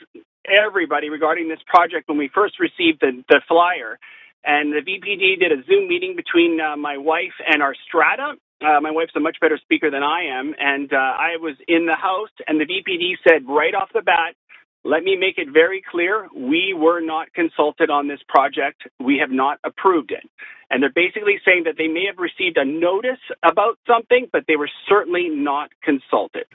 everybody regarding this project when we first received the flyer, and the VPD did a Zoom meeting between my wife and our strata. My wife's a much better speaker than I am, and I was in the house, and the VPD said right off the bat, let me make it very clear, we were not consulted on this project. We have not approved it. And they're basically saying that they may have received a notice about something, but they were certainly not consulted.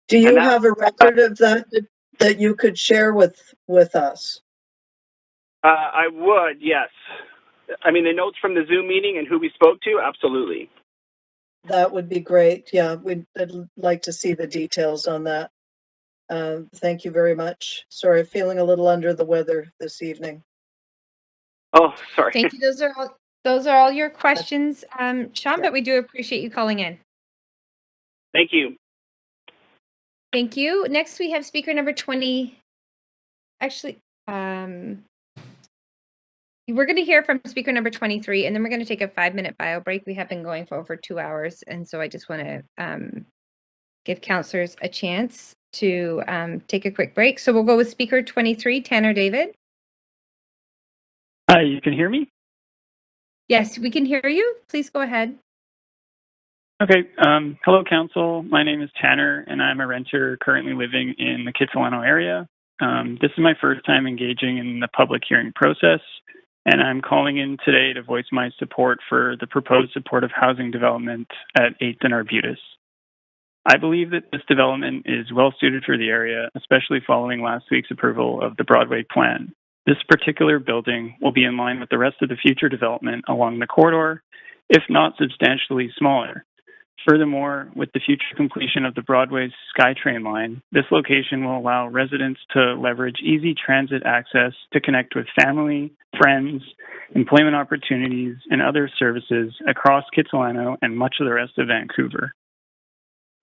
Do you have a record of that you could share with us? I would, yes. I mean, the notes from the Zoom meeting and who we spoke to, absolutely. That would be great. Yeah, I'd like to see the details on that. Thank you very much. Sorry, feeling a little under the weather this evening. Oh, sorry. Thank you. Those are all your questions, Sean, but we do appreciate you calling in. Thank you. Thank you. Next, we have speaker number 20. Actually, we're going to hear from speaker number 23, and then we're going to take a 5-minute bio break. We have been going for over 2 hours, and so I just want to give councillors a chance to take a quick break. So we'll go with speaker 23, Tanner David. Hi, you can hear me? Yes, we can hear you. Please go ahead. Okay. Hello, Council. My name is Tanner, and I'm a renter currently living in the Kitsilano area. This is my first time engaging in the public hearing process, and I'm calling in today to voice my support for the proposed supportive housing development at 8th and Arbutus. I believe that this development is well suited for the area, especially following last week's approval of the Broadway plan. This particular building will be in line with the rest of the future development along the corridor, if not substantially smaller. Furthermore, with the future completion of the Broadway's SkyTrain line, this location will allow residents to leverage easy transit access to connect with family, friends, employment opportunities, and other services across Kitsilano and much of the rest of Vancouver.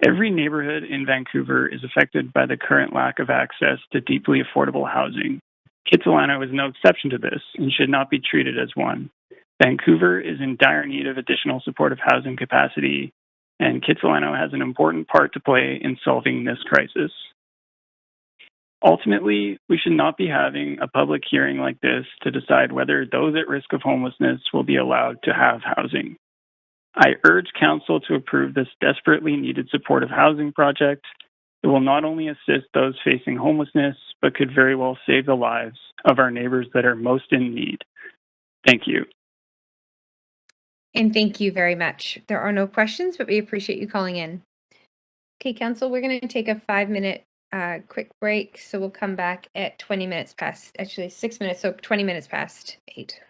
Every neighborhood in Vancouver is affected by the current lack of access to deeply affordable housing. Kitsilano is no exception to this and should not be treated as one. Vancouver is in dire need of additional supportive housing capacity, and Kitsilano has an important part to play in solving this crisis. Ultimately, we should not be having a public hearing like this to decide whether those at risk of homelessness will be allowed to have housing. I urge Council to approve this desperately needed supportive housing project. It will not only assist those facing homelessness, but could very well save the lives of our neighbors that are most in need. Thank you. And thank you very much. There are no questions, but we appreciate you calling in. Okay, Council, we're going to take a 5-minute quick break. So we'll come back at 20 minutes past, actually 6 minutes, so 20 minutes past 8.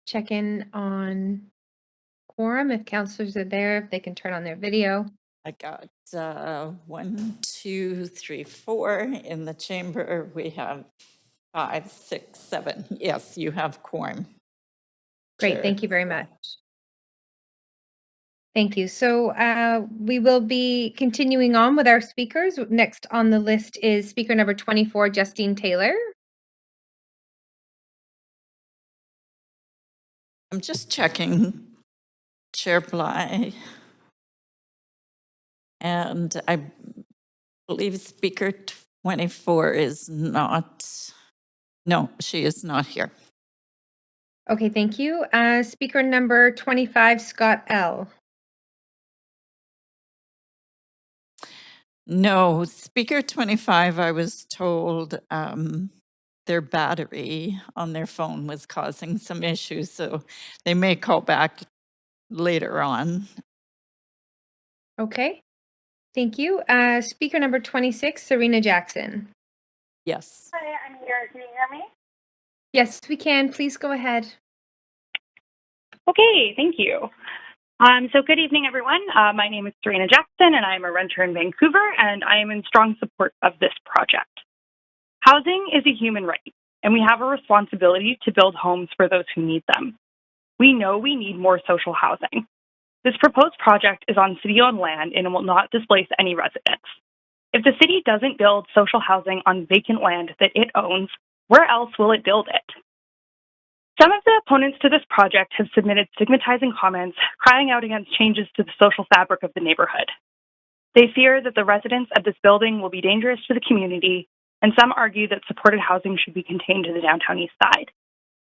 check in on quorum. If councillors are there, if they can turn on their video. I got 1, 2, 3, 4 in the chamber. We have 5, 6, 7. Yes, you have quorum. Great, Chair. thank you very much. Thank you. So we will be continuing on with our speakers. Next on the list is speaker number 24, Justine Taylor. I'm just checking, Chair Bly. And I believe Speaker 24 is not, no, she is not here. Okay, thank you. Speaker number 25, Scott L. No, Speaker 25, I was told their battery on their phone was causing some issues, so they may call back later on. Okay, thank you. Speaker number 26, Serena Jackson. Yes. Hi, I'm here. Can you hear me? Yes, we can. Please go ahead. Okay, thank you. So good evening, everyone. My name is Serena Jackson, and I'm a renter in Vancouver, and I am in strong support of this project. Housing is a human right, and we have a responsibility to build homes for those who need them. We know we need more social housing. This proposed project is on city-owned land and will not displace any residents. If the city doesn't build social housing on vacant land that it owns, where else will it build it? Some of the opponents to this project have submitted stigmatizing comments, crying out against changes to the social fabric of the neighborhood. They fear that the residents of this building will be dangerous to the community, and some argue that supported housing should be contained to the downtown east side.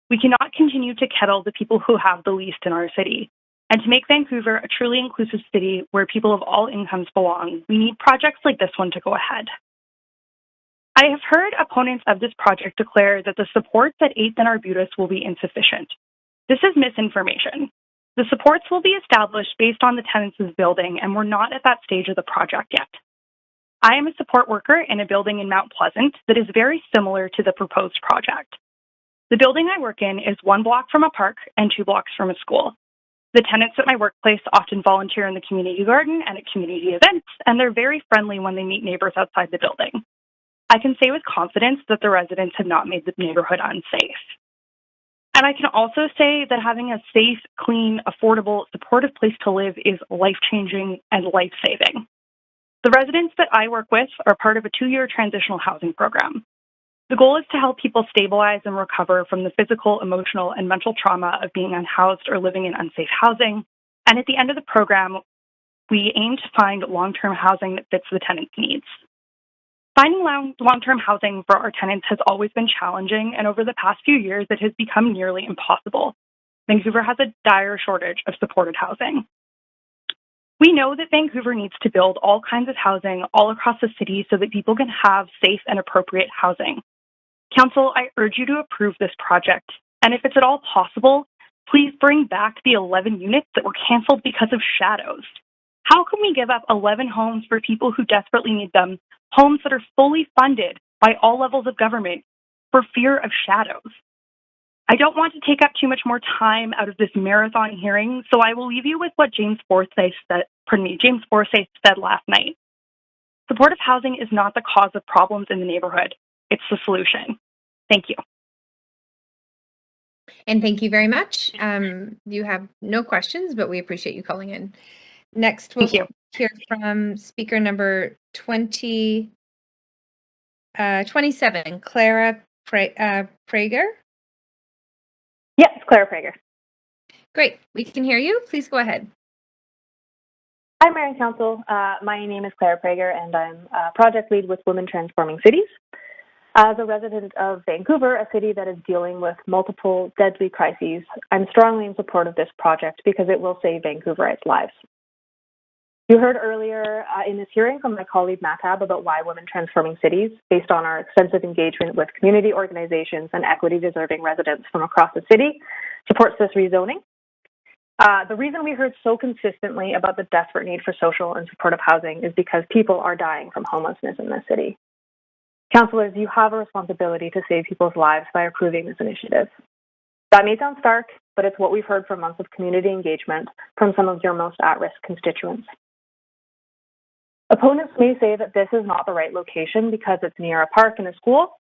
We cannot continue to kettle the people who have the least in our city. And to make Vancouver a truly inclusive city where people of all incomes belong, we need projects like this one to go ahead. I have heard opponents of this project declare that the supports at 8th and Arbutus will be insufficient. This is misinformation. The supports will be established based on the tenants of the building, and we're not at that stage of the project yet. I am a support worker in a building in Mount Pleasant that is very similar to the proposed project. The building I work in is 1 block from a park and 2 blocks from a school. The tenants at my workplace often volunteer in the community garden and at community events, and they're very friendly when they meet neighbors outside the building. I can say with confidence that the residents have not made the neighborhood unsafe. And I can also say that having a safe, clean, affordable, supportive place to live is life-changing and life-saving. The residents that I work with are part of a 2-year transitional housing program. The goal is to help people stabilize and recover from the physical, emotional, and mental trauma of being unhoused or living in unsafe housing. And at the end of the program, we aim to find long-term housing that fits the tenants' needs. Finding long-term housing for our tenants has always been challenging, and over the past few years, it has become nearly impossible. Vancouver has a dire shortage of supported housing. We know that Vancouver needs to build all kinds of housing all across the city so that people can have safe and appropriate housing. Council, I urge you to approve this project, and if it's at all possible, please bring back the 11 units that were canceled because of shadows. How can we give up 11 homes for people who desperately need them, homes that are fully funded by all levels of government, for fear of shadows? I don't want to take up too much more time out of this marathon hearing, so I will leave you with what James Forsyth said last night. Supportive housing is not the cause of problems in the neighborhood. It's the solution. Thank you. And thank you very much. You have no questions, but we appreciate you calling in. Next, we'll hear from speaker number 27, Clara Prager. Yes, Clara Prager. Great, we can hear you. Please go ahead. Hi, Mayor and Council. My name is Clara Prager, and I'm a project lead with Women Transforming Cities. As a resident of Vancouver, a city that is dealing with multiple deadly crises, I'm strongly in support of this project because it will save Vancouverites' lives. You heard earlier in this hearing from my colleague Mahtab about why Women Transforming Cities, based on our extensive engagement with community organizations and equity-deserving residents from across the city, supports this rezoning. The reason we heard so consistently about the desperate need for social and supportive housing is because people are dying from homelessness in this city. Councillors, you have a responsibility to save people's lives by approving this initiative. That may sound stark, but it's what we've heard from months of community engagement from some of your most at-risk constituents. Opponents may say that this is not the right location because it's near a park and a school.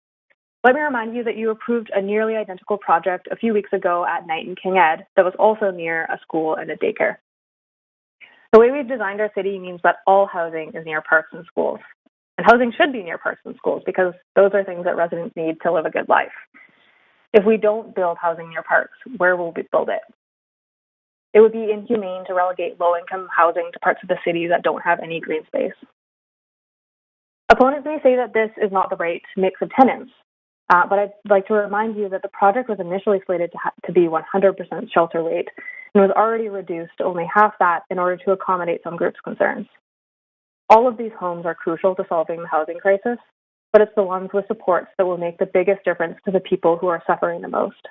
Let me remind you that you approved a nearly identical project a few weeks ago at Knight and King Ed that was also near a school and a daycare. The way we've designed our city means that all housing is near parks and schools. And housing should be near parks and schools because those are things that residents need to live a good life. If we don't build housing near parks, where will we build it? It would be inhumane to relegate low-income housing to parts of the city that don't have any green space. Opponents may say that this is not the right mix of tenants, but I'd like to remind you that the project was initially slated to be 100% shelter rate and was already reduced to only half that in order to accommodate some groups' concerns. All of these homes are crucial to solving the housing crisis, but it's the ones with supports that will make the biggest difference to the people who are suffering the most.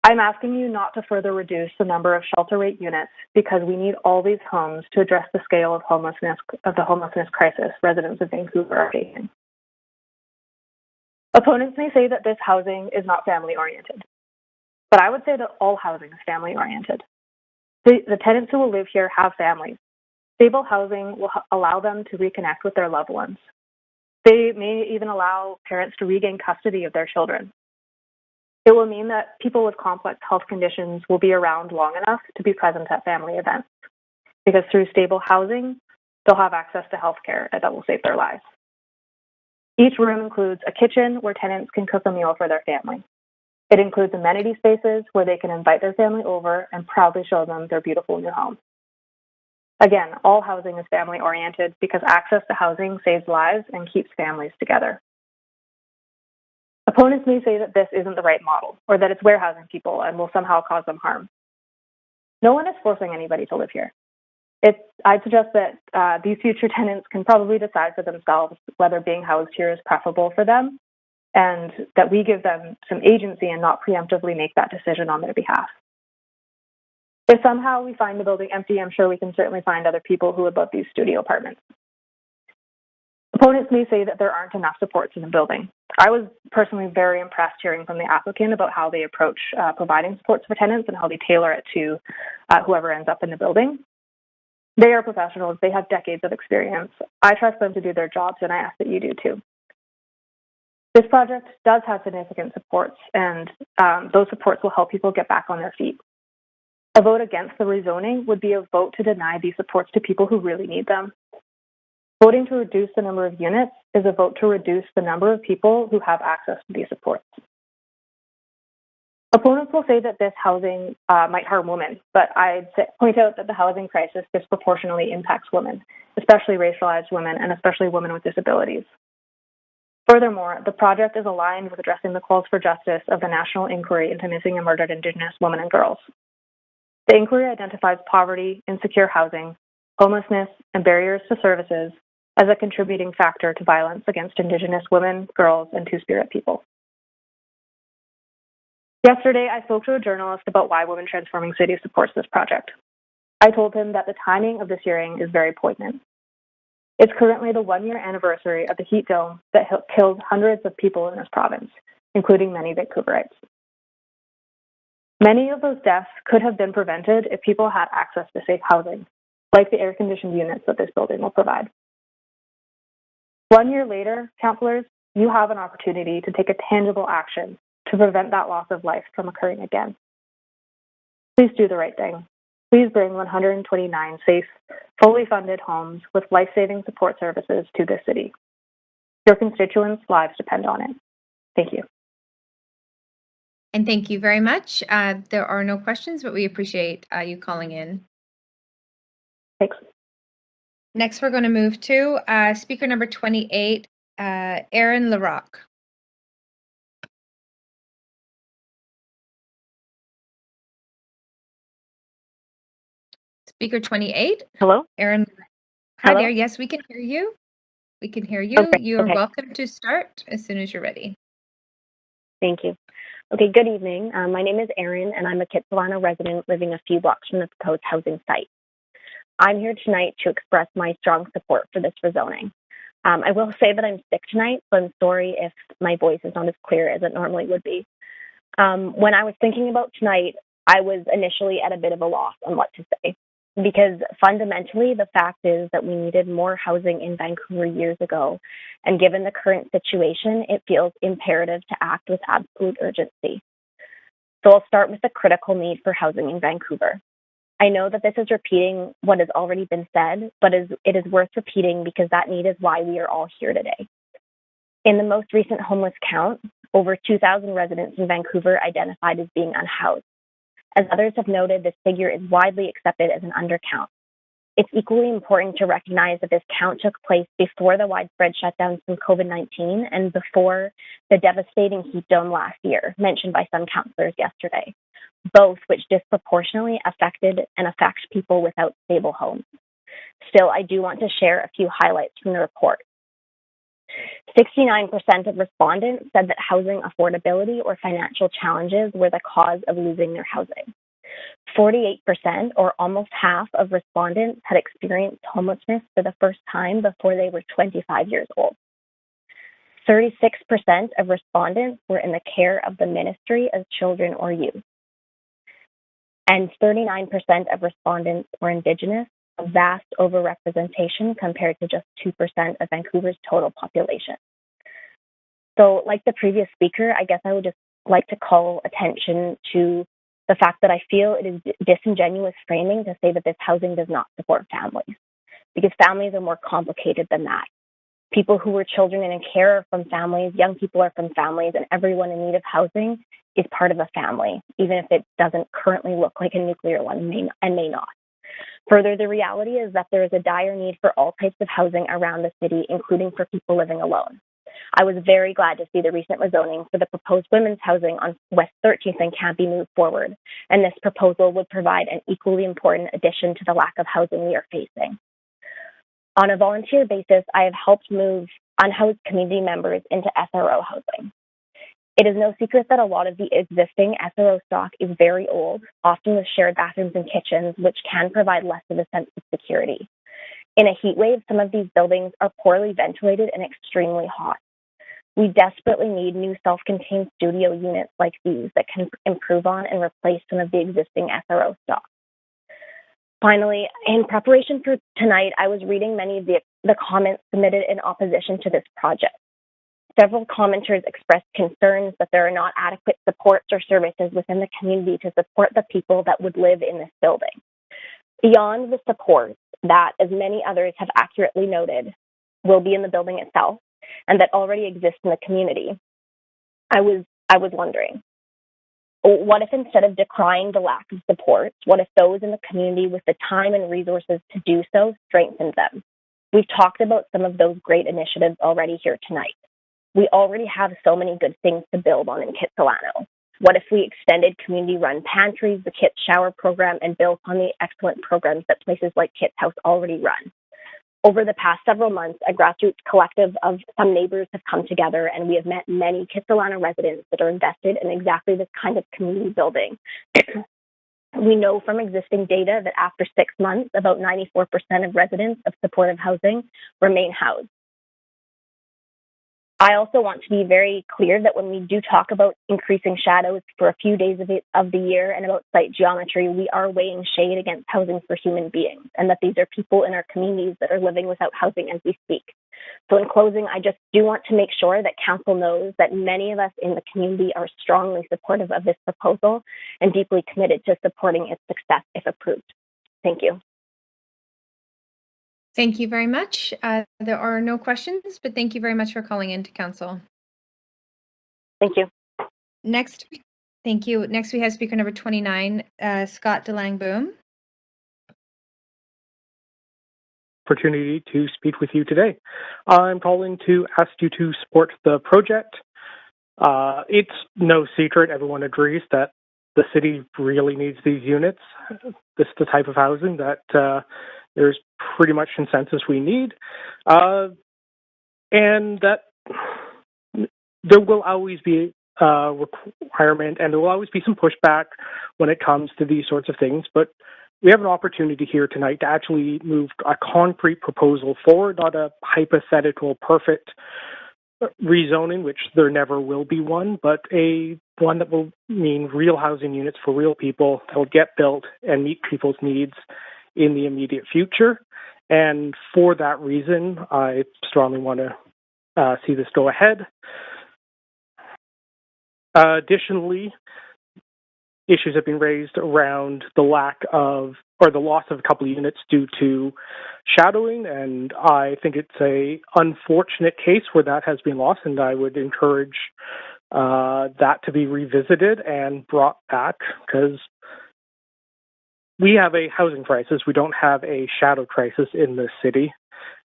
I'm asking you not to further reduce the number of shelter rate units because we need all these homes to address the scale of the homelessness crisis residents of Vancouver are facing. Opponents may say that this housing is not family-oriented, but I would say that all housing is family-oriented. The tenants who will live here have families. Stable housing will allow them to reconnect with their loved ones. They may even allow parents to regain custody of their children. It will mean that people with complex health conditions will be around long enough to be present at family events, because through stable housing, they'll have access to health care that will save their lives. Each room includes a kitchen where tenants can cook a meal for their family. It includes amenity spaces where they can invite their family over and proudly show them their beautiful new home. Again, all housing is family-oriented because access to housing saves lives and keeps families together. Opponents may say that this isn't the right model or that it's warehousing people and will somehow cause them harm. No one is forcing anybody to live here. I'd suggest that these future tenants can probably decide for themselves whether being housed here is preferable for them, and that we give them some agency and not preemptively make that decision on their behalf. If somehow we find the building empty, I'm sure we can certainly find other people who would love these studio apartments. Opponents may say that there aren't enough supports in the building. I was personally very impressed hearing from the applicant about how they approach providing supports for tenants and how they tailor it to whoever ends up in the building. They are professionals. They have decades of experience. I trust them to do their jobs, and I ask that you do too. This project does have significant supports, and those supports will help people get back on their feet. A vote against the rezoning would be a vote to deny these supports to people who really need them. Voting to reduce the number of units is a vote to reduce the number of people who have access to these supports. Opponents will say that this housing might harm women, but I'd point out that the housing crisis disproportionately impacts women, especially racialized women and especially women with disabilities. Furthermore, the project is aligned with addressing the calls for justice of the National Inquiry into Missing and Murdered Indigenous Women and Girls. The inquiry identifies poverty, insecure housing, homelessness, and barriers to services as a contributing factor to violence against Indigenous women, girls, and Two-Spirit people. Yesterday, I spoke to a journalist about why Women Transforming Cities supports this project. I told him that the timing of this hearing is very poignant. It's currently the one-year anniversary of the heat dome that killed hundreds of people in this province, including many Vancouverites. Many of those deaths could have been prevented if people had access to safe housing, like the air-conditioned units that this building will provide. 1 year later, councillors, you have an opportunity to take a tangible action to prevent that loss of life from occurring again. Please do the right thing. Please bring 129 safe, fully funded homes with life-saving support services to this city. Your constituents' lives depend on it. Thank you. And thank you very much. There are no questions, but we appreciate you calling in. Thanks. Next, we're going to move to speaker number 28, Aaron LaRocque. Speaker 28. Hello? Aaron. Hi Hello? there. Yes, we can hear you. We can hear you. Okay, You are okay. welcome to start as soon as you're ready. Thank you. Okay, good evening. My name is Erin, and I'm a Kitsilano resident living a few blocks from the proposed housing site. I'm here tonight to express my strong support for this rezoning. I will say that I'm sick tonight, so I'm sorry if my voice is not as clear as it normally would be. When I was thinking about tonight, I was initially at a bit of a loss on what to say, because fundamentally the fact is that we needed more housing in Vancouver years ago, and given the current situation, it feels imperative to act with absolute urgency. So I'll start with the critical need for housing in Vancouver. I know that this is repeating what has already been said, but it is worth repeating because that need is why we are all here today. In the most recent homeless count, over 2,000 residents in Vancouver identified as being unhoused. As others have noted, this figure is widely accepted as an undercount. It's equally important to recognize that this count took place before the widespread shutdowns from COVID-19 and before the devastating heat dome last year, mentioned by some councillors yesterday, both which disproportionately affected and affect people without stable homes. Still, I do want to share a few highlights from the report. 69% of respondents said that housing affordability or financial challenges were the cause of losing their housing. 48%, or almost half of respondents, had experienced homelessness for the first time before they were 25 years old. 36% of respondents were in the care of the ministry as children or youth. And 39% of respondents were Indigenous, a vast overrepresentation compared to just 2% of Vancouver's total population. So, like the previous speaker, I guess I would just like to call attention to the fact that I feel it is disingenuous framing to say that this housing does not support families, because families are more complicated than that. People who were children and in care are from families, young people are from families, and everyone in need of housing is part of a family, even if it doesn't currently look like a nuclear one and may not. Further, the reality is that there is a dire need for all types of housing around the city, including for people living alone. I was very glad to see the recent rezoning for the proposed women's housing on West 13th and Campy move forward, and this proposal would provide an equally important addition to the lack of housing we are facing. On a volunteer basis, I have helped move unhoused community members into SRO housing. It is no secret that a lot of the existing SRO stock is very old, often with shared bathrooms and kitchens, which can provide less of a sense of security. In a heat wave, some of these buildings are poorly ventilated and extremely hot. We desperately need new self-contained studio units like these that can improve on and replace some of the existing SRO stock. Finally, in preparation for tonight, I was reading many of the comments submitted in opposition to this project. Several commenters expressed concerns that there are not adequate supports or services within the community to support the people that would live in this building. Beyond the supports that, as many others have accurately noted, will be in the building itself and that already exist in the community, I was wondering, what if instead of decrying the lack of supports, what if those in the community with the time and resources to do so strengthened them? We've talked about some of those great initiatives already here tonight. We already have so many good things to build on in Kitsilano. What if we extended community-run pantries, the Kits Shower program, and built on the excellent programs that places like Kits House already run? Over the past several months, a grassroots collective of some neighbors have come together, and we have met many Kitsilano residents that are invested in exactly this kind of community building. We know from existing data that after 6 months, about 94% of residents of supportive housing remain housed. I also want to be very clear that when we do talk about increasing shadows for a few days of the year and about site geometry, we are weighing shade against housing for human beings, and that these are people in our communities that are living without housing as we speak. So in closing, I just do want to make sure that Council knows that many of us in the community are strongly supportive of this proposal and deeply committed to supporting its success if approved. Thank you. Thank you very much. There are no questions, but thank you very much for calling in to Council. Thank you. Next, thank you. Next, we have speaker number 29, Scott DeLang-Boom. Opportunity to speak with you today. I'm calling to ask you to support the project. It's no secret, everyone agrees that the city really needs these units. This is the type of housing that there's pretty much consensus we need, and that there will always be a requirement and there will always be some pushback when it comes to these sorts of things, but we have an opportunity here tonight to actually move a concrete proposal forward, not a hypothetical perfect rezoning, which there never will be one, but one that will mean real housing units for real people that will get built and meet people's needs in the immediate future. And for that reason, I strongly want to see this go ahead. Additionally, issues have been raised around the lack of, or the loss of a couple of units due to shadowing, and I think it's a unfortunate case where that has been lost, and I would encourage that to be revisited and brought back, because we have a housing crisis. We don't have a shadow crisis in this city,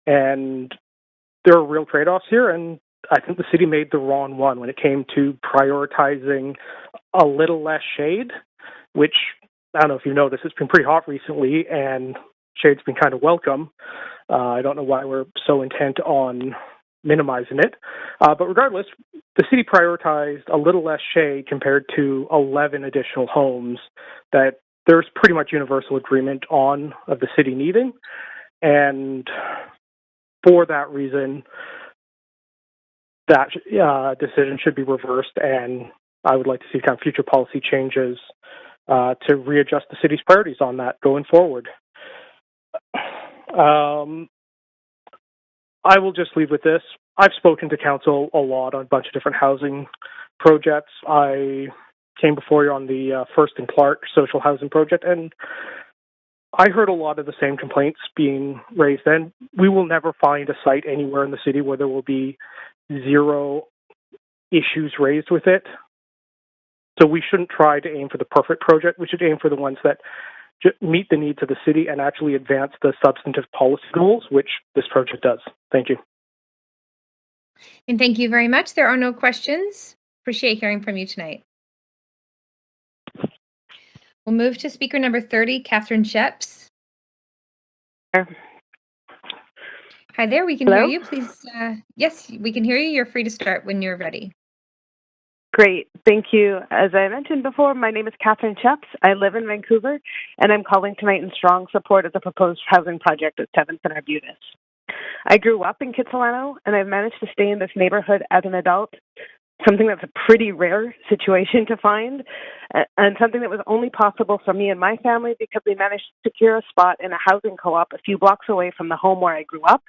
and there are real trade-offs here, and I think the city made the wrong one when it came to prioritizing a little less shade, which, I don't know if you noticed, it's been pretty hot recently, and shade's been kind of welcome. I don't know why we're so intent on minimizing it. But regardless, the city prioritized a little less shade compared to 11 additional homes that there's pretty much universal agreement on of the city needing. And for that reason, that decision should be reversed, and I would like to see kind of future policy changes to readjust the city's priorities on that going forward. I will just leave with this. I've spoken to council a lot on a bunch of different housing projects. I came before you on the First and Clerk social housing project, and I heard a lot of the same complaints being raised then. We will never find a site anywhere in the city where there will be zero issues raised with it. So we shouldn't try to aim for the perfect project. We should aim for the ones that meet the needs of the city and actually advance the substantive policy goals, which this project does. Thank you. And thank you very much. There are no questions. Appreciate hearing from you tonight. We'll move to speaker number 30, Catherine Sheps. Hi there, we can hear you. Please, yes, we can hear you. You're free to start when you're ready. Great, thank you. As I mentioned before, my name is Catherine Sheps. I live in Vancouver, and I'm calling tonight in strong support of the proposed housing project at 7th and Arbutus. I grew up in Kitsilano, and I've managed to stay in this neighborhood as an adult, something that's a pretty rare situation to find, and something that was only possible for me and my family because we managed to secure a spot in a housing co-op a few blocks away from the home where I grew up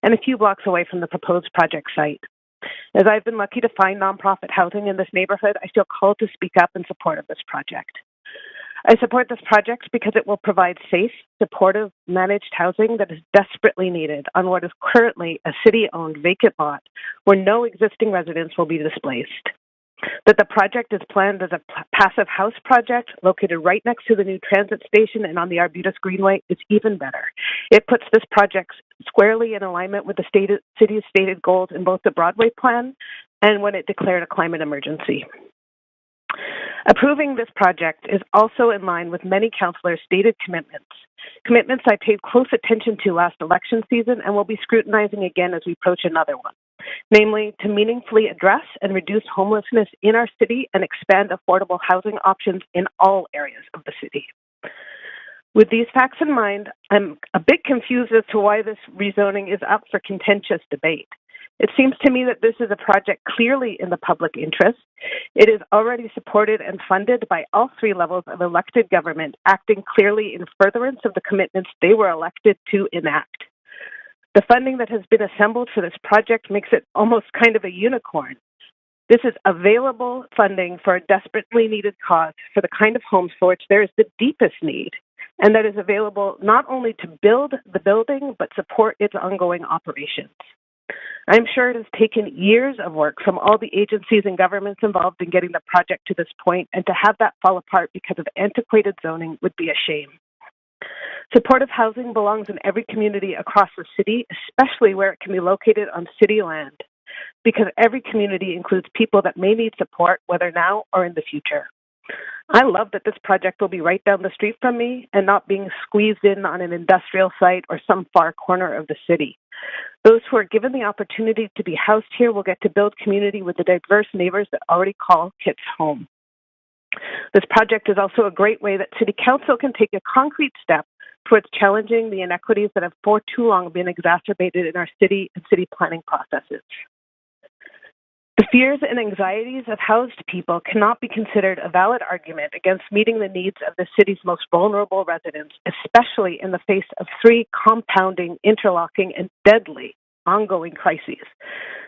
and a few blocks away from the proposed project site. As I've been lucky to find nonprofit housing in this neighborhood, I feel called to speak up in support of this project. I support this project because it will provide safe, supportive, managed housing that is desperately needed on what is currently a city-owned vacant lot where no existing residents will be displaced. That the project is planned as a passive house project located right next to the new transit station and on the Arbutus Greenway is even better. It puts this project squarely in alignment with the city's stated goals in both the Broadway plan and when it declared a climate emergency. Approving this project is also in line with many councillors' stated commitments I paid close attention to last election season and will be scrutinizing again as we approach another one, namely to meaningfully address and reduce homelessness in our city and expand affordable housing options in all areas of the city. With these facts in mind, I'm a bit confused as to why this rezoning is up for contentious debate. It seems to me that this is a project clearly in the public interest. It is already supported and funded by all three levels of elected government, acting clearly in furtherance of the commitments they were elected to enact. The funding that has been assembled for this project makes it almost kind of a unicorn. This is available funding for a desperately needed cause for the kind of homes for which there is the deepest need, and that is available not only to build the building, but support its ongoing operations. I'm sure it has taken years of work from all the agencies and governments involved in getting the project to this point, and to have that fall apart because of antiquated zoning would be a shame. Supportive housing belongs in every community across the city, especially where it can be located on city land, because every community includes people that may need support, whether now or in the future. I love that this project will be right down the street from me and not being squeezed in on an industrial site or some far corner of the city. Those who are given the opportunity to be housed here will get to build community with the diverse neighbors that already call Kits home. This project is also a great way that City Council can take a concrete step towards challenging the inequities that have for too long been exacerbated in our city and city planning processes. The fears and anxieties of housed people cannot be considered a valid argument against meeting the needs of the city's most vulnerable residents, especially in the face of 3 compounding, interlocking, and deadly ongoing crises,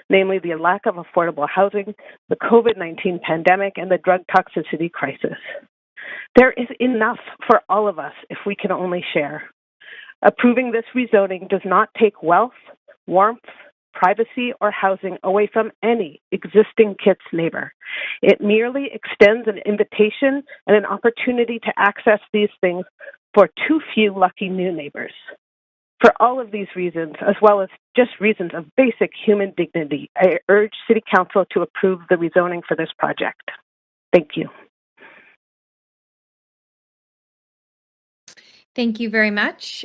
namely the lack of affordable housing, the COVID-19 pandemic, and the drug toxicity crisis. There is enough for all of us if we can only share. Approving this rezoning does not take wealth, warmth, privacy, or housing away from any existing Kits neighbor. It merely extends an invitation and an opportunity to access these things for too few lucky new neighbors. For all of these reasons, as well as just reasons of basic human dignity, I urge City Council to approve the rezoning for this project. Thank you. Thank you very much.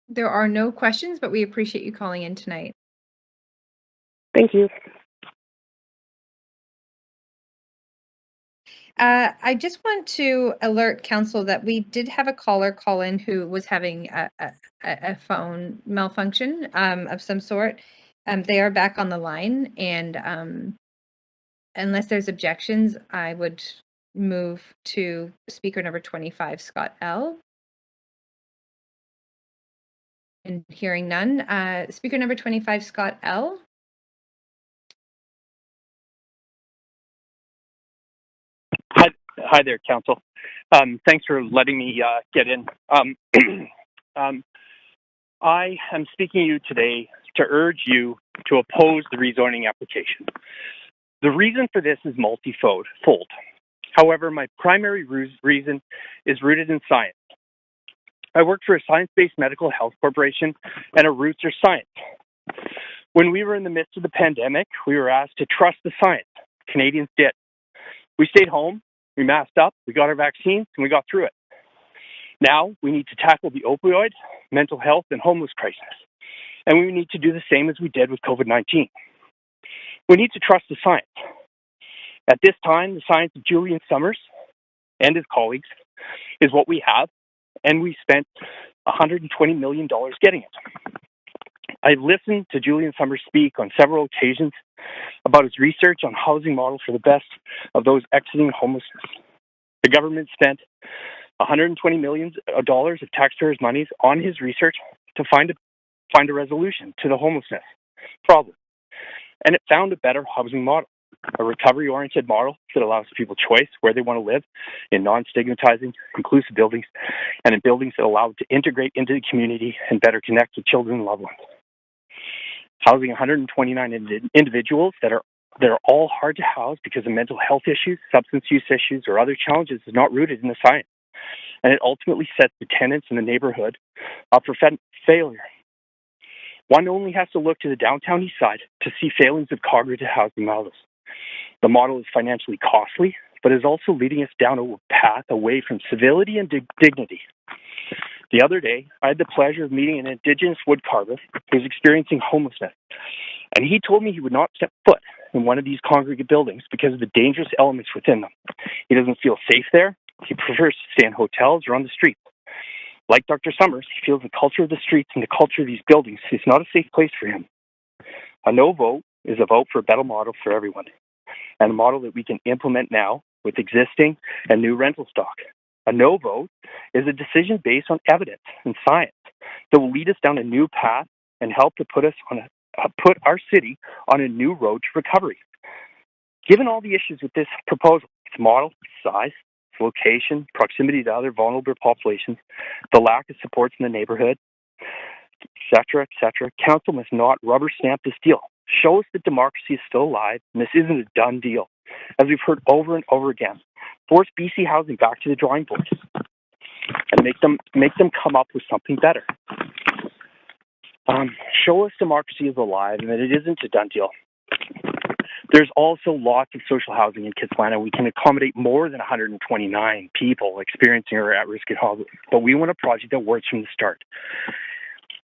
There are no questions, but we appreciate you calling in tonight. Thank you. I just want to alert council that we did have a caller call in who was having a phone malfunction of some sort. They are back on the line, and unless there's objections, I would move to speaker number 25, Scott L. And hearing none, speaker number 25, Scott L. Hi there, Council. Thanks for letting me get in. I am speaking to you today to urge you to oppose the rezoning application. The reason for this is multifold. However, my primary reason is rooted in science. I work for a science-based medical health corporation, and our roots are science. When we were in the midst of the pandemic, we were asked to trust the science. Canadians did. We stayed home, we masked up, we got our vaccines, and we got through it. Now we need to tackle the opioid, mental health, and homeless crisis. And we need to do the same as we did with COVID-19. We need to trust the science. At this time, the science of Julian Summers and his colleagues is what we have, and we spent $120 million getting it. I've listened to Julian Summers speak on several occasions about his research on housing models for the best of those exiting homelessness. The government spent $120 million of taxpayers' monies on his research to find a resolution to the homelessness problem. And it found a better housing model, a recovery-oriented model that allows people choice where they want to live in non-stigmatizing, inclusive buildings, and in buildings that allow it to integrate into the community and better connect with children and loved ones. Housing 129 individuals that are all hard to house because of mental health issues, substance use issues, or other challenges is not rooted in the science. And it ultimately sets the tenants in the neighborhood up for failure. One only has to look to the downtown east side to see failings of cognitive housing models. The model is financially costly, but is also leading us down a path away from civility and dignity. The other day, I had the pleasure of meeting an Indigenous woodcarver who was experiencing homelessness, and he told me he would not step foot in one of these congregate buildings because of the dangerous elements within them. He doesn't feel safe there. He prefers to stay in hotels or on the streets. Like Dr. Summers, he feels the culture of the streets and the culture of these buildings is not a safe place for him. A no vote is a vote for a better model for everyone, and a model that we can implement now with existing and new rental stock. A no vote is a decision based on evidence and science that will lead us down a new path and help to put our city on a new road to recovery. Given all the issues with this proposal, its model, its size, its location, proximity to other vulnerable populations, the lack of supports in the neighborhood, etc., council must not rubber stamp this deal. Show us that democracy is still alive and this isn't a done deal. As we've heard over and over again, force BC Housing back to the drawing board and make them come up with something better. Show us democracy is alive and that it isn't a done deal. There's also lots of social housing in Kitsilano. We can accommodate more than 129 people experiencing or at risk of housing, but we want a project that works from the start.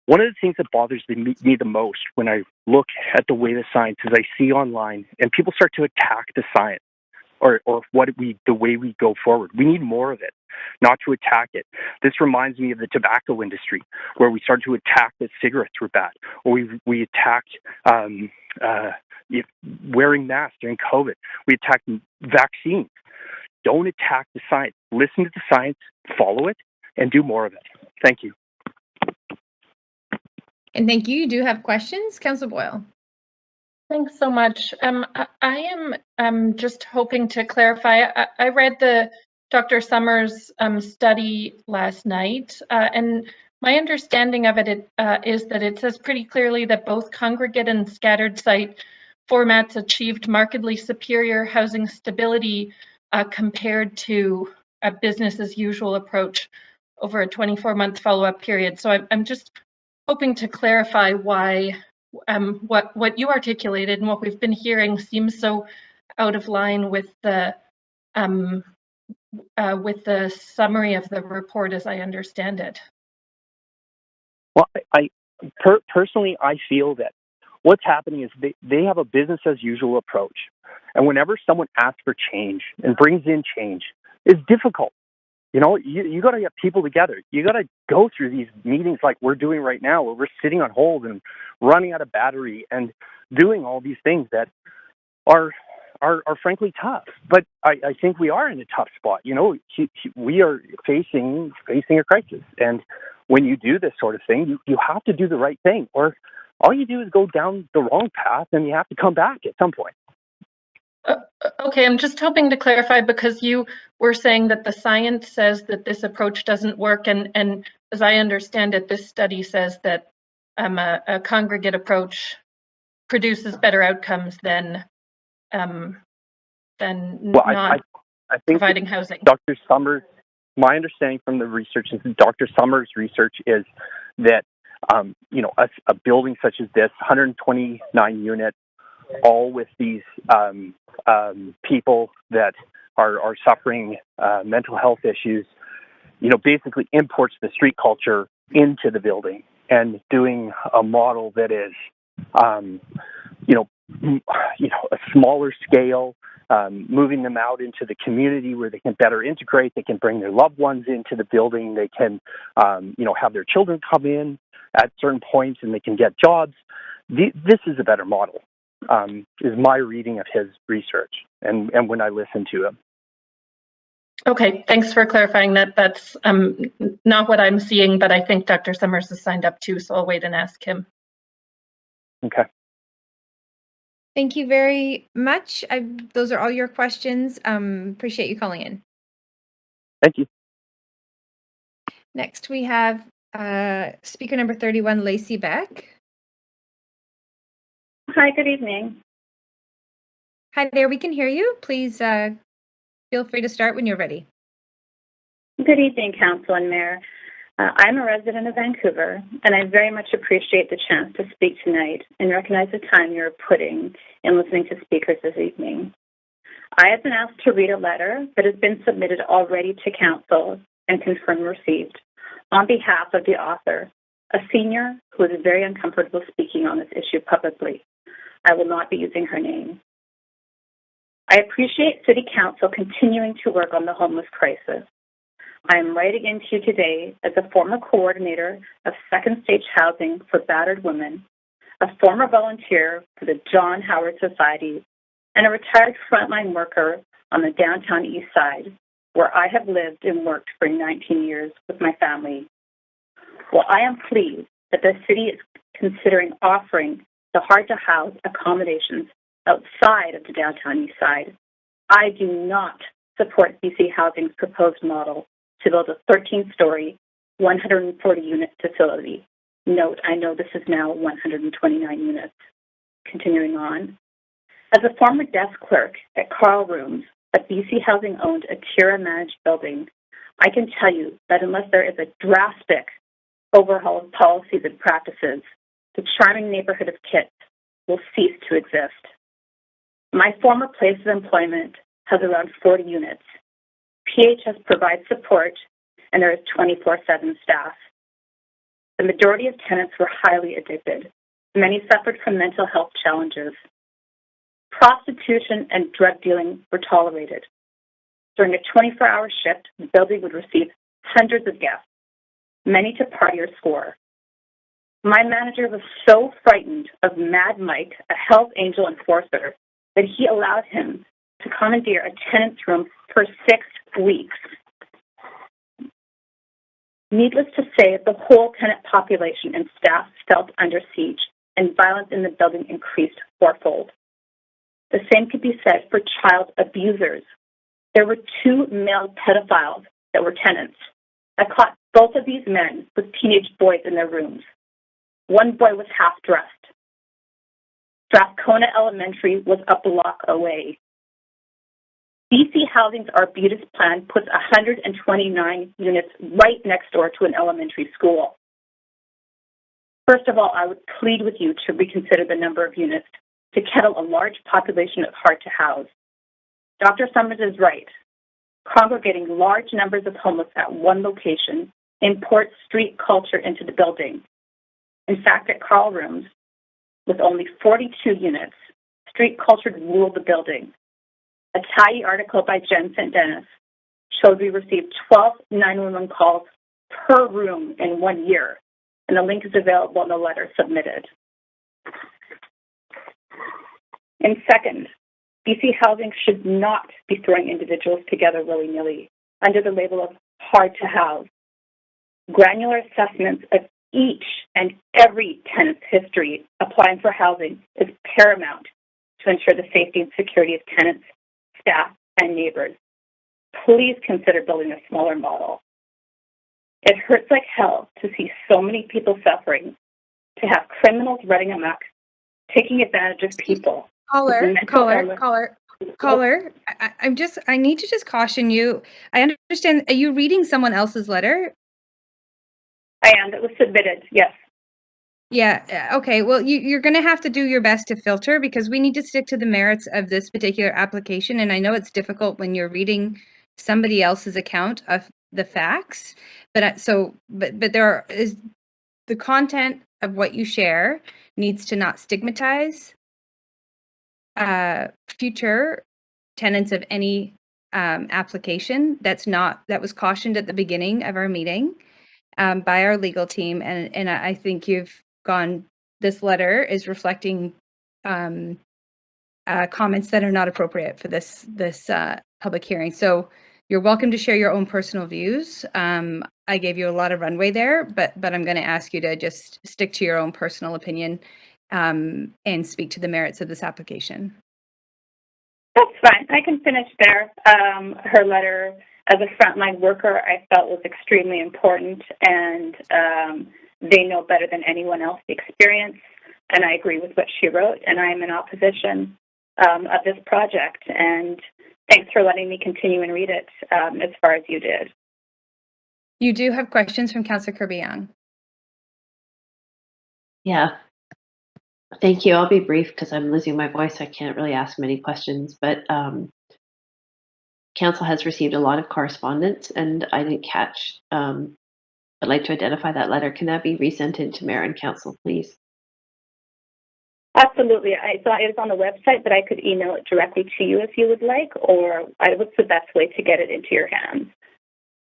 One of the things that bothers me the most when I look at the way the science is I see online, and people start to attack the science. or the way we go forward. We need more of it, not to attack it. This reminds me of the tobacco industry, where we started to attack that cigarettes were bad, or we attacked wearing masks during COVID. We attacked vaccines. Don't attack the science. Listen to the science, follow it, and do more of it. Thank you. And thank you. You do have questions, Councillor Boyle. Thanks so much. I am just hoping to clarify. I read the Dr. Summers study last night, and my understanding of it is that it says pretty clearly that both congregate and scattered site formats achieved markedly superior housing stability compared to a business as usual approach over a 24-month follow-up period. So I'm just hoping to clarify why what you articulated and what we've been hearing seems so out of line with the summary of the report as I understand it. Well, personally, I feel that what's happening is they have a business as usual approach. And whenever someone asks for change and brings in change, it's difficult. You know, you got to get people together. You got to go through these meetings like we're doing right now, where we're sitting on hold and running out of battery and doing all these things that are frankly tough. But I think we are in a tough spot. You know, we are facing a crisis. And when you do this sort of thing, you have to do the right thing, or all you do is go down the wrong path and you have to come back at some point. Okay, I'm just hoping to clarify, because you were saying that the science says that this approach doesn't work, and as I understand it, this study says that a congregate approach produces better outcomes than not providing housing. Dr. Summers, my understanding from the research is that Dr. Summers' research is that a building such as this, 129 units, all with these people that are suffering mental health issues, basically imports the street culture into the building, and doing a model that is, a smaller scale, moving them out into the community where they can better integrate. They can bring their loved ones into the building. They can, have their children come in at certain points, and they can get jobs. This is a better model. Is my reading of his research and when I listen to him. Okay, thanks for clarifying that. That's not what I'm seeing, but I think Dr. Summers has signed up too, so I'll wait and ask him. Okay. Thank you very much. Those are all your questions. Appreciate you calling in. Thank you. Next, we have speaker number 31, Lacey Beck. Hi, good evening. Hi there, we can hear you. Please feel free to start when you're ready. Good evening, Council and Mayor. I'm a resident of Vancouver, and I very much appreciate the chance to speak tonight and recognize the time you're putting in listening to speakers this evening. I have been asked to read a letter that has been submitted already to Council and confirmed received on behalf of the author, a senior who is very uncomfortable speaking on this issue publicly. I will not be using her name. I appreciate City Council continuing to work on the homeless crisis. I am writing into you today as a former coordinator of Second Stage Housing for Battered Women, a former volunteer for the John Howard Society, and a retired frontline worker on the downtown east side, where I have lived and worked for 19 years with my family. While I am pleased that the city is considering offering the hard-to-house accommodations outside of the downtown east side, I do not support BC Housing's proposed model to build a 13-story, 140-unit facility. Note, I know this is now 129 units. Continuing on. As a former desk clerk at Carl Rooms, a BC Housing-owned Akira-managed building, I can tell you that unless there is a drastic overhaul of policies and practices, the charming neighborhood of Kits will cease to exist. My former place of employment has around 40 units. PHS provides support, and there is 24/7 staff. The majority of tenants were highly addicted. Many suffered from mental health challenges. prostitution and drug dealing were tolerated. During a 24-hour shift, the building would receive hundreds of guests, many to party or score. My manager was so frightened of Mad Mike, a Hells Angel enforcer, that he allowed him to commandeer a tenant's room for 6 weeks. Needless to say, the whole tenant population and staff felt under siege, and violence in the building increased fourfold. The same could be said for child abusers. There were 2 male pedophiles that were tenants. I caught both of these men with teenage boys in their rooms. One boy was half-dressed. Strathcona Elementary was a block away. BC Housing's Arbutus plan puts 129 units right next door to an elementary school. First of all, I would plead with you to reconsider the number of units to kettle a large population of hard to house. Dr. Summers is right. Congregating large numbers of homeless at one location imports street culture into the building. In fact, at Carl Rooms, with only 42 units, street culture ruled the building. A Tyee article by Jen St. Dennis showed we received 12 911 calls per room in 1 year, and the link is available in the letter submitted. And second, BC Housing should not be throwing individuals together willy-nilly under the label of hard to house. Granular assessments of each and every tenant's history applying for housing is paramount to ensure the safety and security of tenants, staff, and neighbors. Please consider building a smaller model. It hurts like hell to see so many people suffering, to have criminals running amok, taking advantage of people. Caller. I need to just caution you. I understand. Are you reading someone else's letter? I am. It was submitted. Yes. Yeah. Okay. Well, you're going to have to do your best to filter because we need to stick to the merits of this particular application. And I know it's difficult when you're reading somebody else's account of the facts, but there is the content of what you share needs to not stigmatize future tenants of any application. That was cautioned at the beginning of our meeting by our legal team, and I think you've gone. This letter is reflecting comments that are not appropriate for this public hearing. So you're welcome to share your own personal views. I gave you a lot of runway there, but I'm going to ask you to just stick to your own personal opinion and speak to the merits of this application. That's fine. I can finish there. Her letter, as a frontline worker, I felt was extremely important, and they know better than anyone else the experience, and I agree with what she wrote, and I am in opposition of this project, and thanks for letting me continue and read it as far as you did. You do have questions from Councillor Kirby-Young. Yeah. Thank you. I'll be brief because I'm losing my voice. I can't really ask many questions, but Council has received a lot of correspondence, and I didn't catch. I'd like to identify that letter. Can that be resent into Mayor and Council, please? Absolutely. I thought it was on the website, but I could email it directly to you if you would like, or what's the best way to get it into your hands?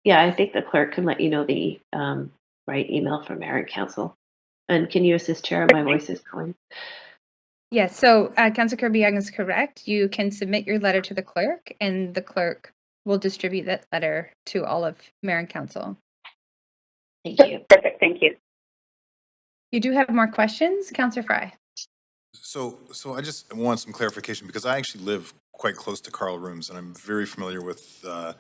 Yeah, I think the clerk can let you know the right email from Mayor and Council. And can you assist, Chair? My voice is going. Yes, so Councillor Kirby-Young is correct. You can submit your letter to the clerk, and the clerk will distribute that letter to all of Mayor and Council. Thank you. Perfect. Thank you. You do have more questions, Councillor Fry? So I just want some clarification because I actually live quite close to Carl Rooms, and I'm very familiar with the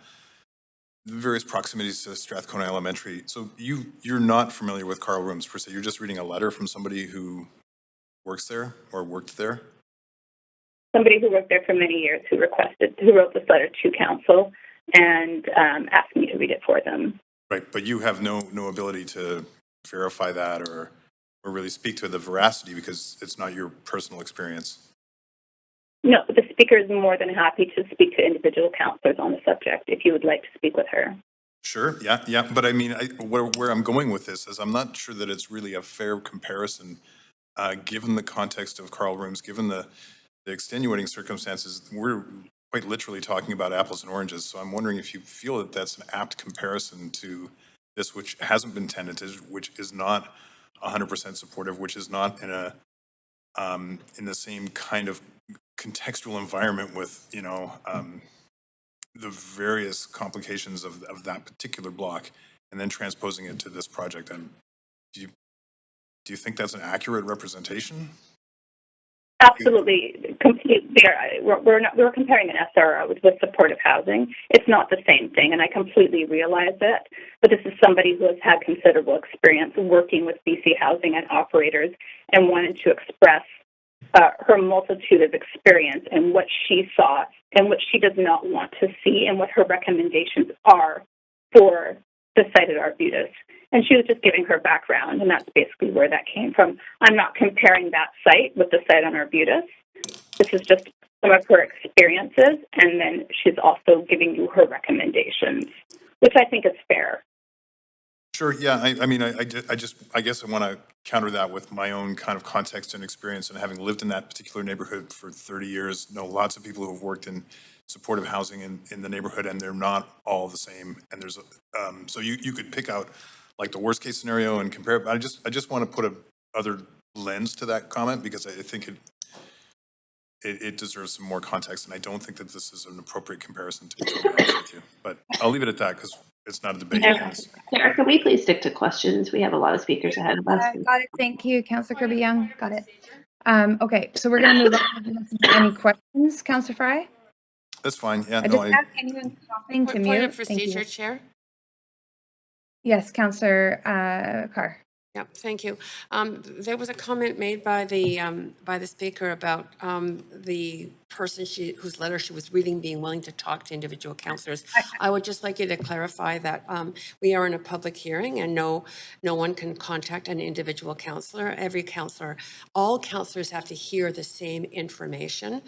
various proximities to Strathcona Elementary. So you're not familiar with Carl Rooms per se. You're just reading a letter from somebody who works there or worked there? Somebody who worked there for many years who wrote this letter to council and asked me to read it for them. Right, but you have no ability to verify that or really speak to the veracity because it's not your personal experience. No, the speaker is more than happy to speak to individual councillors on the subject if you would like to speak with her. Sure, yeah. But I mean, where I'm going with this is I'm not sure that it's really a fair comparison given the context of Carl Rooms, given the the extenuating circumstances, we're quite literally talking about apples and oranges. So I'm wondering if you feel that that's an apt comparison to this, which hasn't been tenanted, which is not 100% supportive, which is not in a in the same kind of contextual environment with, you know, the various complications of that particular block, and then transposing it to this project. And do you think that's an accurate representation? Absolutely, completely. We're comparing an SRO with supportive housing. It's not the same thing, and I completely realize it. But this is somebody who has had considerable experience working with BC Housing and operators, and wanted to express her multitude of experience and what she saw and what she does not want to see, and what her recommendations are for the site at Arbutus. And she was just giving her background, and that's basically where that came from. I'm not comparing that site with the site on Arbutus. This is just some of her experiences, and then she's also giving you her recommendations, which I think is fair. Sure. Yeah. I mean, I guess I want to counter that with my own kind of context and experience, and having lived in that particular neighborhood for 30 years, know lots of people who have worked in supportive housing in the neighborhood, and they're not all the same. And there's so you could pick out like the worst case scenario and compare it. But I just want to put a other lens to that comment, because I think it deserves some more context, and I don't think that this is an appropriate comparison, to be totally honest with you. But I'll leave it at that, because it's not a debate. Sarah, can we please stick to questions? We have a lot of speakers ahead of us. Got it. Thank you, Councillor Kirby-Young. Got it. Okay, so we're going to move on to any questions, Councillor Fry? That's fine. Yeah. I just ask anyone coughing to mute. Point of procedure, Chair. Yes, Councillor Carr. Yeah, thank you. There was a comment made by the speaker about the person whose letter she was reading being willing to talk to individual councillors. I would just like you to clarify that we are in a public hearing, and no one can contact an individual councillor. Every councillor, all councillors have to hear the same information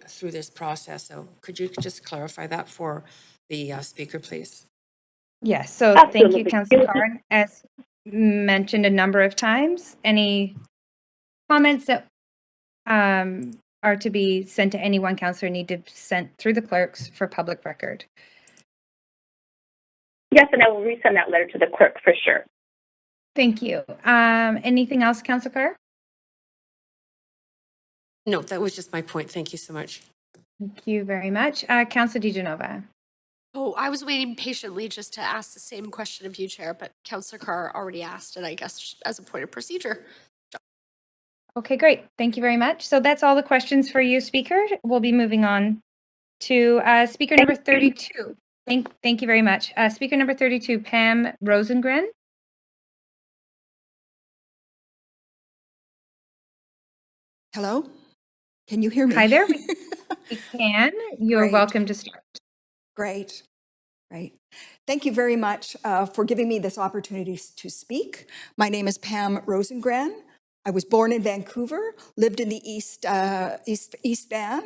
through this process. So could you just clarify that for the speaker, please? Yes, so thank you, Councillor Carr. As mentioned a number of times, any comments that are to be sent to any one councillor need to be sent through the clerks for public record. Yes, and I will resend that letter to the clerk for sure. Thank you. Anything else, Councillor Carr? No, that was just my point. Thank you so much. Thank you very much. Councillor DiGenova. Oh, I was waiting patiently just to ask the same question of you, Chair, but Councillor Carr already asked it, I guess, as a point of procedure. Okay, great. Thank you very much. So that's all the questions for you, Speaker. We'll be moving on to Speaker number 32. Thank you very much. Speaker number 32, Pam Rosengren. Hello? Can you hear me? Hi there. We can. You're welcome to start. Great. Thank you very much for giving me this opportunity to speak. My name is Pam Rosengren. I was born in Vancouver, lived in the East Van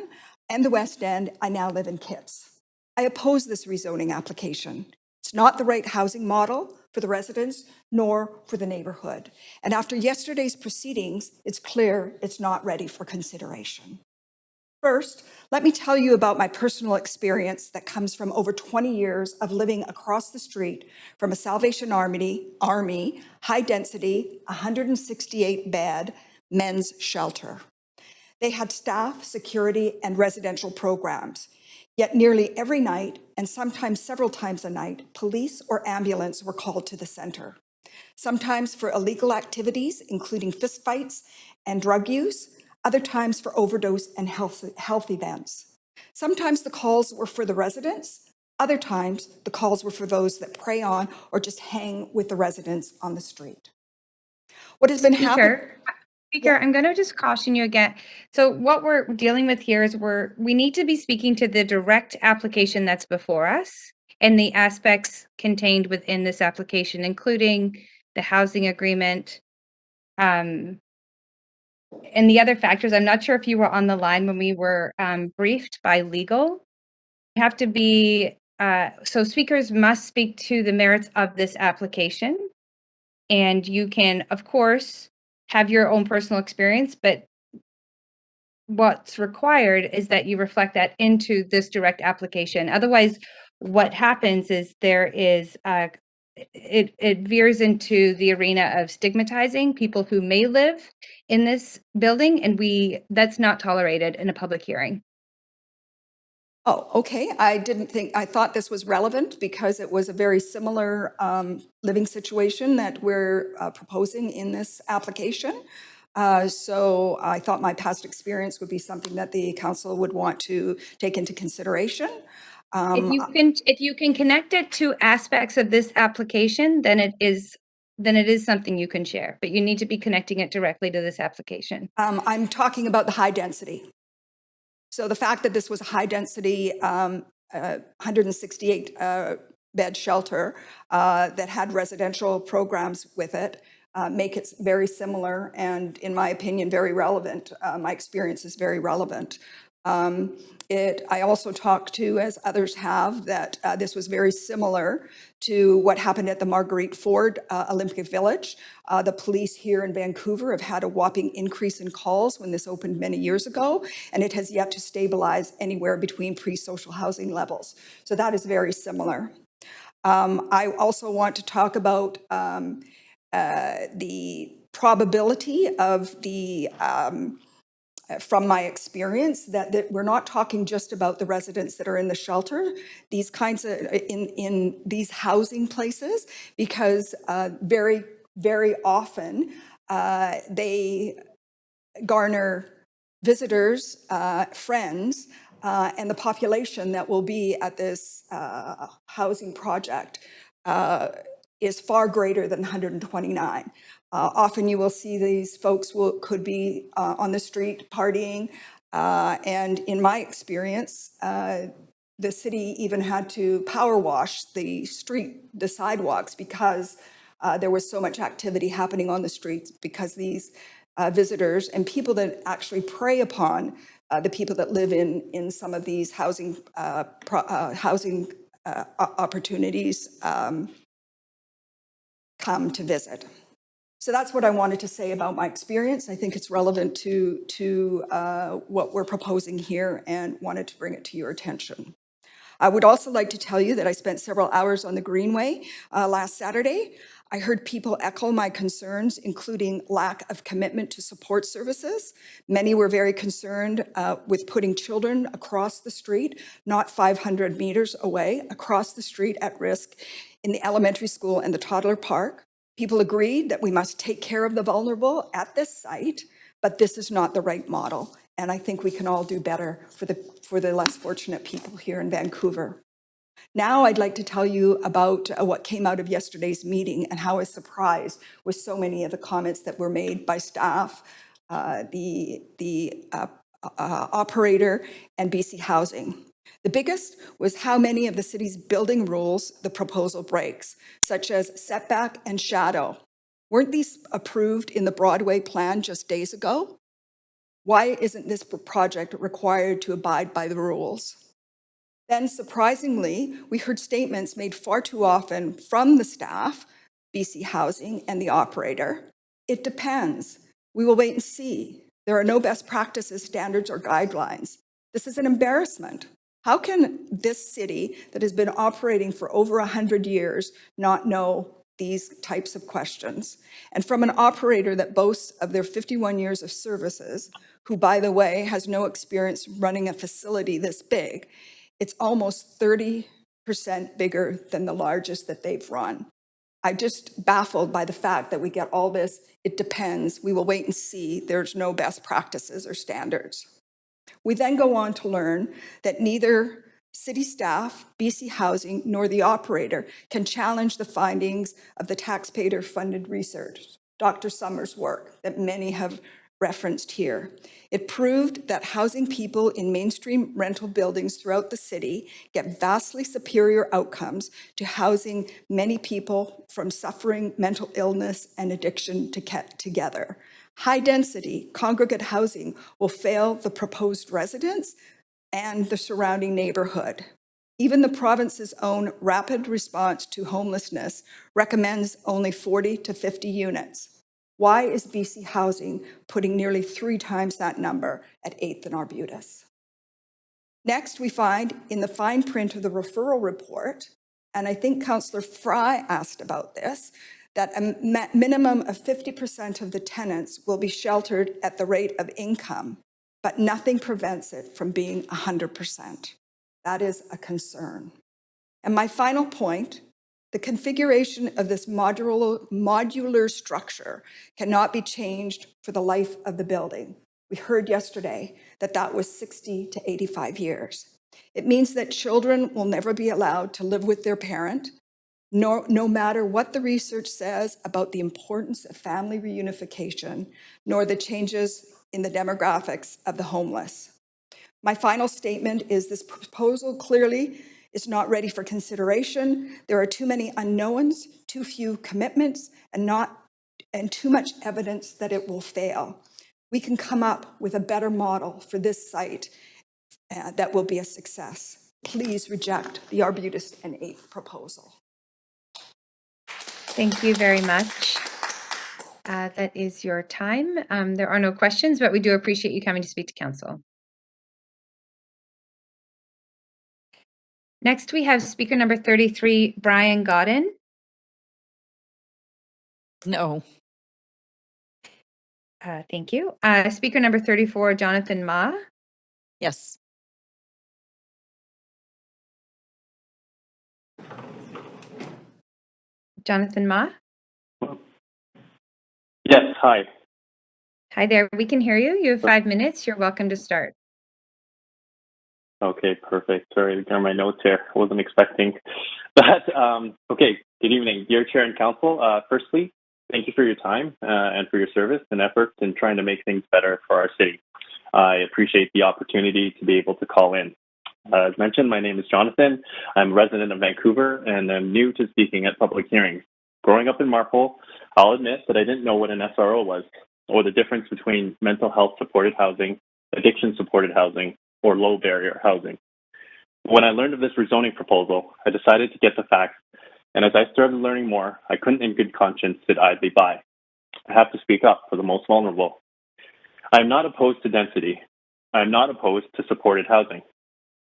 and the West End. I now live in Kitts. I oppose this rezoning application. It's not the right housing model for the residents nor for the neighborhood. And after yesterday's proceedings, it's clear it's not ready for consideration. First, let me tell you about my personal experience that comes from over 20 years of living across the street from a Salvation Army, high-density, 168-bed men's shelter. They had staff, security, and residential programs. Yet nearly every night, and sometimes several times a night, police or ambulance were called to the center. Sometimes for illegal activities, including fistfights and drug use, other times for overdose and health events. Sometimes the calls were for the residents, other times the calls were for those that prey on or just hang with the residents on the street. What has been happening? Speaker, I'm going to just caution you again. So what we're dealing with here is we need to be speaking to the direct application that's before us and the aspects contained within this application, including the housing agreement, and the other factors. I'm not sure if you were on the line when we were briefed by legal. You have to be, so speakers must speak to the merits of this application. And you can, of course, have your own personal experience, but what's required is that you reflect that into this direct application. Otherwise, what happens is there is it veers into the arena of stigmatizing people who may live in this building, and that's not tolerated in a public hearing. Oh, okay. I thought this was relevant because it was a very similar living situation that we're proposing in this application. So I thought my past experience would be something that the council would want to take into consideration. If you can connect it to aspects of this application, then it is something you can share, but you need to be connecting it directly to this application. I'm talking about the high density. So the fact that this was a high density 168 bed shelter that had residential programs with it make it very similar and, in my opinion, very relevant. My experience is very relevant. I also talked to, as others have, that this was very similar to what happened at the Marguerite Ford Olympic Village. The police here in Vancouver have had a whopping increase in calls when this opened many years ago, and it has yet to stabilize anywhere between pre-social housing levels. So that is very similar. I also want to talk about the probability of the from my experience, that we're not talking just about the residents that are in the shelter, these kinds of, in these housing places, because very, very often they garner visitors, friends, and the population that will be at this housing project is far greater than 129. Often you will see these folks could be on the street partying, and in my experience, the city even had to power wash the sidewalks, because there was so much activity happening on the streets, because these visitors and people that actually prey upon the people that live in some of these housing opportunities come to visit. So that's what I wanted to say about my experience. I think it's relevant to what we're proposing here, and wanted to bring it to your attention. I would also like to tell you that I spent several hours on the Greenway last Saturday. I heard people echo my concerns, including lack of commitment to support services. Many were very concerned with putting children across the street, not 500 meters away, across the street at risk in the elementary school and the toddler park. People agreed that we must take care of the vulnerable at this site, but this is not the right model. And I think we can all do better for the less fortunate people here in Vancouver. Now I'd like to tell you about what came out of yesterday's meeting and how I was surprised with so many of the comments that were made by staff, the operator, and BC Housing. The biggest was how many of the city's building rules the proposal breaks, such as setback and shadow. Weren't these approved in the Broadway plan just days ago? Why isn't this project required to abide by the rules? Then, surprisingly, we heard statements made far too often from the staff, BC Housing, and the operator. It depends. We will wait and see. There are no best practices, standards, or guidelines. This is an embarrassment. How can this city that has been operating for over 100 years not know these types of questions? And from an operator that boasts of their 51 years of services, who, by the way, has no experience running a facility this big, it's almost 30% bigger than the largest that they've run. I'm just baffled by the fact that we get all this, it depends, we will wait and see, there's no best practices or standards. We then go on to learn that neither city staff, BC Housing, nor the operator can challenge the findings of the taxpayer-funded research, Dr. Summers' work that many have referenced here. It proved that housing people in mainstream rental buildings throughout the city get vastly superior outcomes to housing many people from suffering mental illness and addiction together. High-density congregate housing will fail the proposed residents and the surrounding neighborhood. Even the province's own rapid response to homelessness recommends only 40 to 50 units. Why is BC Housing putting nearly 3 times that number at 8th and Arbutus? Next, we find in the fine print of the referral report, and I think Councillor Fry asked about this, that a minimum of 50% of the tenants will be sheltered at the rate of income, but nothing prevents it from being 100%. That is a concern. And my final point, the configuration of this modular structure cannot be changed for the life of the building. We heard yesterday that that was 60 to 85 years. It means that children will never be allowed to live with their parent, no matter what the research says about the importance of family reunification, nor the changes in the demographics of the homeless. My final statement is this proposal clearly is not ready for consideration. There are too many unknowns, too few commitments, and too much evidence that it will fail. We can come up with a better model for this site that will be a success. Please reject the Arbutus and 8th proposal. Thank you very much. That is your time. There are no questions, but we do appreciate you coming to speak to council. Next, we have speaker number 33, Brian Godden. No. Thank you. Speaker number 34, Jonathan Ma. Yes. Jonathan Ma. Yes, hi. Hi there. We can hear you. You have 5 minutes. You're welcome to start. Okay, perfect. Sorry to turn my notes here. I wasn't expecting that. Okay, good evening, dear Chair and Council. Firstly, thank you for your time and for your service and efforts in trying to make things better for our city. I appreciate the opportunity to be able to call in. As mentioned, my name is Jonathan. I'm a resident of Vancouver and I'm new to speaking at public hearings. Growing up in Marpole, I'll admit that I didn't know what an SRO was or the difference between mental health supported housing, addiction supported housing, or low barrier housing. When I learned of this rezoning proposal, I decided to get the facts, and as I started learning more, I couldn't in good conscience sit idly by. I have to speak up for the most vulnerable. I am not opposed to density. I am not opposed to supported housing.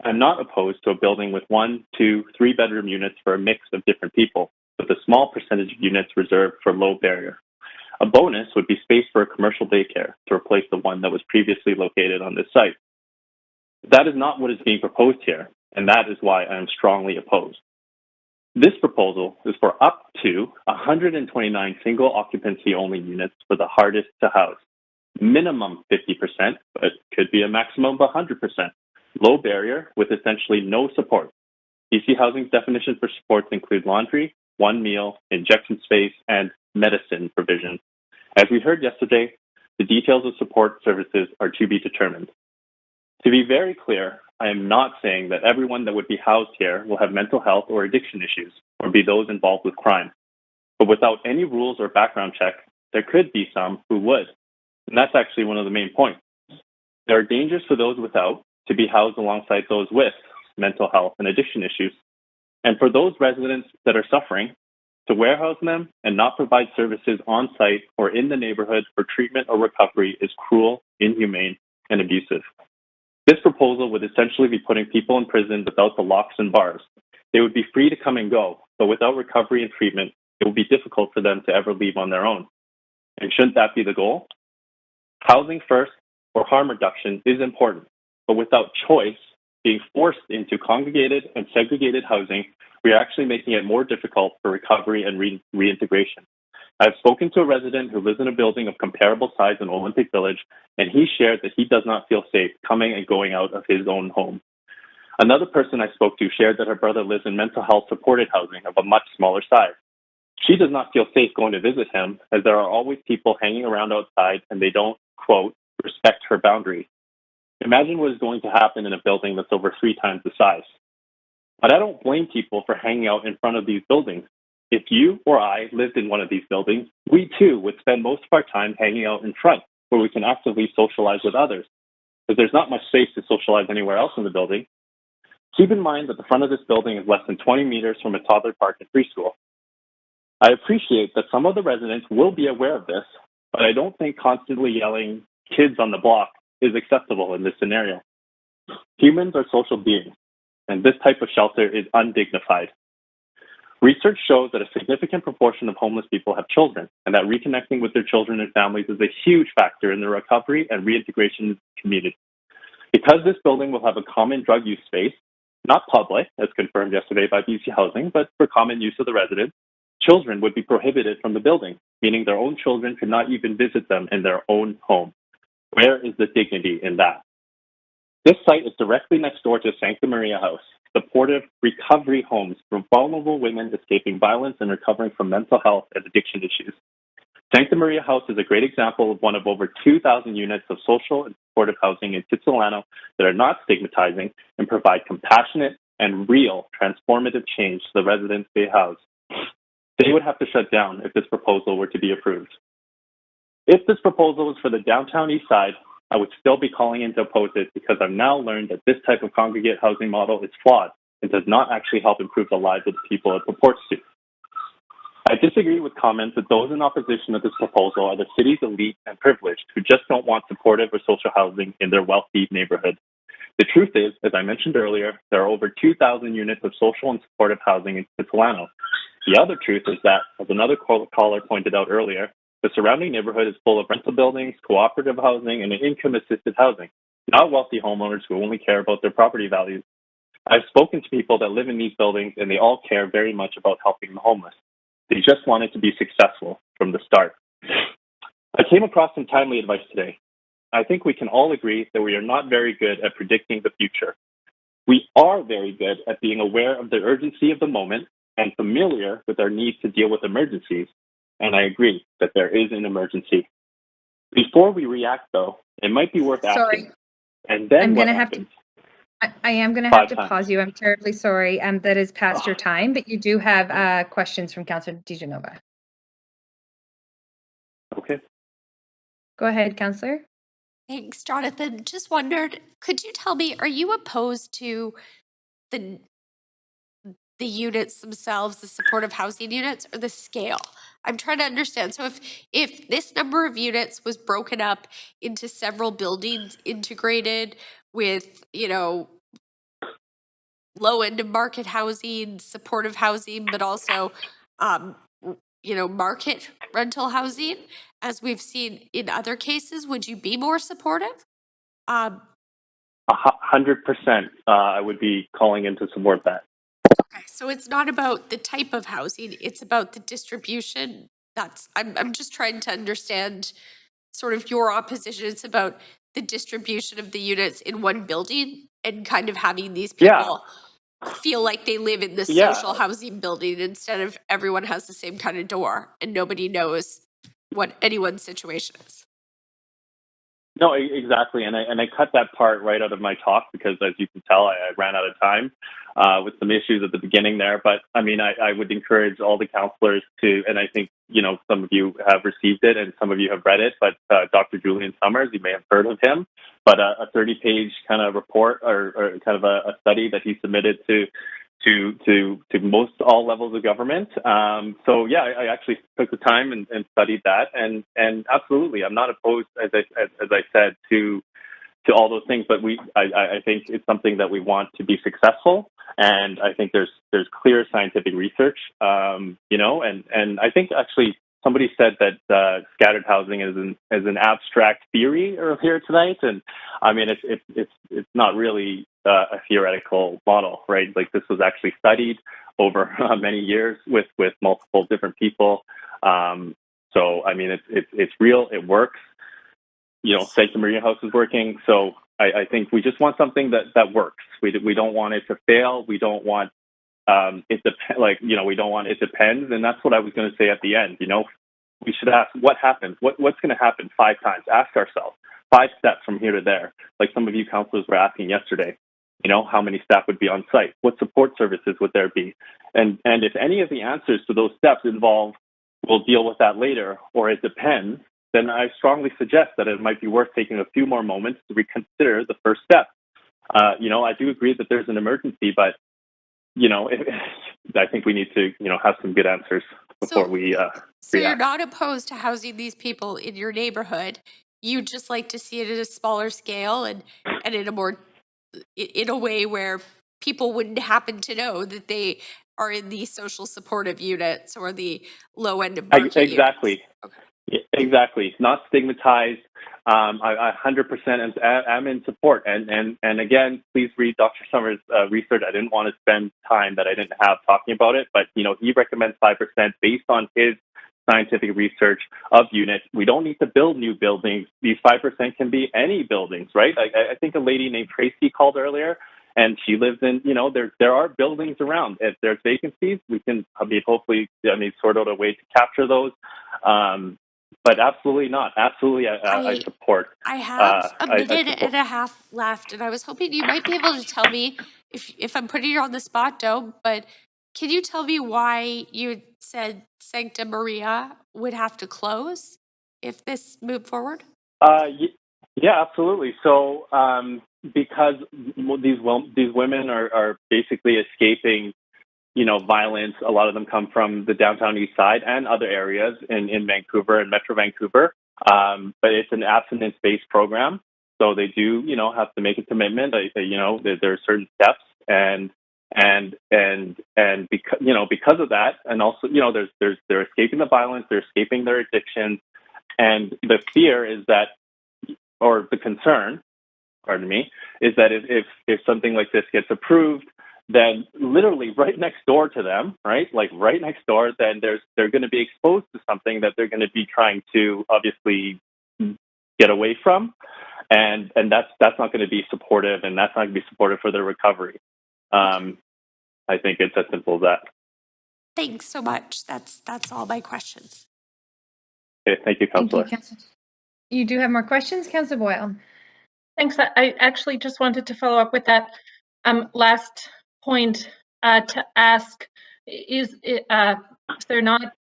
I am not opposed to a building with 1, 2, 3 bedroom units for a mix of different people, with a small percentage of units reserved for low barrier. A bonus would be space for a commercial daycare to replace the one that was previously located on this site. That is not what is being proposed here, and that is why I am strongly opposed. This proposal is for up to 129 single occupancy only units for the hardest to house. Minimum 50%, but could be a maximum of 100%. Low barrier with essentially no support. BC Housing's definition for supports include laundry, 1 meal, injection space, and medicine provision. As we heard yesterday, the details of support services are to be determined. To be very clear, I am not saying that everyone that would be housed here will have mental health or addiction issues or be those involved with crime. But without any rules or background check, there could be some who would. And that's actually one of the main points. There are dangers for those without to be housed alongside those with mental health and addiction issues. And for those residents that are suffering, to warehouse them and not provide services on site or in the neighborhood for treatment or recovery is cruel, inhumane, and abusive. This proposal would essentially be putting people in prison without the locks and bars. They would be free to come and go, but without recovery and treatment, it would be difficult for them to ever leave on their own. And shouldn't that be the goal? Housing first or harm reduction is important, but without choice, being forced into congregated and segregated housing, we are actually making it more difficult for recovery and reintegration. I've spoken to a resident who lives in a building of comparable size in Olympic Village, and he shared that he does not feel safe coming and going out of his own home. Another person I spoke to shared that her brother lives in mental health supported housing of a much smaller size. She does not feel safe going to visit him, as there are always people hanging around outside and they don't, quote, respect her boundaries. Imagine what is going to happen in a building that's over 3 times the size. But I don't blame people for hanging out in front of these buildings. If you or I lived in one of these buildings, we too would spend most of our time hanging out in front, where we can actively socialize with others, because there's not much space to socialize anywhere else in the building. Keep in mind that the front of this building is less than 20 meters from a toddler park and preschool. I appreciate that some of the residents will be aware of this, but I don't think constantly yelling kids on the block is acceptable in this scenario. Humans are social beings, and this type of shelter is undignified. Research shows that a significant proportion of homeless people have children, and that reconnecting with their children and families is a huge factor in their recovery and reintegration in the community. Because this building will have a common drug use space, not public, as confirmed yesterday by BC Housing, but for common use of the residents, children would be prohibited from the building, meaning their own children could not even visit them in their own home. Where is the dignity in that? This site is directly next door to Santa Maria House, supportive recovery homes for vulnerable women escaping violence and recovering from mental health and addiction issues. Santa Maria House is a great example of one of over 2,000 units of social and supportive housing in Kitsilano that are not stigmatizing and provide compassionate and real transformative change to the residents they house. They would have to shut down if this proposal were to be approved. If this proposal is for the downtown east side, I would still be calling in to oppose it because I've now learned that this type of congregate housing model is flawed and does not actually help improve the lives of the people it purports to. I disagree with comments that those in opposition to this proposal are the city's elite and privileged who just don't want supportive or social housing in their wealthy neighborhoods. The truth is, as I mentioned earlier, there are over 2,000 units of social and supportive housing in Kitsilano. The other truth is that, as another caller pointed out earlier, the surrounding neighborhood is full of rental buildings, cooperative housing, and income-assisted housing, not wealthy homeowners who only care about their property values. I've spoken to people that live in these buildings, and they all care very much about helping the homeless. They just wanted to be successful from the start. I came across some timely advice today. I think we can all agree that we are not very good at predicting the future. We are very good at being aware of the urgency of the moment and familiar with our need to deal with emergencies. And I agree that there is an emergency. Before we react, though, it might be worth asking. And then I'm what gonna happens? I am going to have to pause you. I'm terribly sorry. That is past your time, but you do have questions from Councillor DiGenova. Okay. Go ahead, Councillor. Thanks, Jonathan. Just wondered, could you tell me, are you opposed to the units themselves, the supportive housing units, or the scale? I'm trying to understand. So if this number of units was broken up into several buildings integrated with, low end of market housing, supportive housing, but also, market rental housing, as we've seen in other cases, would you be more supportive? 100%. I would be calling in to support that. Okay, so it's not about the type of housing; it's about the distribution. I'm just trying to understand sort of your opposition. It's about the distribution of the units in one building and kind of having these people feel like they live in the social housing building instead of everyone has the same kind of door and nobody knows what anyone's situation is. No, exactly. And I cut that part right out of my talk because, as you can tell, I ran out of time with some issues at the beginning there. But I mean, I would encourage all the councillors to, and I think, some of you have received it and some of you have read it, but Dr. Julian Summers, you may have heard of him, but a 30-page kind of report or kind of a study that he submitted to most all levels of government. I actually took the time and studied that, and absolutely, I'm not opposed, as I said, to all those things. But I think it's something that we want to be successful, and I think there's clear scientific research, and I think actually somebody said that scattered housing is an abstract theory earlier tonight, and I mean it's not really a theoretical model, right? Like this was actually studied over many years with multiple different people. So I mean it's real, it works. Santa Maria House is working. So I think we just want something that works. We don't want it to fail. We don't want we don't want it depends. And that's what I was going to say at the end. We should ask what happens. What's going to happen 5 times? Ask ourselves 5 steps from here to there. Like some of you councillors were asking yesterday. How many staff would be on site? What support services would there be? And if any of the answers to those steps involve, we'll deal with that later, or it depends, then I strongly suggest that it might be worth taking a few more moments to reconsider the first step. I do agree that there's an emergency, but, I think we need to, have some good answers. before we So you're react. not opposed to housing these people in your neighborhood. You just like to see it at a smaller scale and in a more in a way where people wouldn't happen to know that they are in the social supportive units or the low end of market Exactly. units. Yeah, exactly. Not stigmatized. I 100% am in support. And again, please read Dr. Summers' research. I didn't want to spend time that I didn't have talking about it, but he recommends 5% based on his scientific research of units. We don't need to build new buildings. These 5% can be any buildings, right? I think a lady named Tracy called earlier, and she lives in, there are buildings around. If there's vacancies, we can hopefully sort out a way to capture those. But absolutely not. Absolutely, I support. I have a minute and a half left, and I was hoping you might be able to tell me, if I'm putting you on the spot, Dome, but can you tell me why you said Sancta Maria would have to close if this moved forward? Yeah, absolutely. So because these women are basically escaping violence. A lot of them come from the downtown east side and other areas in Vancouver and Metro Vancouver. But it's an abstinence-based program. So they do, have to make a commitment. There are certain steps and because of that, and also, they're escaping the violence, they're escaping their addictions. And the fear is that, or the concern, pardon me, is that if something like this gets approved, then literally right next door to them, right? Like right next door, then they're going to be exposed to something that they're going to be trying to obviously get away from. And that's not going to be supportive, and that's not going to be supportive for their recovery. I think it's as simple as that. Thanks so much. That's all my questions. Okay, thank you, Councillor. Thank you, You do have more questions, Councillor Boyle? Thanks. I actually just wanted to follow up with that last point to ask, is there not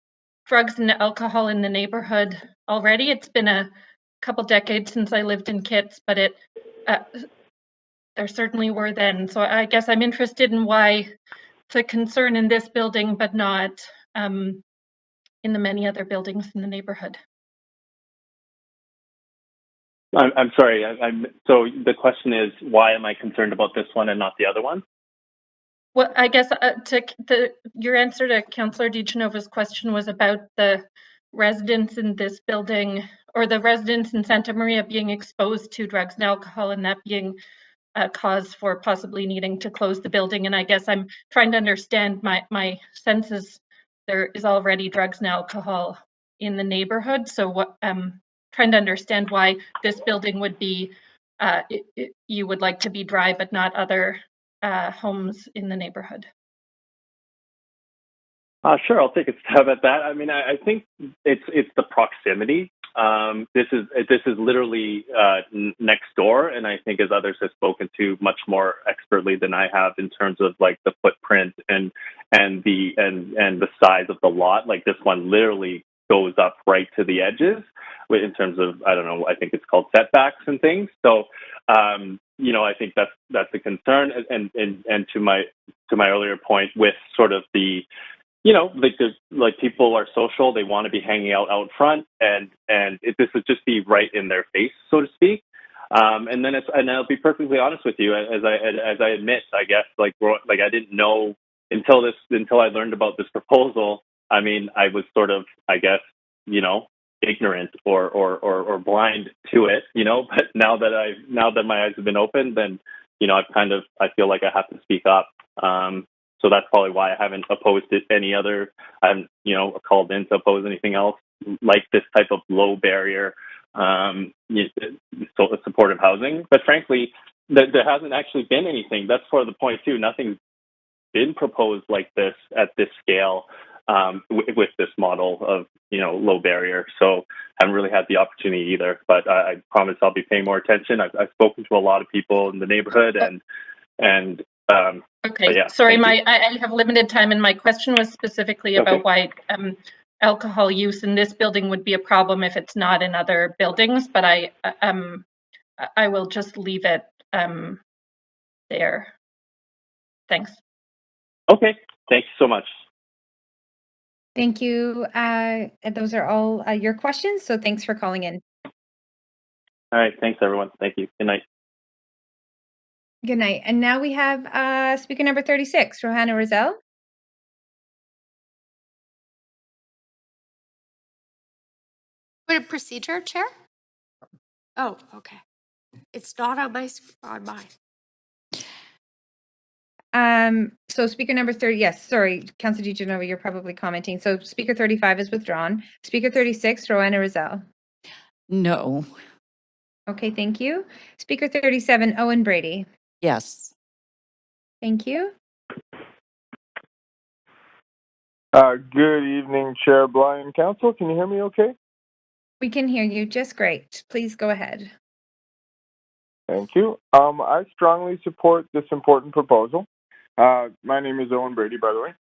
drugs and alcohol in the neighborhood already? It's been a couple decades since I lived in Kitts, but there certainly were then. So I guess I'm interested in why it's a concern in this building, but not in the many other buildings in the neighborhood. I'm sorry. So the question is, why am I concerned about this one and not the other one? Well, I guess your answer to Councillor DiGenova's question was about the residents in this building, or the residents in Santa Maria being exposed to drugs and alcohol, and that being a cause for possibly needing to close the building. And I guess I'm trying to understand, my sense is there is already drugs and alcohol in the neighborhood. So what trying to understand why this building would be, you would like to be dry, but not other homes in the neighborhood. Sure, I'll take a stab at that. I mean, I think it's the proximity. This is literally next door, and I think, as others have spoken to much more expertly than I have, in terms of like the footprint and the size of the lot. Like this one literally goes up right to the edges in terms of, I don't know, I think it's called setbacks and things. So I think that's a concern. And to my earlier point, with sort of the like people are social, they want to be hanging out front, and this would just be right in their face, so to speak. And I'll be perfectly honest with you, as I admit, I guess, like I didn't know until I learned about this proposal. I mean, I was sort of, I guess, ignorant or blind to it, but now that my eyes have been opened, then, I feel like I have to speak up. So that's probably why I haven't opposed it any other. I haven't, called in to oppose anything else like this type of low barrier, supportive housing. But frankly, there hasn't actually been anything. That's sort of the point too. Nothing's been proposed like this at this scale, with this model of, low barrier. So I haven't really had the opportunity either, but I promise I'll be paying more attention. I've spoken to a lot of people in the neighborhood and okay. Yeah, sorry, I have limited time, and my question was specifically about why alcohol use in this building would be a problem if it's not in other buildings, but I will just leave it there. Thanks. Okay, thank you so much. Thank you. Those are all your questions, so thanks for calling in. All right. Thanks, everyone. Thank you. Good night. Good night. And now we have speaker number 36, Rohanna Rizal. What a procedure, Chair? Oh, okay. It's not on mine. So speaker number 30, yes, sorry, Councilor DiGenova, you're probably commenting. So speaker 35 is withdrawn. Speaker 36, Rohanna Rizal. No. Okay, thank you. Speaker 37, Owen Brady. Yes. Thank you. Good evening, Chair Bly and Council. Can you hear me okay? We can hear you just great. Please go ahead. Thank you. I strongly support this important proposal. My name is Owen Brady, by the way,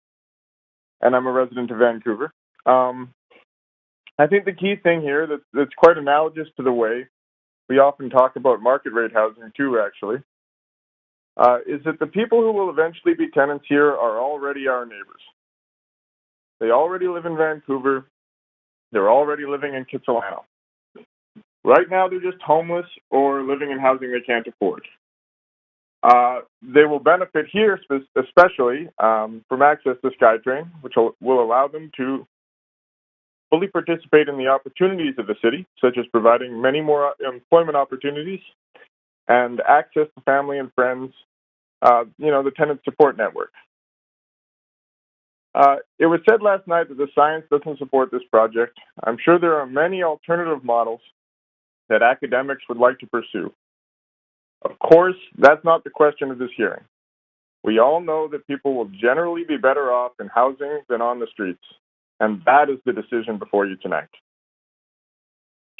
and I'm a resident of Vancouver. I think the key thing here that's quite analogous to the way we often talk about market rate housing too, actually, is that the people who will eventually be tenants here are already our neighbors. They already live in Vancouver. They're already living in Kitsilano. Right now, they're just homeless or living in housing they can't afford. They will benefit here, especially from access to SkyTrain, which will allow them to fully participate in the opportunities of the city, such as providing many more employment opportunities and access to family and friends, the tenant support network. It was said last night that the science doesn't support this project. I'm sure there are many alternative models that academics would like to pursue. Of course, that's not the question of this hearing. We all know that people will generally be better off in housing than on the streets, and that is the decision before you tonight.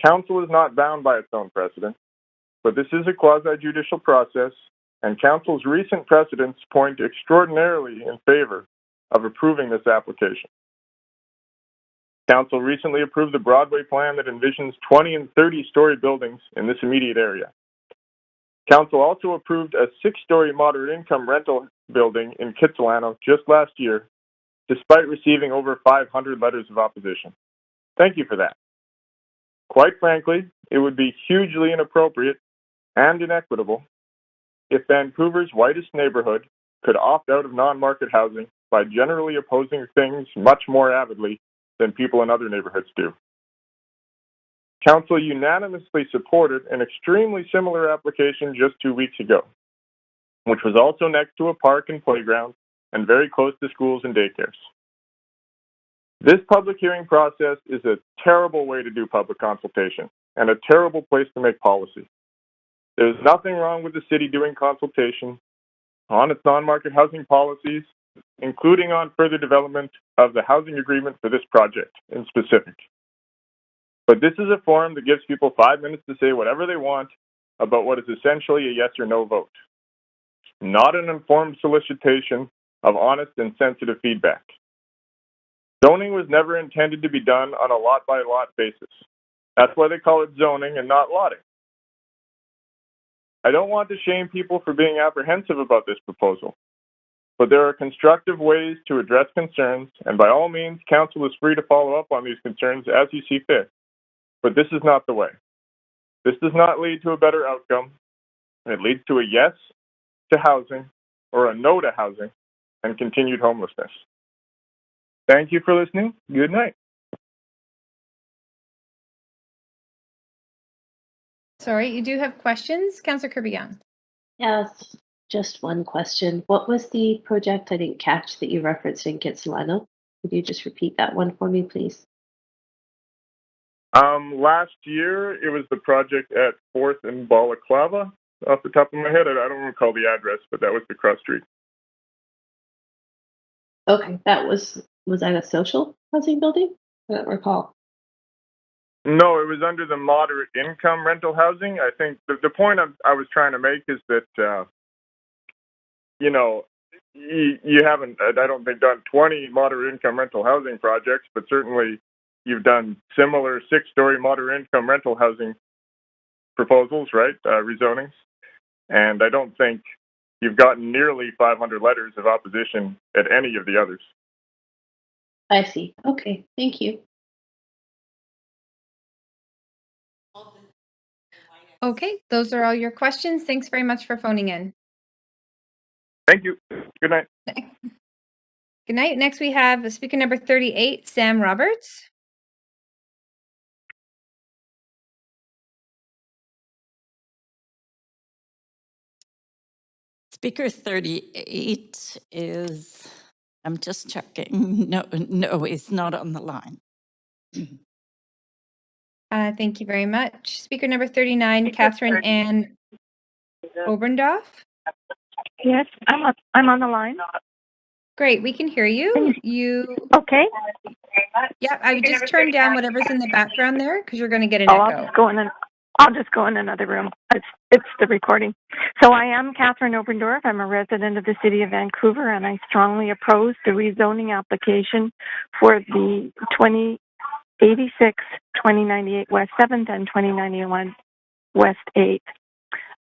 Council is not bound by its own precedent, but this is a quasi-judicial process, and Council's recent precedents point extraordinarily in favor of approving this application. Council recently approved the Broadway plan that envisions 20 and 30-story buildings in this immediate area. Council also approved a 6-story moderate-income rental building in Kitsilano just last year, despite receiving over 500 letters of opposition. Thank you for that. Quite frankly, it would be hugely inappropriate and inequitable if Vancouver's whitest neighborhood could opt out of non-market housing by generally opposing things much more avidly than people in other neighborhoods do. Council unanimously supported an extremely similar application just 2 weeks ago, which was also next to a park and playground and very close to schools and daycares. This public hearing process is a terrible way to do public consultation and a terrible place to make policy. There's nothing wrong with the city doing consultation on its non-market housing policies, including on further development of the housing agreement for this project in specific. But this is a forum that gives people 5 minutes to say whatever they want about what is essentially a yes or no vote, not an informed solicitation of honest and sensitive feedback. Zoning was never intended to be done on a lot-by-lot basis. That's why they call it zoning and not lotting. I don't want to shame people for being apprehensive about this proposal, but there are constructive ways to address concerns, and by all means, Council is free to follow up on these concerns as you see fit. But this is not the way. This does not lead to a better outcome. It leads to a yes to housing or a no to housing and continued homelessness. Thank you for listening. Good night. Sorry, you do have questions? Councillor Kirby-Young. Yes, just one question. What was the project I didn't catch that you referenced in Kitsilano? Could you just repeat that one for me, please? Last year, it was the project at 4th and Balaclava. Off the top of my head, I don't recall the address, but that was the cross street. Okay, was that a social housing building? I don't recall. No, it was under the moderate income rental housing. I think the point I was trying to make is that, you haven't, I don't think, done 20 moderate income rental housing projects, but certainly you've done similar 6-story moderate income rental housing proposals, right? Rezonings. And I don't think you've gotten nearly 500 letters of opposition at any of the others. I see. Okay, thank you. Okay, those are all your questions. Thanks very much for phoning in. Thank you. Good night. Good night. Next, we have speaker number 38, Sam Roberts. Speaker 38 is, I'm just checking. No, he's not on the line. Thank you very much. Speaker number 39, Catherine Ann Oberndorf. Yes, I'm on the line. Great, we can hear you. Okay. Yeah, I just turned down whatever's in the background there because you're going to get an Oh, echo. I'll just go in another room. It's the recording. So I am Catherine Oberndorf. I'm a resident of the city of Vancouver, and I strongly oppose the rezoning application for the 2086, 2098 West 7th, and 2091 West 8th.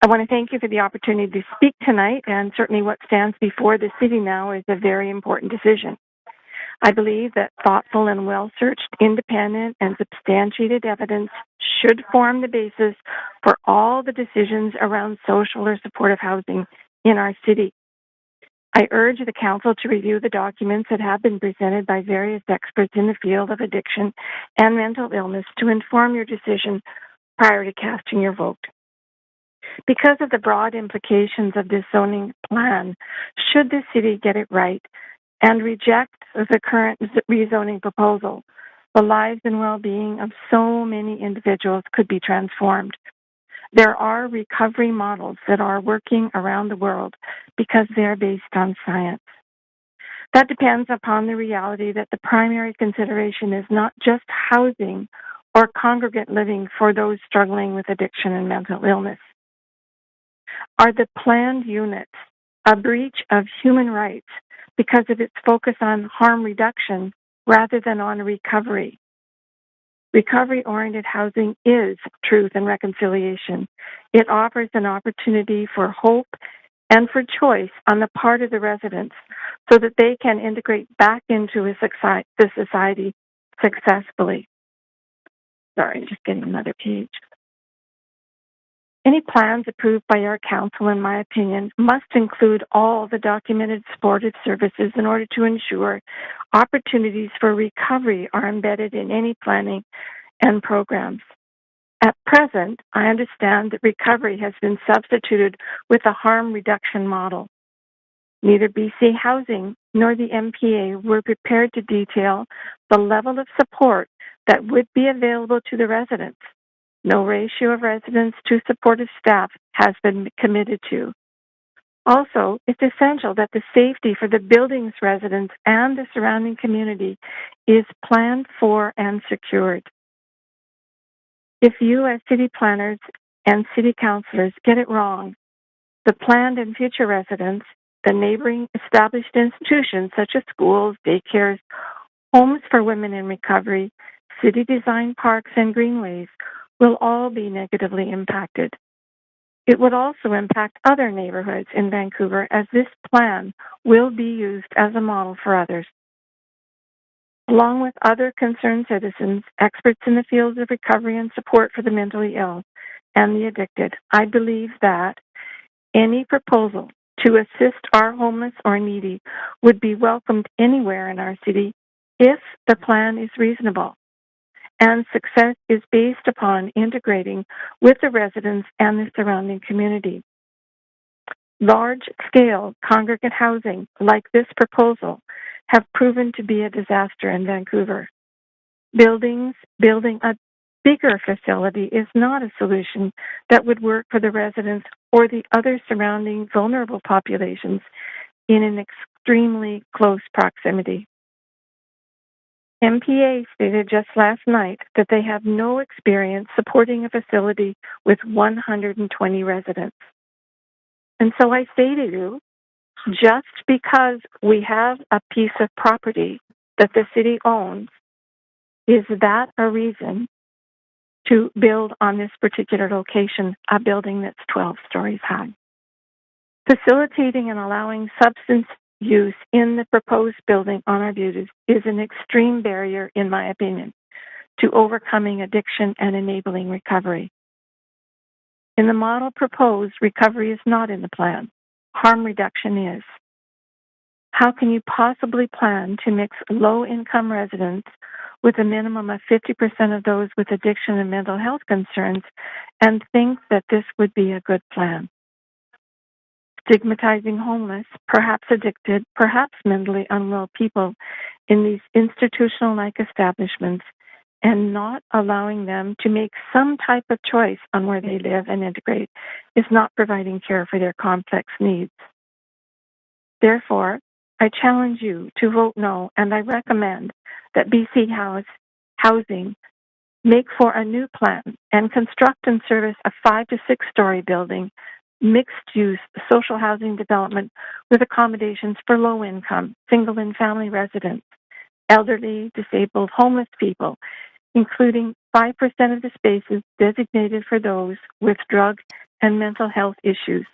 I want to thank you for the opportunity to speak tonight, and certainly what stands before the city now is a very important decision. I believe that thoughtful and well-searched, independent, and substantiated evidence should form the basis for all the decisions around social or supportive housing in our city. I urge the Council to review the documents that have been presented by various experts in the field of addiction and mental illness to inform your decision prior to casting your vote. Because of the broad implications of this zoning plan, should the city get it right and reject the current rezoning proposal, the lives and well-being of so many individuals could be transformed. There are recovery models that are working around the world because they are based on science. That depends upon the reality that the primary consideration is not just housing or congregate living for those struggling with addiction and mental illness. Are the planned units a breach of human rights because of its focus on harm reduction rather than on recovery? Recovery-oriented housing is truth and reconciliation. It offers an opportunity for hope and for choice on the part of the residents so that they can integrate back into the society successfully. Sorry, I'm just getting another page. Any plans approved by our council, in my opinion, must include all the documented supportive services in order to ensure opportunities for recovery are embedded in any planning and programs. At present, I understand that recovery has been substituted with a harm reduction model. Neither BC Housing nor the MPA were prepared to detail the level of support that would be available to the residents. No ratio of residents to supportive staff has been committed to. Also, it's essential that the safety for the building's residents and the surrounding community is planned for and secured. If you, as city planners and city councilors, get it wrong, the planned and future residents, the neighboring established institutions such as schools, daycares, homes for women in recovery, city design parks and greenways will all be negatively impacted. It would also impact other neighborhoods in Vancouver as this plan will be used as a model for others. Along with other concerned citizens, experts in the fields of recovery and support for the mentally ill and the addicted, I believe that any proposal to assist our homeless or needy would be welcomed anywhere in our city if the plan is reasonable and success is based upon integrating with the residents and the surrounding community. Large-scale congregate housing, like this proposal, have proven to be a disaster in Vancouver. Building a bigger facility is not a solution that would work for the residents or the other surrounding vulnerable populations in an extremely close proximity. MPA stated just last night that they have no experience supporting a facility with 120 residents. And so I say to you, just because we have a piece of property that the city owns, is that a reason to build on this particular location a building that's 12 stories high? Facilitating and allowing substance use in the proposed building on our views is an extreme barrier, in my opinion, to overcoming addiction and enabling recovery. In the model proposed, recovery is not in the plan. Harm reduction is. How can you possibly plan to mix low-income residents with a minimum of 50% of those with addiction and mental health concerns and think that this would be a good plan? Stigmatizing homeless, perhaps addicted, perhaps mentally unwell people in these institutional-like establishments and not allowing them to make some type of choice on where they live and integrate is not providing care for their complex needs. Therefore, I challenge you to vote no, and I recommend that BC Housing make for a new plan and construct and service a 5 to 6 story building, mixed-use social housing development with accommodations for low-income, single and family residents, elderly, disabled, homeless people, including 5% of the spaces designated for those with drug and mental health issues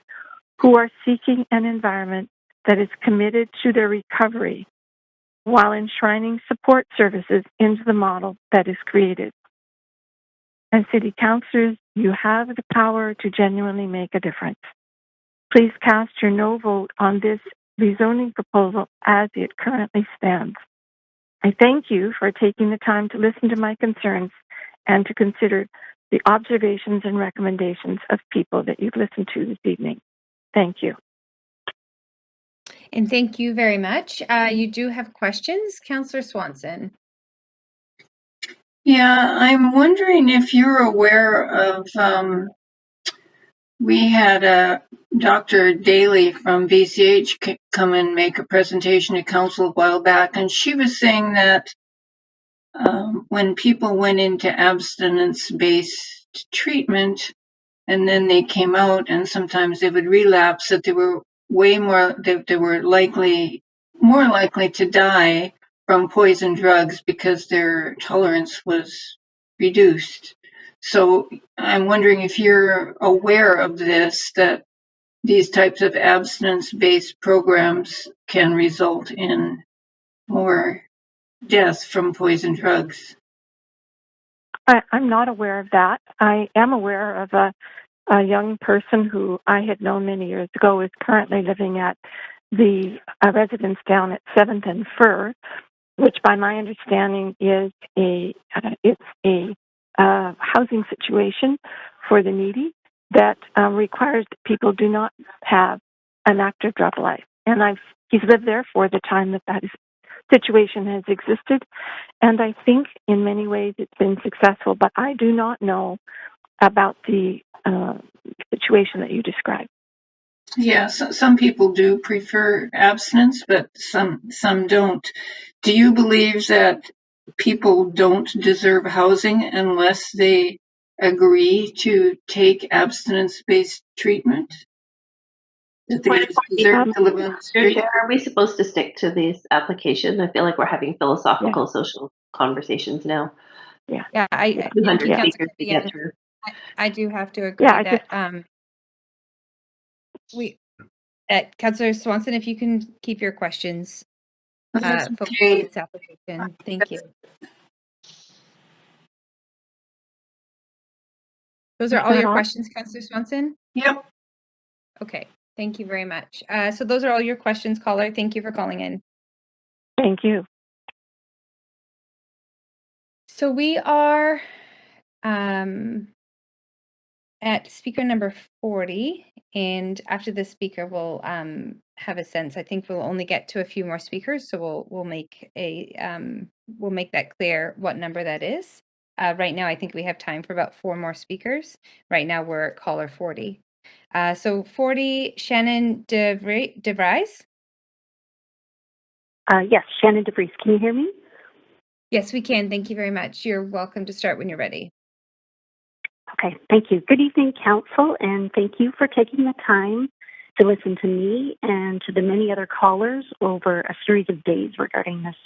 who are seeking an environment that is committed to their recovery while enshrining support services into the model that is created. As city councillors, you have the power to genuinely make a difference. Please cast your no vote on this rezoning proposal as it currently stands. I thank you for taking the time to listen to my concerns and to consider the observations and recommendations of people that you've listened to this evening. Thank you. And thank you very much. You do have questions, Councillor Swanson. Yeah, I'm wondering if you're aware of, we had Dr. Daly from VCH come and make a presentation to council a while back, and she was saying that when people went into abstinence-based treatment and then they came out and sometimes they would relapse, that they were they were more likely to die from poison drugs because their tolerance was reduced. So I'm wondering if you're aware of this, that these types of abstinence-based programs can result in more deaths from poison drugs. I'm not aware of that. I am aware of a young person who I had known many years ago is currently living at the residence down at 7th and Fur, which by my understanding is a housing situation for the needy that requires that people do not have an active drug life. And he's lived there for the time that situation has existed, and I think in many ways it's been successful, but I do not know about the situation that you described. Yeah, some people do prefer abstinence, but some don't. Do you believe that people don't deserve housing unless they agree to take abstinence-based treatment? That they deserve to live on the street? Are we supposed to stick to these applications? I feel like we're having philosophical, social conversations now. Yeah, I 200 speakers to get through. I do have to agree that Councillor Swanson, if you can keep your questions focused on this application. Thank you. Those are all your questions, Councillor Swanson? Yep. Okay, thank you very much. So those are all your questions, caller. Thank you for calling in. Thank you. So we are at speaker number 40, and after this speaker we'll have a sense. I think we'll only get to a few more speakers, so we'll make that clear what number that is. Right now I think we have time for about 4 more speakers. Right now we're at caller 40. So 40, Shannon DeVries? Yes, Shannon DeVries. Can you hear me? Yes, we can. Thank you very much. You're welcome to start when you're ready. Okay, thank you. Good evening, Council, and thank you for taking the time to listen to me and to the many other callers over a series of days regarding this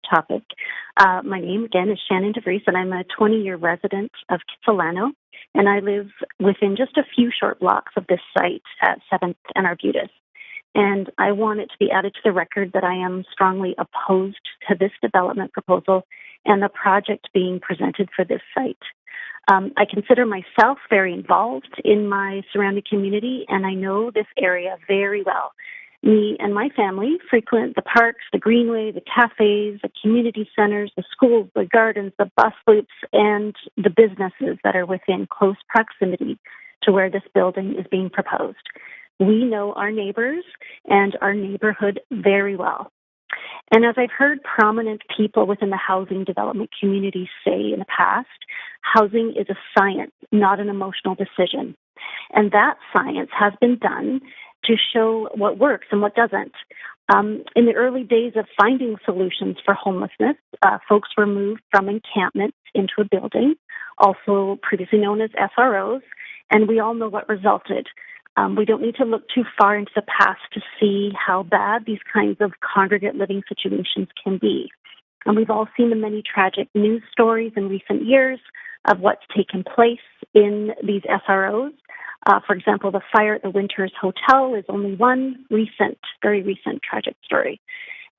topic. My name, again, is Shannon DeVries, and I'm a 20-year resident of Kitsilano, and I live within just a few short blocks of this site at 7th and Arbutus. And I want it to be added to the record that I am strongly opposed to this development proposal and the project being presented for this site. I consider myself very involved in my surrounding community, and I know this area very well. Me and my family frequent the parks, the greenway, the cafes, the community centers, the schools, the gardens, the bus loops, and the businesses that are within close proximity to where this building is being proposed. We know our neighbors and our neighborhood very well. And as I've heard prominent people within the housing development community say in the past, housing is a science, not an emotional decision. And that science has been done to show what works and what doesn't. In the early days of finding solutions for homelessness, folks were moved from encampments into a building, also previously known as SROs, and we all know what resulted. We don't need to look too far into the past to see how bad these kinds of congregate living situations can be. And we've all seen the many tragic news stories in recent years of what's taken place in these SROs. For example, the fire at the Winters Hotel is only one very recent tragic story.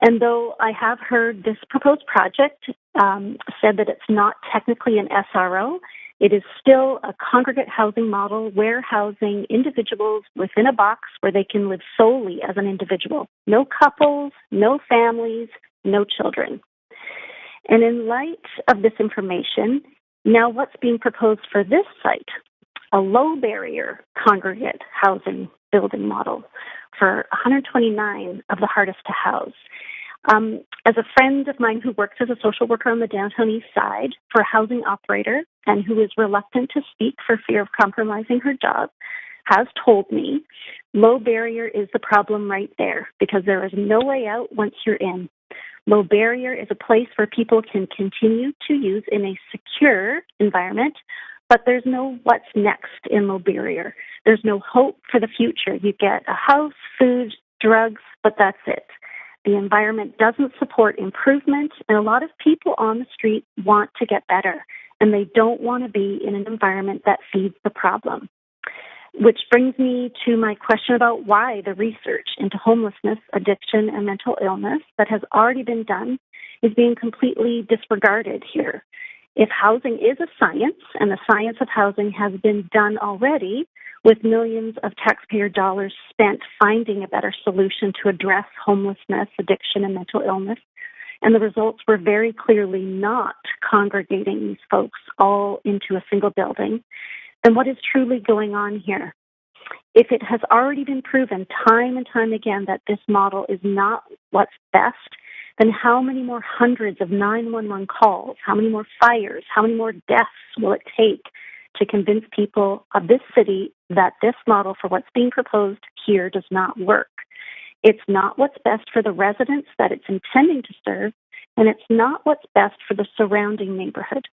And though I have heard this proposed project said that it's not technically an SRO, it is still a congregate housing model, warehousing individuals within a box where they can live solely as an individual. No couples, no families, no children. And in light of this information, now what's being proposed for this site? A low barrier congregate housing building model for 129 of the hardest to house. As a friend of mine who works as a social worker on the downtown east side for a housing operator and who is reluctant to speak for fear of compromising her job, has told me low barrier is the problem right there because there is no way out once you're in. Low barrier is a place where people can continue to use in a secure environment, but there's no what's next in low barrier. There's no hope for the future. You get a house, food, drugs, but that's it. The environment doesn't support improvement, and a lot of people on the street want to get better, and they don't want to be in an environment that feeds the problem. Which brings me to my question about why the research into homelessness, addiction, and mental illness that has already been done is being completely disregarded here. If housing is a science, and the science of housing has been done already, with millions of taxpayer dollars spent finding a better solution to address homelessness, addiction, and mental illness, and the results were very clearly not congregating these folks all into a single building, then what is truly going on here? If it has already been proven time and time again that this model is not what's best, then how many more hundreds of 911 calls, how many more fires, how many more deaths will it take to convince people of this city that this model for what's being proposed here does not work? It's not what's best for the residents that it's intending to serve, and it's not what's best for the surrounding neighborhood.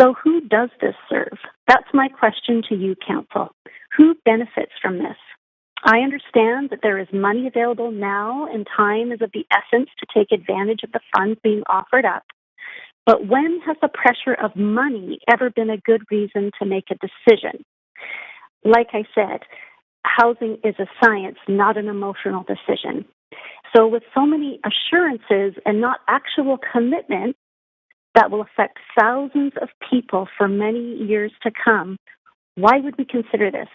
So who does this serve? That's my question to you, Council. Who benefits from this? I understand that there is money available now and time is of the essence to take advantage of the funds being offered up. But when has the pressure of money ever been a good reason to make a decision? Like I said, housing is a science, not an emotional decision. So with so many assurances and not actual commitment that will affect thousands of people for many years to come, why would we consider this?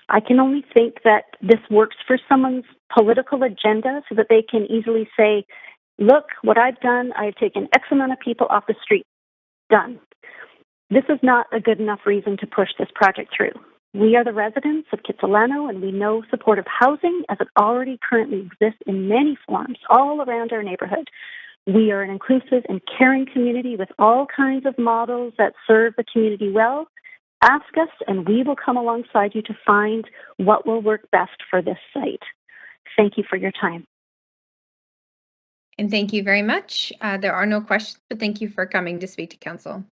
I can only think that this works for someone's political agenda so that they can easily say, look, what I've done, I've taken X amount of people off the street. Done. This is not a good enough reason to push this project through. We are the residents of Kitsilano, and we know supportive housing as it already currently exists in many forms all around our neighborhood. We are an inclusive and caring community with all kinds of models that serve the community well. Ask us, and we will come alongside you to find what will work best for this site. Thank you for your time. And thank you very much. There are no questions, but thank you for coming to speak to Council.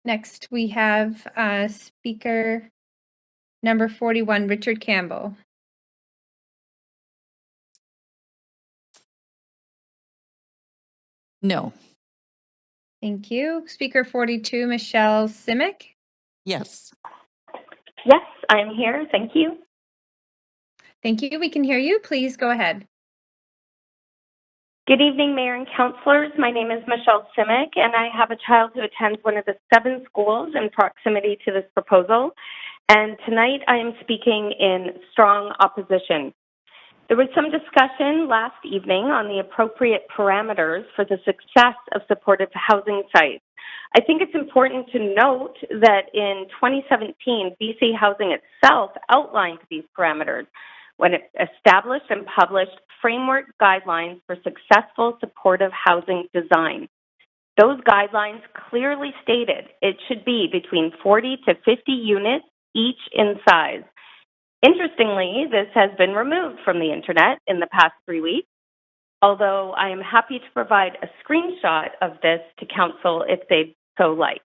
Next, we have speaker number 41, Richard Campbell. No. Thank you. Speaker 42, Michelle Simic. Yes. Yes, I'm here. Thank you. Thank you. We can hear you. Please go ahead. Good evening, Mayor and Councillors. My name is Michelle Simic, and I have a child who attends one of the 7 schools in proximity to this proposal. And tonight I am speaking in strong opposition. There was some discussion last evening on the appropriate parameters for the success of supportive housing sites. I think it's important to note that in 2017, BC Housing itself outlined these parameters when it established and published framework guidelines for successful supportive housing design. Those guidelines clearly stated it should be between 40 to 50 units each in size. Interestingly, this has been removed from the internet in the past 3 weeks, although I am happy to provide a screenshot of this to Council if they'd so like.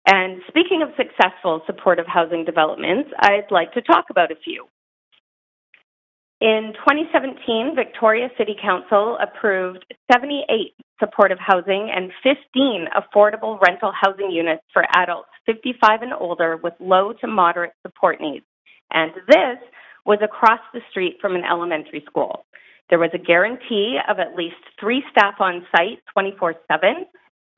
And speaking of successful supportive housing developments, I'd like to talk about a few. In 2017, Victoria City Council approved 78 supportive housing and 15 affordable rental housing units for adults 55 and older with low to moderate support needs. And this was across the street from an elementary school. There was a guarantee of at least 3 staff on site 24/7,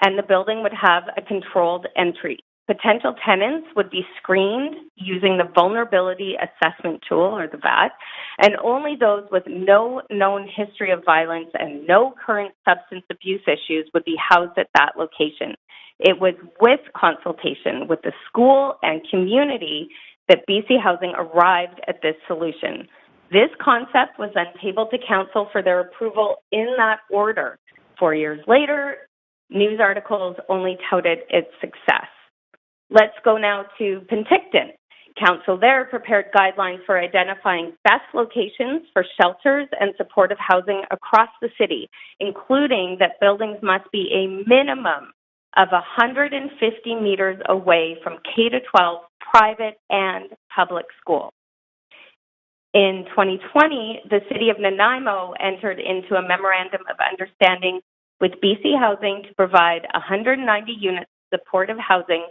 and the building would have a controlled entry. Potential tenants would be screened using the Vulnerability Assessment Tool, or the VAT, and only those with no known history of violence and no current substance abuse issues would be housed at that location. It was with consultation with the school and community that BC Housing arrived at this solution. This concept was then tabled to Council for their approval in that order. 4 years later, news articles only touted its success. Let's go now to Penticton. Council there prepared guidelines for identifying best locations for shelters and supportive housing across the city, including that buildings must be a minimum of 150 meters away from K-12 private and public schools. In 2020, the City of Nanaimo entered into a memorandum of understanding with BC Housing to provide 190 units of supportive housing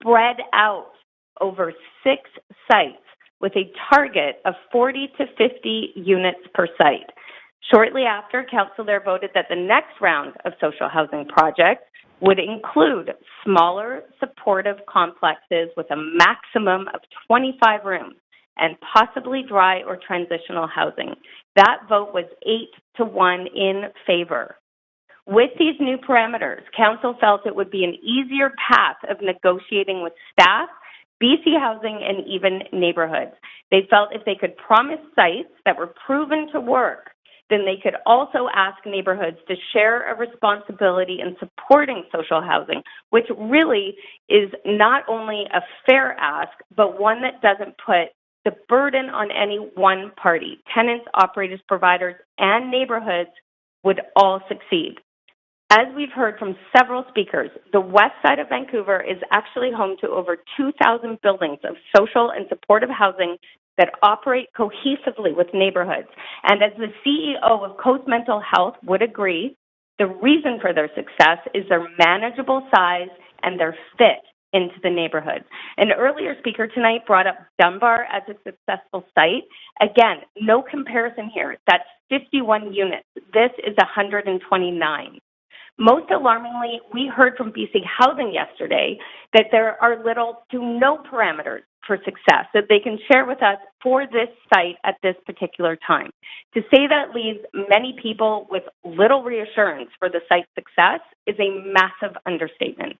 spread out over 6 sites with a target of 40 to 50 units per site. Shortly after, Council there voted that the next round of social housing projects would include smaller supportive complexes with a maximum of 25 rooms and possibly dry or transitional housing. That vote was 8-1 in favor. With these new parameters, Council felt it would be an easier path of negotiating with staff, BC Housing, and even neighborhoods. They felt if they could promise sites that were proven to work, then they could also ask neighborhoods to share a responsibility in supporting social housing, which really is not only a fair ask, but one that doesn't put the burden on any one party. Tenants, operators, providers, and neighborhoods would all succeed. As we've heard from several speakers, the west side of Vancouver is actually home to over 2,000 buildings of social and supportive housing that operate cohesively with neighborhoods. And as the CEO of Coast Mental Health would agree, the reason for their success is their manageable size and their fit into the neighborhood. An earlier speaker tonight brought up Dunbar as a successful site. Again, no comparison here. That's 51 units. This is 129. Most alarmingly, we heard from BC Housing yesterday that there are little to no parameters for success that they can share with us for this site at this particular time. To say that leaves many people with little reassurance for the site's success is a massive understatement.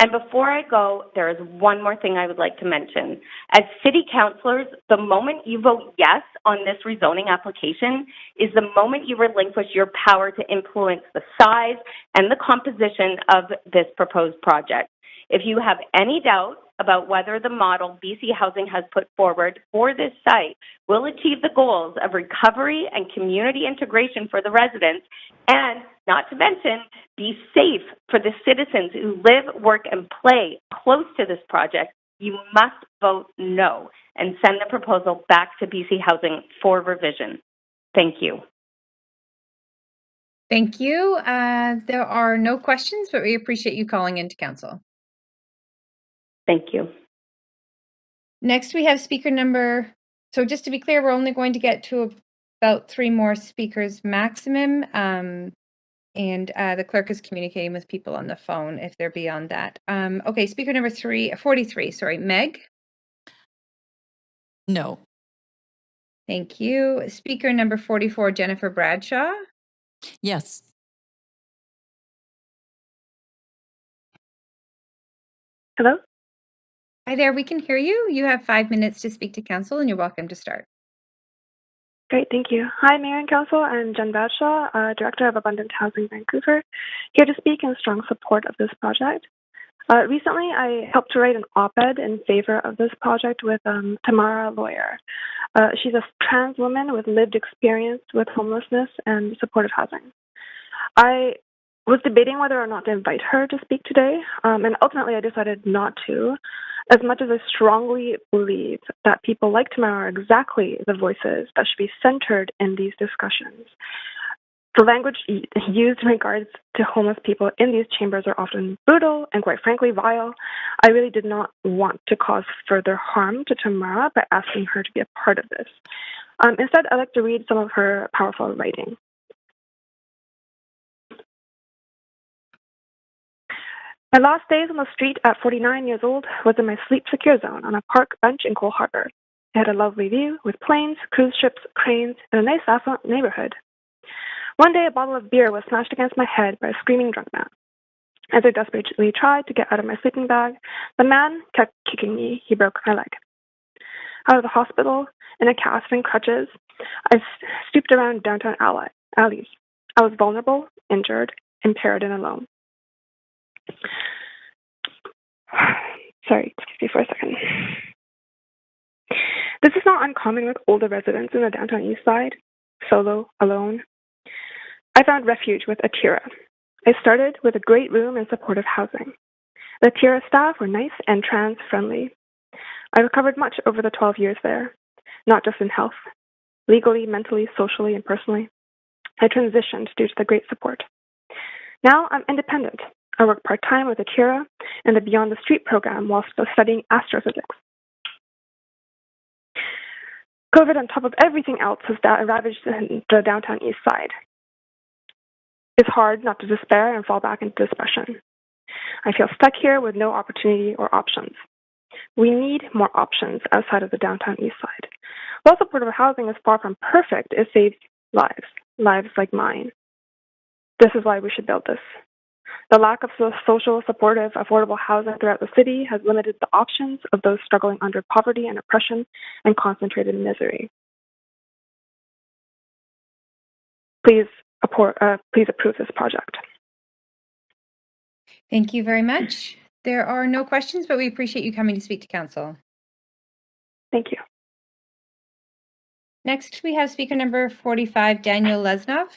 And before I go, there is one more thing I would like to mention. As city councilors, the moment you vote yes on this rezoning application is the moment you relinquish your power to influence the size and the composition of this proposed project. If you have any doubt about whether the model BC Housing has put forward for this site will achieve the goals of recovery and community integration for the residents, and not to mention be safe for the citizens who live, work, and play close to this project, you must vote no and send the proposal back to BC Housing for revision. Thank you. Thank you. There are no questions, but we appreciate you calling into council. Thank you. Next, we have speaker number So just to be clear, we're only going to get to about 3 more speakers maximum. And the clerk is communicating with people on the phone if they're beyond that. Okay, speaker number 43, sorry, Meg. No. Thank you. Speaker number 44, Jennifer Bradshaw. Yes. Hello? Hi there, we can hear you. You have 5 minutes to speak to council and you're welcome to start. Great, thank you. Hi, Mayor and Council. I'm Jen Bradshaw, Director of Abundant Housing Vancouver, here to speak in strong support of this project. Recently, I helped to write an op-ed in favor of this project with Tamara Lawyer. She's a trans woman with lived experience with homelessness and supportive housing. I was debating whether or not to invite her to speak today, and ultimately I decided not to, as much as I strongly believe that people like Tamara are exactly the voices that should be centered in these discussions. The language used in regards to homeless people in these chambers are often brutal and, quite frankly, vile. I really did not want to cause further harm to Tamara by asking her to be a part of this. Instead, I'd like to read some of her powerful writing. My last days on the street at 49 years old was in my sleep-secure zone on a park bench in Cole Harbour. It had a lovely view with planes, cruise ships, cranes, and a nice affluent neighborhood. One day, a bottle of beer was smashed against my head by a screaming drunk man. As I desperately tried to get out of my sleeping bag, the man kept kicking me. He broke my leg. Out of the hospital, in a cast and crutches, I stooped around downtown alleys. I was vulnerable, injured, impaired, and alone. Sorry, excuse me for a second. This is not uncommon with older residents in the downtown east side. Solo, alone. I found refuge with Atira. I started with a great room and supportive housing. The Atira staff were nice and trans-friendly. I recovered much over the 12 years there, not just in health, legally, mentally, socially, and personally. I transitioned due to the great support. Now I'm independent. I work part-time with Atira and the Beyond the Street program while still studying astrophysics. COVID, on top of everything else, has ravaged the downtown east side. It's hard not to despair and fall back into depression. I feel stuck here with no opportunity or options. We need more options outside of the downtown east side. While supportive housing is far from perfect, it saves lives like mine. This is why we should build this. The lack of social, supportive, affordable housing throughout the city has limited the options of those struggling under poverty and oppression and concentrated misery. Please approve this project. Thank you very much. There are no questions, but we appreciate you coming to speak to council. Thank you. Next, we have speaker number 45, Daniel Lesnov.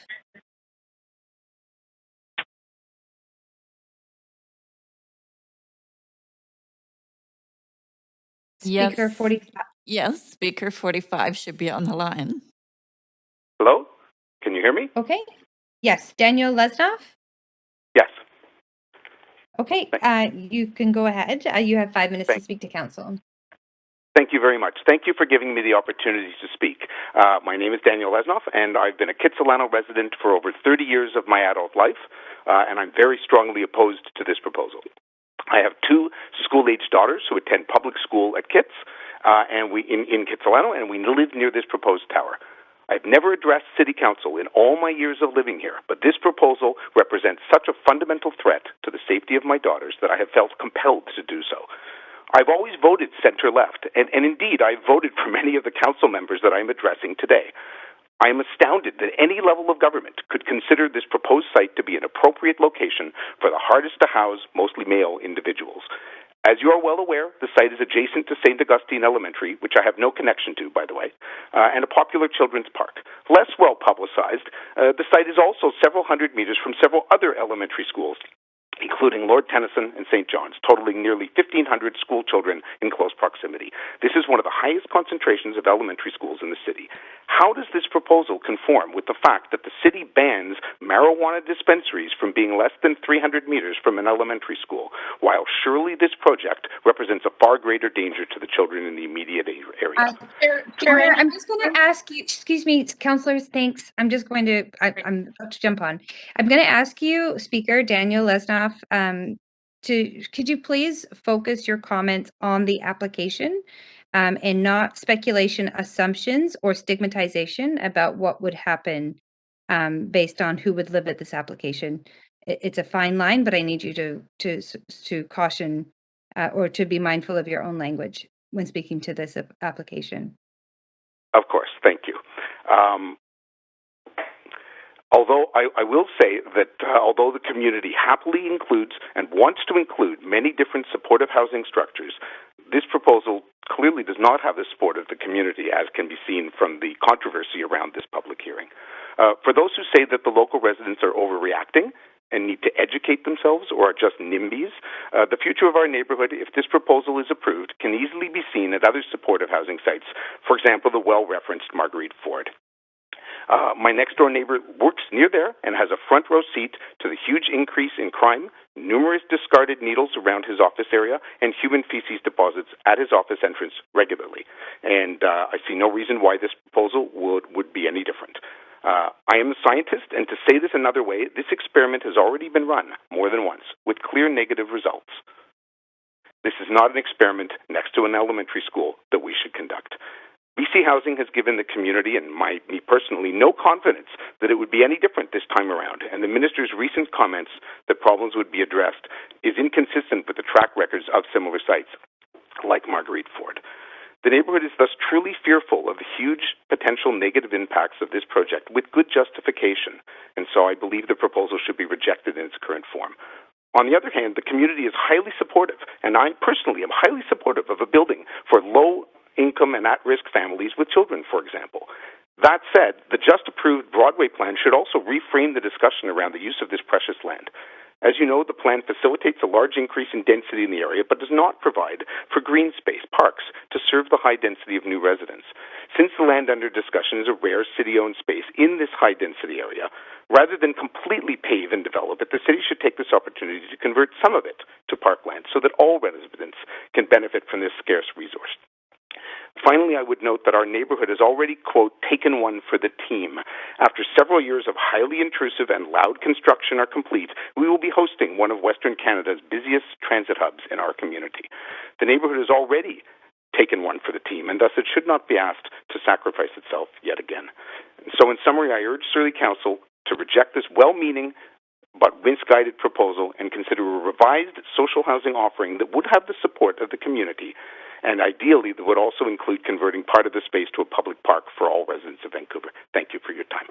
Speaker 45. Yes, speaker 45 should be on the line. Hello? Can you hear me? Okay. Yes, Daniel Lesnov. Yes. Okay, you can go ahead. You have 5 minutes to speak to council. Thank you very much. Thank you for giving me the opportunity to speak. My name is Daniel Lesnov, and I've been a Kitsilano resident for over 30 years of my adult life, and I'm very strongly opposed to this proposal. I have 2 school-aged daughters who attend public school at Kits, and in Kitsilano, and we live near this proposed tower. I've never addressed City Council in all my years of living here, but this proposal represents such a fundamental threat to the safety of my daughters that I have felt compelled to do so. I've always voted center-left, and indeed I've voted for many of the council members that I'm addressing today. I am astounded that any level of government could consider this proposed site to be an appropriate location for the hardest-to-house, mostly male individuals. As you are well aware, the site is adjacent to St. Augustine Elementary, which I have no connection to, by the way, and a popular children's park. Less well-publicized, the site is also several hundred meters from several other elementary schools, including Lord Tennyson and St. John's, totaling nearly 1,500 school children in close proximity. This is one of the highest concentrations of elementary schools in the city. How does this proposal conform with the fact that the city bans marijuana dispensaries from being less than 300 meters from an elementary school, while surely this project represents a far greater danger to the children in the immediate area? Chair, I'm just going to ask you, excuse me, councillors, thanks. I'm about to jump on. I'm going to ask you, Speaker Daniel Lesnoff, could you please focus your comments on the application and not speculation, assumptions, or stigmatization about what would happen based on who would live at this application. It's a fine line, but I need you to caution or to be mindful of your own language when speaking to this application. Of course, thank you. Although I will say that although the community happily includes and wants to include many different supportive housing structures, this proposal clearly does not have the support of the community, as can be seen from the controversy around this public hearing. For those who say that the local residents are overreacting and need to educate themselves or are just NIMBYs, the future of our neighborhood, if this proposal is approved, can easily be seen at other supportive housing sites, for example, the well-referenced Marguerite Ford. My next-door neighbor works near there and has a front-row seat to the huge increase in crime, numerous discarded needles around his office area, and human feces deposits at his office entrance regularly. And I see no reason why this proposal would be any different. I am a scientist, and to say this another way, this experiment has already been run more than once with clear negative results. This is not an experiment next to an elementary school that we should conduct. BC Housing has given the community and me personally no confidence that it would be any different this time around, and the minister's recent comments that problems would be addressed is inconsistent with the track records of similar sites like Marguerite Ford. The neighborhood is thus truly fearful of the huge potential negative impacts of this project with good justification, and so I believe the proposal should be rejected in its current form. On the other hand, the community is highly supportive, and I personally am highly supportive of a building for low-income and at-risk families with children, for example. That said, the just-approved Broadway plan should also reframe the discussion around the use of this precious land. As you know, the plan facilitates a large increase in density in the area, but does not provide for green space, parks, to serve the high density of new residents. Since the land under discussion is a rare city-owned space in this high-density area, rather than completely pave and develop it, the city should take this opportunity to convert some of it to parkland so that all residents can benefit from this scarce resource. Finally, I would note that our neighborhood has already, quote, taken one for the team. After several years of highly intrusive and loud construction are complete, we will be hosting one of Western Canada's busiest transit hubs in our community. The neighborhood has already taken one for the team, and thus it should not be asked to sacrifice itself yet again. So in summary, I urge Surrey Council to reject this well-meaning but misguided proposal and consider a revised social housing offering that would have the support of the community, and ideally that would also include converting part of the space to a public park for all residents of Vancouver. Thank you for your time.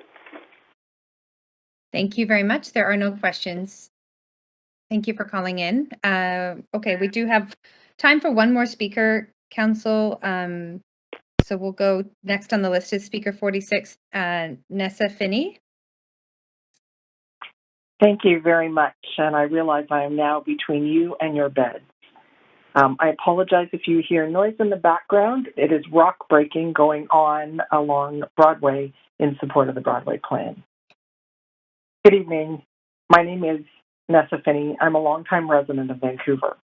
Thank you very much. There are no questions. Thank you for calling in. Okay, we do have time for one more speaker, Council. So we'll go next on the list is Speaker 46, Nessa Finney. Thank you very much, and I realize I am now between you and your bed. I apologize if you hear noise in the background. It is rock breaking going on along Broadway in support of the Broadway plan. Good evening. My name is Nessa Finney. I'm a longtime resident of Vancouver.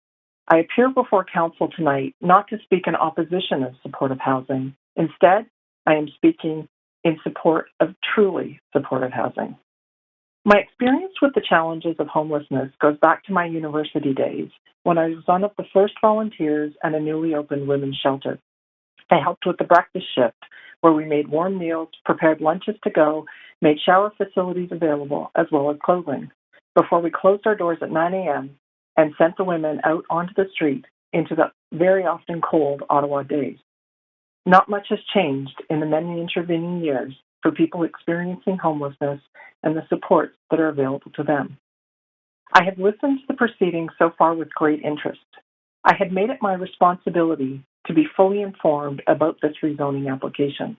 I appear before Council tonight not to speak in opposition of supportive housing. Instead, I am speaking in support of truly supportive housing. My experience with the challenges of homelessness goes back to my university days when I was one of the first volunteers at a newly opened women's shelter. I helped with the breakfast shift, where we made warm meals, prepared lunches to go, made shower facilities available, as well as clothing, before we closed our doors at 9 a.m. and sent the women out onto the street into the very often cold Ottawa days. Not much has changed in the many intervening years for people experiencing homelessness and the supports that are available to them. I have listened to the proceedings so far with great interest. I had made it my responsibility to be fully informed about this rezoning application.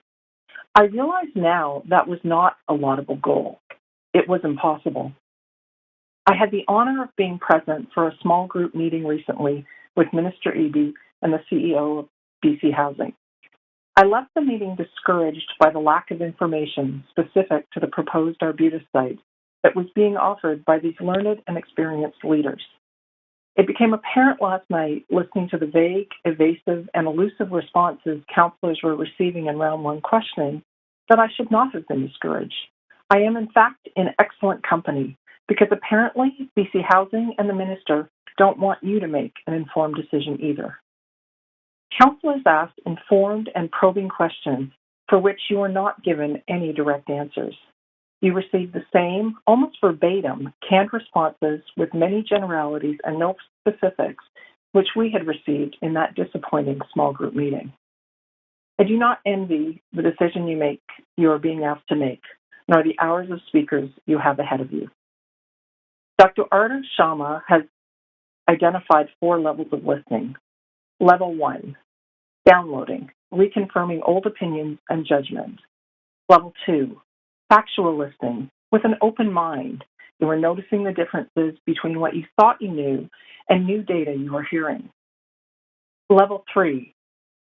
I realize now that was not a laudable goal. It was impossible. I had the honor of being present for a small group meeting recently with Minister Eby and the CEO of BC Housing. I left the meeting discouraged by the lack of information specific to the proposed Arbutus site that was being offered by these learned and experienced leaders. It became apparent last night, listening to the vague, evasive, and elusive responses councillors were receiving in round one questioning, that I should not have been discouraged. I am, in fact, in excellent company, because apparently BC Housing and the Minister don't want you to make an informed decision either. Councillors asked informed and probing questions for which you were not given any direct answers. You received the same, almost verbatim, canned responses with many generalities and no specifics, which we had received in that disappointing small group meeting. I do not envy the decision you are being asked to make, nor the hours of speakers you have ahead of you. Dr. Arthur Sharma has identified 4 levels of listening. Level 1, downloading, reconfirming old opinions and judgment. Level 2, factual listening, with an open mind. You are noticing the differences between what you thought you knew and new data you are hearing. Level 3,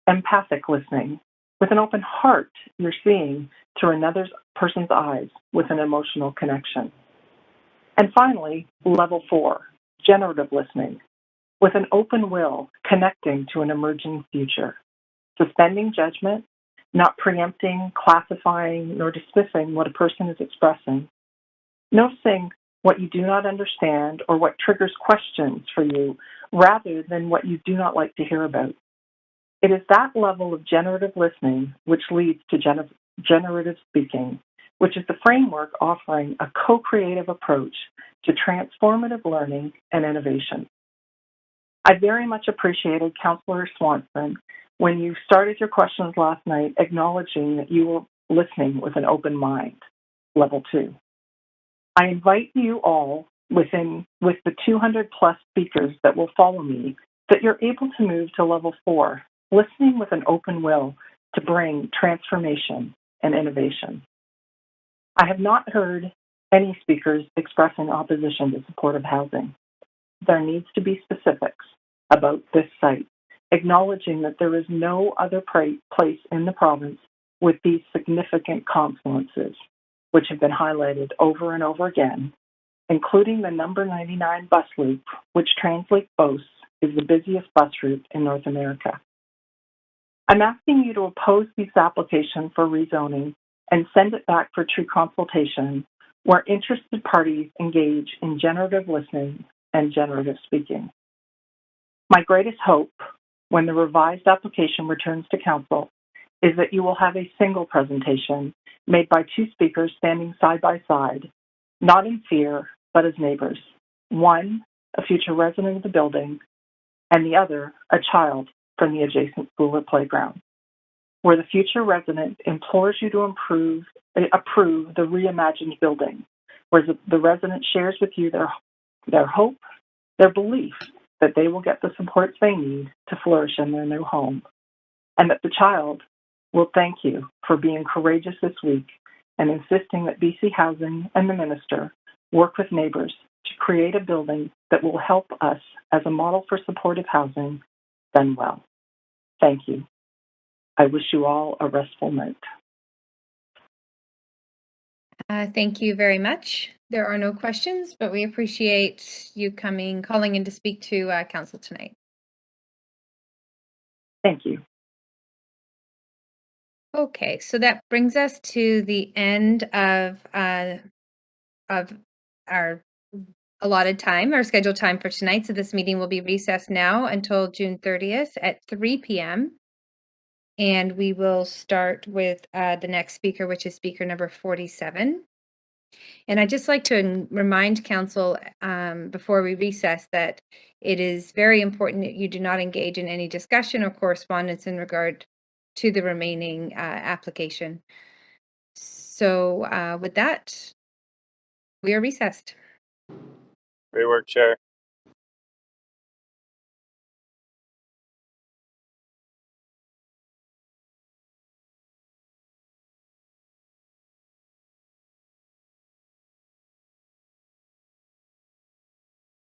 empathic listening, with an open heart you're seeing through another person's eyes with an emotional connection. And finally, level 4, generative listening, with an open will connecting to an emerging future, suspending judgment, not preempting, classifying, nor dismissing what a person is expressing, noticing what you do not understand or what triggers questions for you rather than what you do not like to hear about. It is that level of generative listening which leads to generative speaking, which is the framework offering a co-creative approach to transformative learning and innovation. I very much appreciated Councillor Swanson when you started your questions last night, acknowledging that you were listening with an open mind, level 2. I invite you all with the 200 plus speakers that will follow me, that you're able to move to level 4, listening with an open will to bring transformation and innovation. I have not heard any speakers expressing opposition to supportive housing. There needs to be specifics about this site, acknowledging that there is no other place in the province with these significant confluences, which have been highlighted over and over again, including the number 99 bus loop, which Translate boasts is the busiest bus route in North America. I'm asking you to oppose this application for rezoning and send it back for true consultation, where interested parties engage in generative listening and generative speaking. My greatest hope, when the revised application returns to Council, is that you will have a single presentation made by 2 speakers standing side by side, not in fear, but as neighbors. One, a future resident of the building, and the other, a child from the adjacent school or playground, where the future resident implores you to approve the reimagined building, where the resident shares with you their hope, their belief that they will get the supports they need to flourish in their new home, and that the child will thank you for being courageous this week and insisting that BC Housing and the Minister work with neighbours to create a building that will help us as a model for supportive housing done well. Thank you. I wish you all a restful night. Thank you very much. There are no questions, but we appreciate you calling in to speak to Council tonight. Thank you. Okay, so that brings us to the end of our allotted time, our scheduled time for tonight. So this meeting will be recessed now until June 30th at 3 p.m. And we will start with the next speaker, which is speaker number 47. And I'd just like to remind Council before we recess that it is very important that you do not engage in any discussion or correspondence in regard to the remaining application. So with that, we are recessed. Great work, Chair.